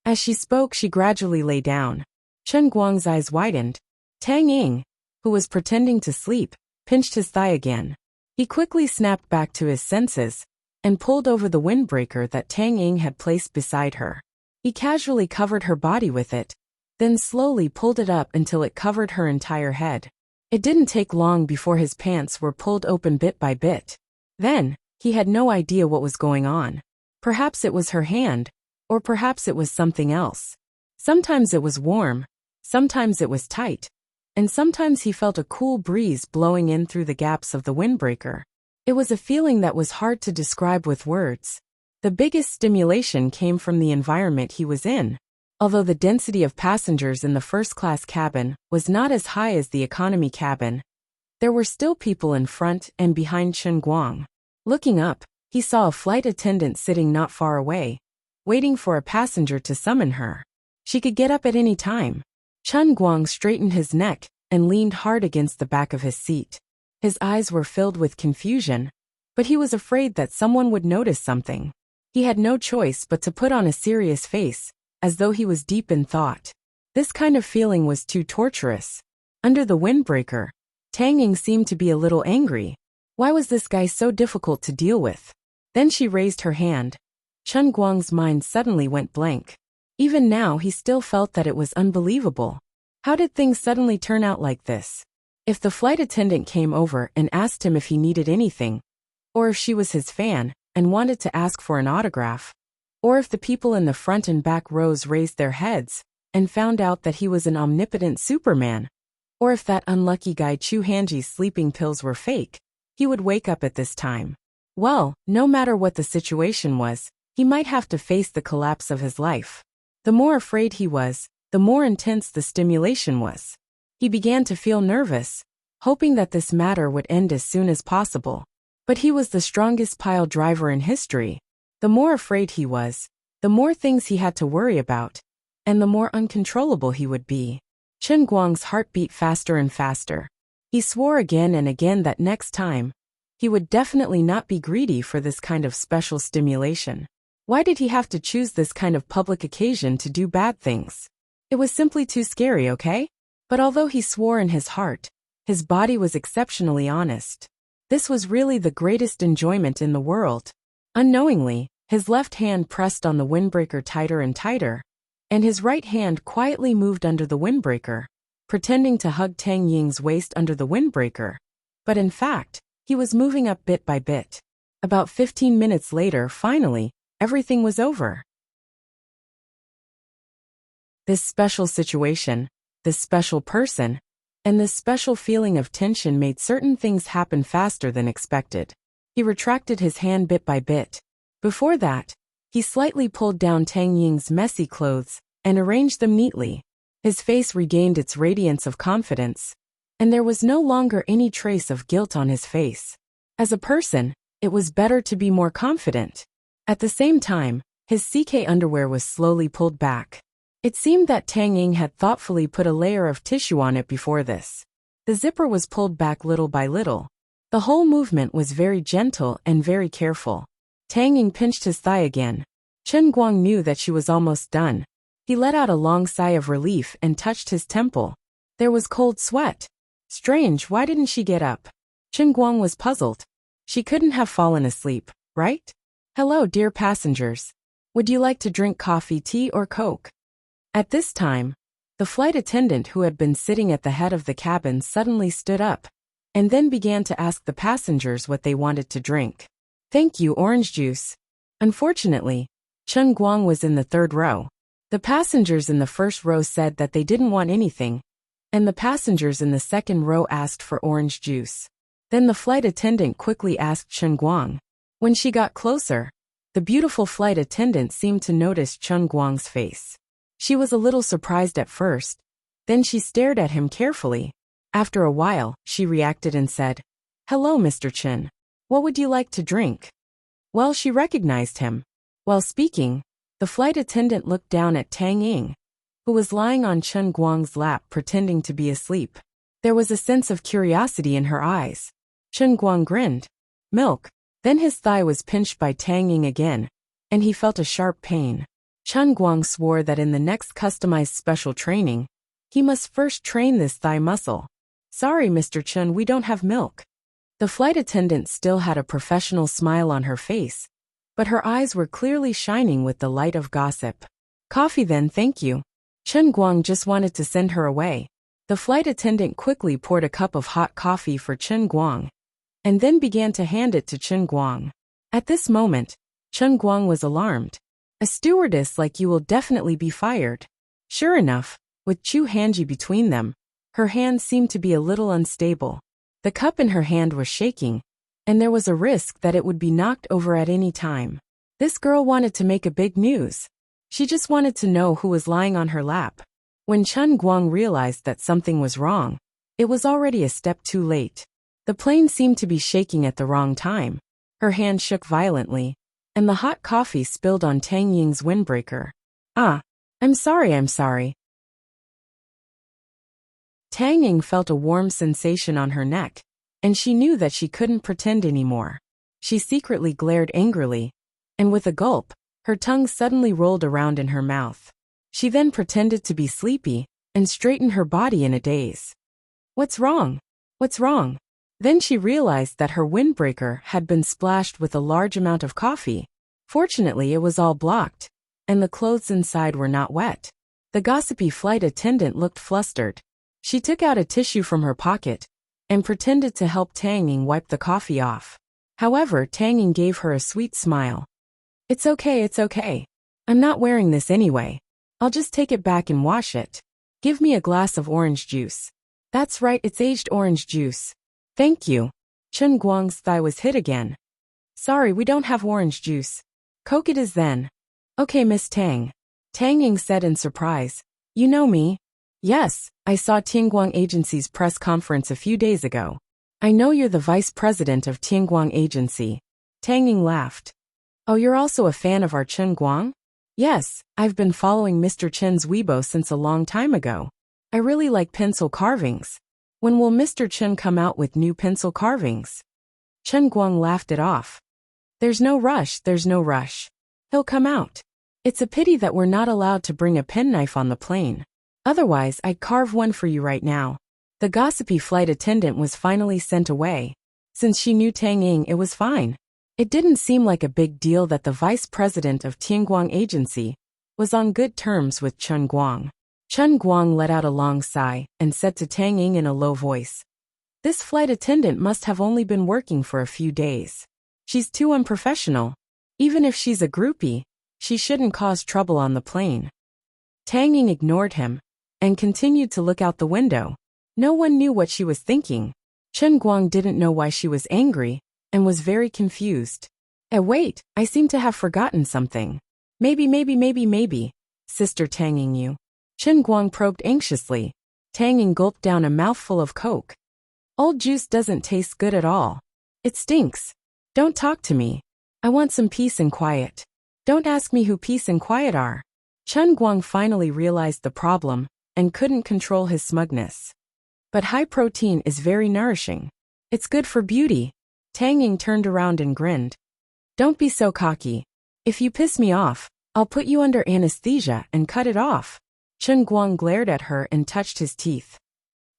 As she spoke, she gradually lay down. Chen Guang's eyes widened. Tang Ying, who was pretending to sleep, pinched his thigh again. He quickly snapped back to his senses and pulled over the windbreaker that Tang Ying had placed beside her. He casually covered her body with it, then slowly pulled it up until it covered her entire head. It didn't take long before his pants were pulled open bit by bit. Then, he had no idea what was going on. Perhaps it was her hand, or perhaps it was something else. Sometimes it was warm, sometimes it was tight, and sometimes he felt a cool breeze blowing in through the gaps of the windbreaker. It was a feeling that was hard to describe with words. The biggest stimulation came from the environment he was in. Although the density of passengers in the first-class cabin was not as high as the economy cabin, there were still people in front and behind Chen Guang. Looking up, he saw a flight attendant sitting not far away, waiting for a passenger to summon her. She could get up at any time. Chen Guang straightened his neck and leaned hard against the back of his seat. His eyes were filled with confusion, but he was afraid that someone would notice something. He had no choice but to put on a serious face, as though he was deep in thought. This kind of feeling was too torturous. Under the windbreaker, Tang Ying seemed to be a little angry. Why was this guy so difficult to deal with? Then she raised her hand. Chen Guang's mind suddenly went blank. Even now he still felt that it was unbelievable. How did things suddenly turn out like this? If the flight attendant came over and asked him if he needed anything, or if she was his fan and wanted to ask for an autograph, or if the people in the front and back rows raised their heads and found out that he was an omnipotent Superman, or if that unlucky guy Chu Hanji's sleeping pills were fake, he would wake up at this time. Well, no matter what the situation was, he might have to face the collapse of his life. The more afraid he was, the more intense the stimulation was. He began to feel nervous, hoping that this matter would end as soon as possible. But he was the strongest pile driver in history. The more afraid he was, the more things he had to worry about, and the more uncontrollable he would be. Chen Guang's heart beat faster and faster. He swore again and again that next time, he would definitely not be greedy for this kind of special stimulation. Why did he have to choose this kind of public occasion to do bad things? It was simply too scary, okay? But although he swore in his heart, his body was exceptionally honest. This was really the greatest enjoyment in the world. Unknowingly, his left hand pressed on the windbreaker tighter and tighter, and his right hand quietly moved under the windbreaker, pretending to hug Tang Ying's waist under the windbreaker. But in fact, he was moving up bit by bit. About 15 minutes later, finally, everything was over. This special situation, this special person, and this special feeling of tension made certain things happen faster than expected. He retracted his hand bit by bit. Before that, he slightly pulled down Tang Ying's messy clothes and arranged them neatly. His face regained its radiance of confidence, and there was no longer any trace of guilt on his face. As a person, it was better to be more confident. At the same time, his CK underwear was slowly pulled back. It seemed that Tang Ying had thoughtfully put a layer of tissue on it before this. The zipper was pulled back little by little. The whole movement was very gentle and very careful. Tang Ying pinched his thigh again. Chen Guang knew that she was almost done. He let out a long sigh of relief and touched his temple. There was cold sweat. Strange, why didn't she get up? Chen Guang was puzzled. She couldn't have fallen asleep, right? Hello, dear passengers. Would you like to drink coffee, tea, or Coke? At this time, the flight attendant who had been sitting at the head of the cabin suddenly stood up, and then began to ask the passengers what they wanted to drink. Thank you, orange juice. Unfortunately, Chen Guang was in the third row. The passengers in the first row said that they didn't want anything, and the passengers in the second row asked for orange juice. Then the flight attendant quickly asked Chen Guang. When she got closer, the beautiful flight attendant seemed to notice Chen Guang's face. She was a little surprised at first, then she stared at him carefully. After a while, she reacted and said, "Hello, Mr. Chen. What would you like to drink?" Well, she recognized him. While speaking, the flight attendant looked down at Tang Ying, who was lying on Chen Guang's lap pretending to be asleep. There was a sense of curiosity in her eyes. Chen Guang grinned. Milk. Then his thigh was pinched by Tang Ying again, and he felt a sharp pain. Chen Guang swore that in the next customized special training, he must first train this thigh muscle. Sorry, Mr. Chen, we don't have milk. The flight attendant still had a professional smile on her face, but her eyes were clearly shining with the light of gossip. Coffee then, thank you. Chen Guang just wanted to send her away. The flight attendant quickly poured a cup of hot coffee for Chen Guang, and then began to hand it to Chen Guang. At this moment, Chen Guang was alarmed. A stewardess like you will definitely be fired. Sure enough, with Chu Hanji between them, her hand seemed to be a little unstable. The cup in her hand was shaking, and there was a risk that it would be knocked over at any time. This girl wanted to make a big news. She just wanted to know who was lying on her lap. When Chen Guang realized that something was wrong, it was already a step too late. The plane seemed to be shaking at the wrong time. Her hand shook violently, and the hot coffee spilled on Tang Ying's windbreaker. Ah, I'm sorry. Tang Ying felt a warm sensation on her neck, and she knew that she couldn't pretend anymore. She secretly glared angrily, and with a gulp, her tongue suddenly rolled around in her mouth. She then pretended to be sleepy and straightened her body in a daze. What's wrong? What's wrong? Then she realized that her windbreaker had been splashed with a large amount of coffee. Fortunately, it was all blocked, and the clothes inside were not wet. The gossipy flight attendant looked flustered. She took out a tissue from her pocket and pretended to help Tang Ying wipe the coffee off. However, Tang Ying gave her a sweet smile. It's okay. I'm not wearing this anyway. I'll just take it back and wash it. Give me a glass of orange juice. That's right, it's aged orange juice. Thank you. Chen Guang's thigh was hit again. Sorry, we don't have orange juice. Coke it is then. Okay, Miss Tang. Tang Ying said in surprise. You know me? Yes, I saw Tianguang Agency's press conference a few days ago. I know you're the vice president of Tianguang Agency. Tang Ying laughed. Oh, you're also a fan of our Chen Guang? Yes, I've been following Mr. Chen's Weibo since a long time ago. I really like pencil carvings. When will Mr. Chen come out with new pencil carvings? Chen Guang laughed it off. There's no rush, there's no rush. He'll come out. It's a pity that we're not allowed to bring a penknife on the plane. Otherwise, I'd carve one for you right now. The gossipy flight attendant was finally sent away. Since she knew Tang Ying, it was fine. It didn't seem like a big deal that the vice president of Tianguang Agency was on good terms with Chen Guang. Chen Guang let out a long sigh and said to Tang Ying in a low voice, This flight attendant must have only been working for a few days. She's too unprofessional. Even if she's a groupie, she shouldn't cause trouble on the plane. Tang Ying ignored him and continued to look out the window. No one knew what she was thinking. Chen Guang didn't know why she was angry and was very confused. Wait, I seem to have forgotten something. Maybe, Sister Tang Ying you. Chen Guang probed anxiously. Tang Ying gulped down a mouthful of Coke. Old juice doesn't taste good at all. It stinks. Don't talk to me. I want some peace and quiet. Don't ask me who peace and quiet are. Chen Guang finally realized the problem and couldn't control his smugness. But high protein is very nourishing. It's good for beauty. Tang Ying turned around and grinned. Don't be so cocky. If you piss me off, I'll put you under anesthesia and cut it off. Chen Guang glared at her and touched his teeth.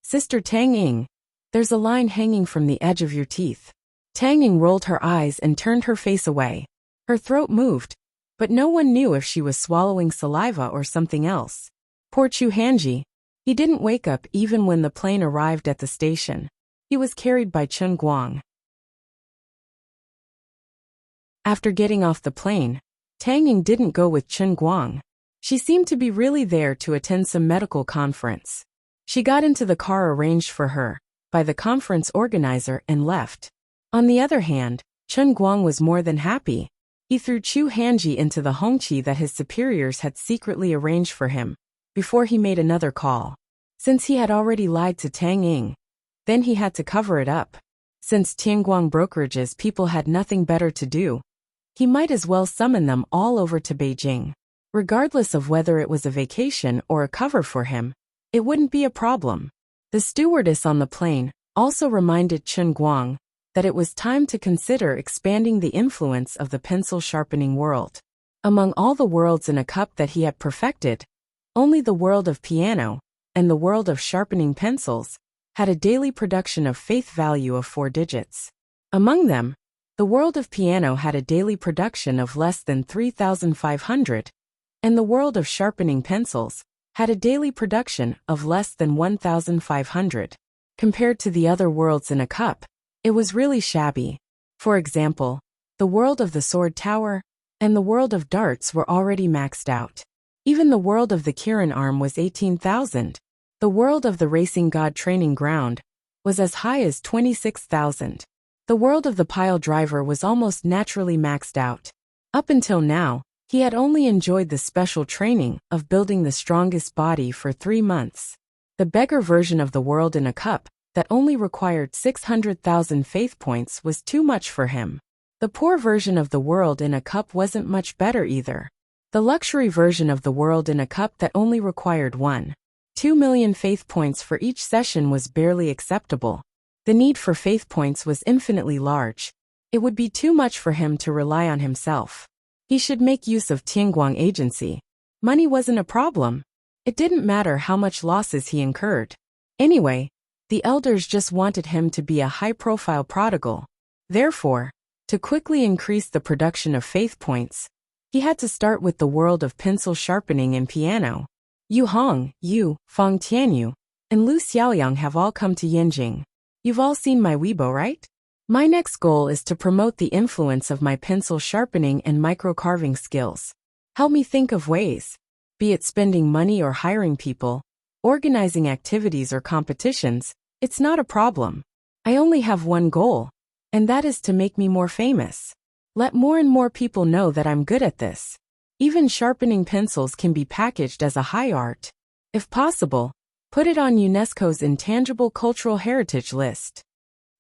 Sister Tang Ying, there's a line hanging from the edge of your teeth. Tang Ying rolled her eyes and turned her face away. Her throat moved, but no one knew if she was swallowing saliva or something else. Poor Chu Hanji. He didn't wake up even when the plane arrived at the station. He was carried by Chen Guang. After getting off the plane, Tang Ying didn't go with Chen Guang. She seemed to be really there to attend some medical conference. She got into the car arranged for her by the conference organizer and left. On the other hand, Chen Guang was more than happy. He threw Chu Hanji into the hongqi that his superiors had secretly arranged for him before he made another call. Since he had already lied to Tang Ying, then he had to cover it up. Since Tianguang brokerage's people had nothing better to do, he might as well summon them all over to Beijing. Regardless of whether it was a vacation or a cover for him, it wouldn't be a problem. The stewardess on the plane also reminded Chen Guang that it was time to consider expanding the influence of the pencil sharpening world. Among all the worlds in a cup that he had perfected, only the world of piano and the world of sharpening pencils had a daily production of faith value of 4 digits. Among them, the world of piano had a daily production of less than 3,500, and the world of sharpening pencils had a daily production of less than 1,500. Compared to the other worlds in a cup, it was really shabby. For example, the world of the sword tower and the world of darts were already maxed out. Even the world of the Kirin arm was 18,000. The world of the racing god training ground was as high as 26,000. The world of the pile driver was almost naturally maxed out. Up until now, he had only enjoyed the special training of building the strongest body for 3 months. The beggar version of the world in a cup that only required 600,000 faith points was too much for him. The poor version of the world in a cup wasn't much better either. The luxury version of the world in a cup that only required 1.2 million faith points for each session was barely acceptable. The need for faith points was infinitely large. It would be too much for him to rely on himself. He should make use of Tianguang Agency. Money wasn't a problem. It didn't matter how much losses he incurred. Anyway, the elders just wanted him to be a high-profile prodigal. Therefore, to quickly increase the production of faith points, he had to start with the world of pencil sharpening and piano. Yu Hong, Yu, Fang Tianyu, and Lu Xiaoyang have all come to Yanjing. You've all seen my Weibo, right? My next goal is to promote the influence of my pencil sharpening and micro-carving skills. Help me think of ways, be it spending money or hiring people, organizing activities or competitions, it's not a problem. I only have one goal, and that is to make me more famous. Let more and more people know that I'm good at this. Even sharpening pencils can be packaged as a high art. If possible, put it on UNESCO's Intangible Cultural Heritage list.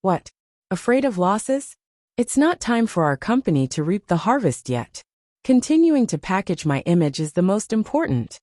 What? Afraid of losses? It's not time for our company to reap the harvest yet. Continuing to package my image is the most important.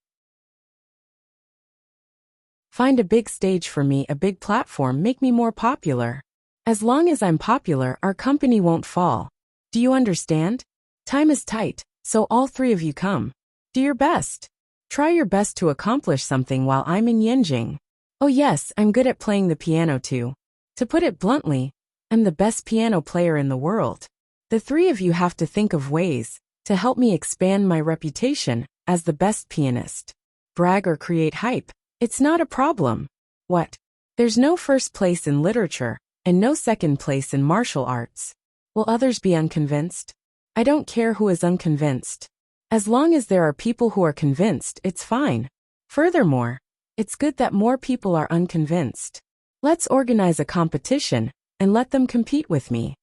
Find a big stage for me, a big platform, make me more popular. As long as I'm popular, our company won't fall. Do you understand? Time is tight, so all three of you come. Do your best. Try your best to accomplish something while I'm in Yenjing. Oh yes, I'm good at playing the piano too. To put it bluntly, I'm the best piano player in the world. The three of you have to think of ways to help me expand my reputation as the best pianist. Brag or create hype. It's not a problem. What? There's no first place in literature and no second place in martial arts. Will others be unconvinced? I don't care who is unconvinced. As long as there are people who are convinced, it's fine. Furthermore, it's good that more people are unconvinced. Let's organize a competition and let them compete with me.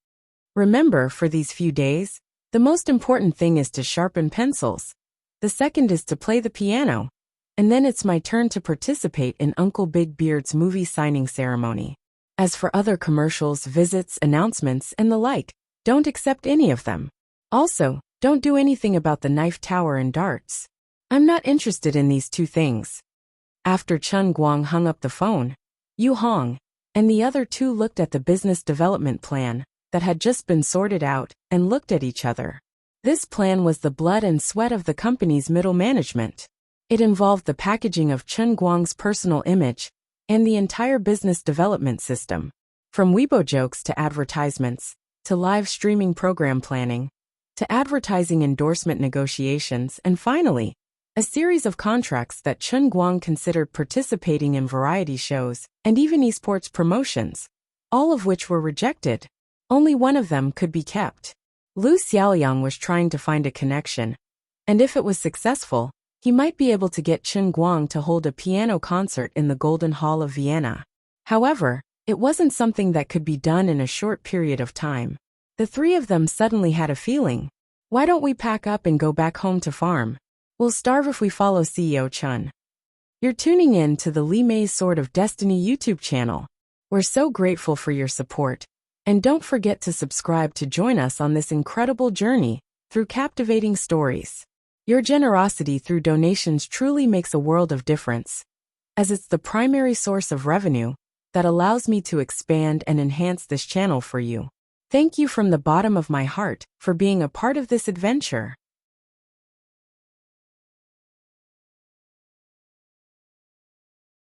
Remember, for these few days, the most important thing is to sharpen pencils. The second is to play the piano. And then it's my turn to participate in Uncle Big Beard's movie signing ceremony. As for other commercials, visits, announcements, and the like, don't accept any of them. Also, don't do anything about the knife tower and darts. I'm not interested in these two things. After Chen Guang hung up the phone, Yu Hong and the other two looked at the business development plan that had just been sorted out and looked at each other. This plan was the blood and sweat of the company's middle management. It involved the packaging of Chen Guang's personal image and the entire business development system, from Weibo jokes to advertisements, to live streaming program planning, to advertising endorsement negotiations, and finally, a series of contracts that Chen Guang considered participating in variety shows and even esports promotions, all of which were rejected. Only one of them could be kept. Lu Xiaoyang was trying to find a connection, and if it was successful, he might be able to get Chen Guang to hold a piano concert in the Golden Hall of Vienna. However, it wasn't something that could be done in a short period of time. The three of them suddenly had a feeling. Why don't we pack up and go back home to farm? We'll starve if we follow CEO Chen. You're tuning in to the Li Mei's Sword of Destiny YouTube channel. We're so grateful for your support. And don't forget to subscribe to join us on this incredible journey through captivating stories. Your generosity through donations truly makes a world of difference, as it's the primary source of revenue that allows me to expand and enhance this channel for you. Thank you from the bottom of my heart for being a part of this adventure.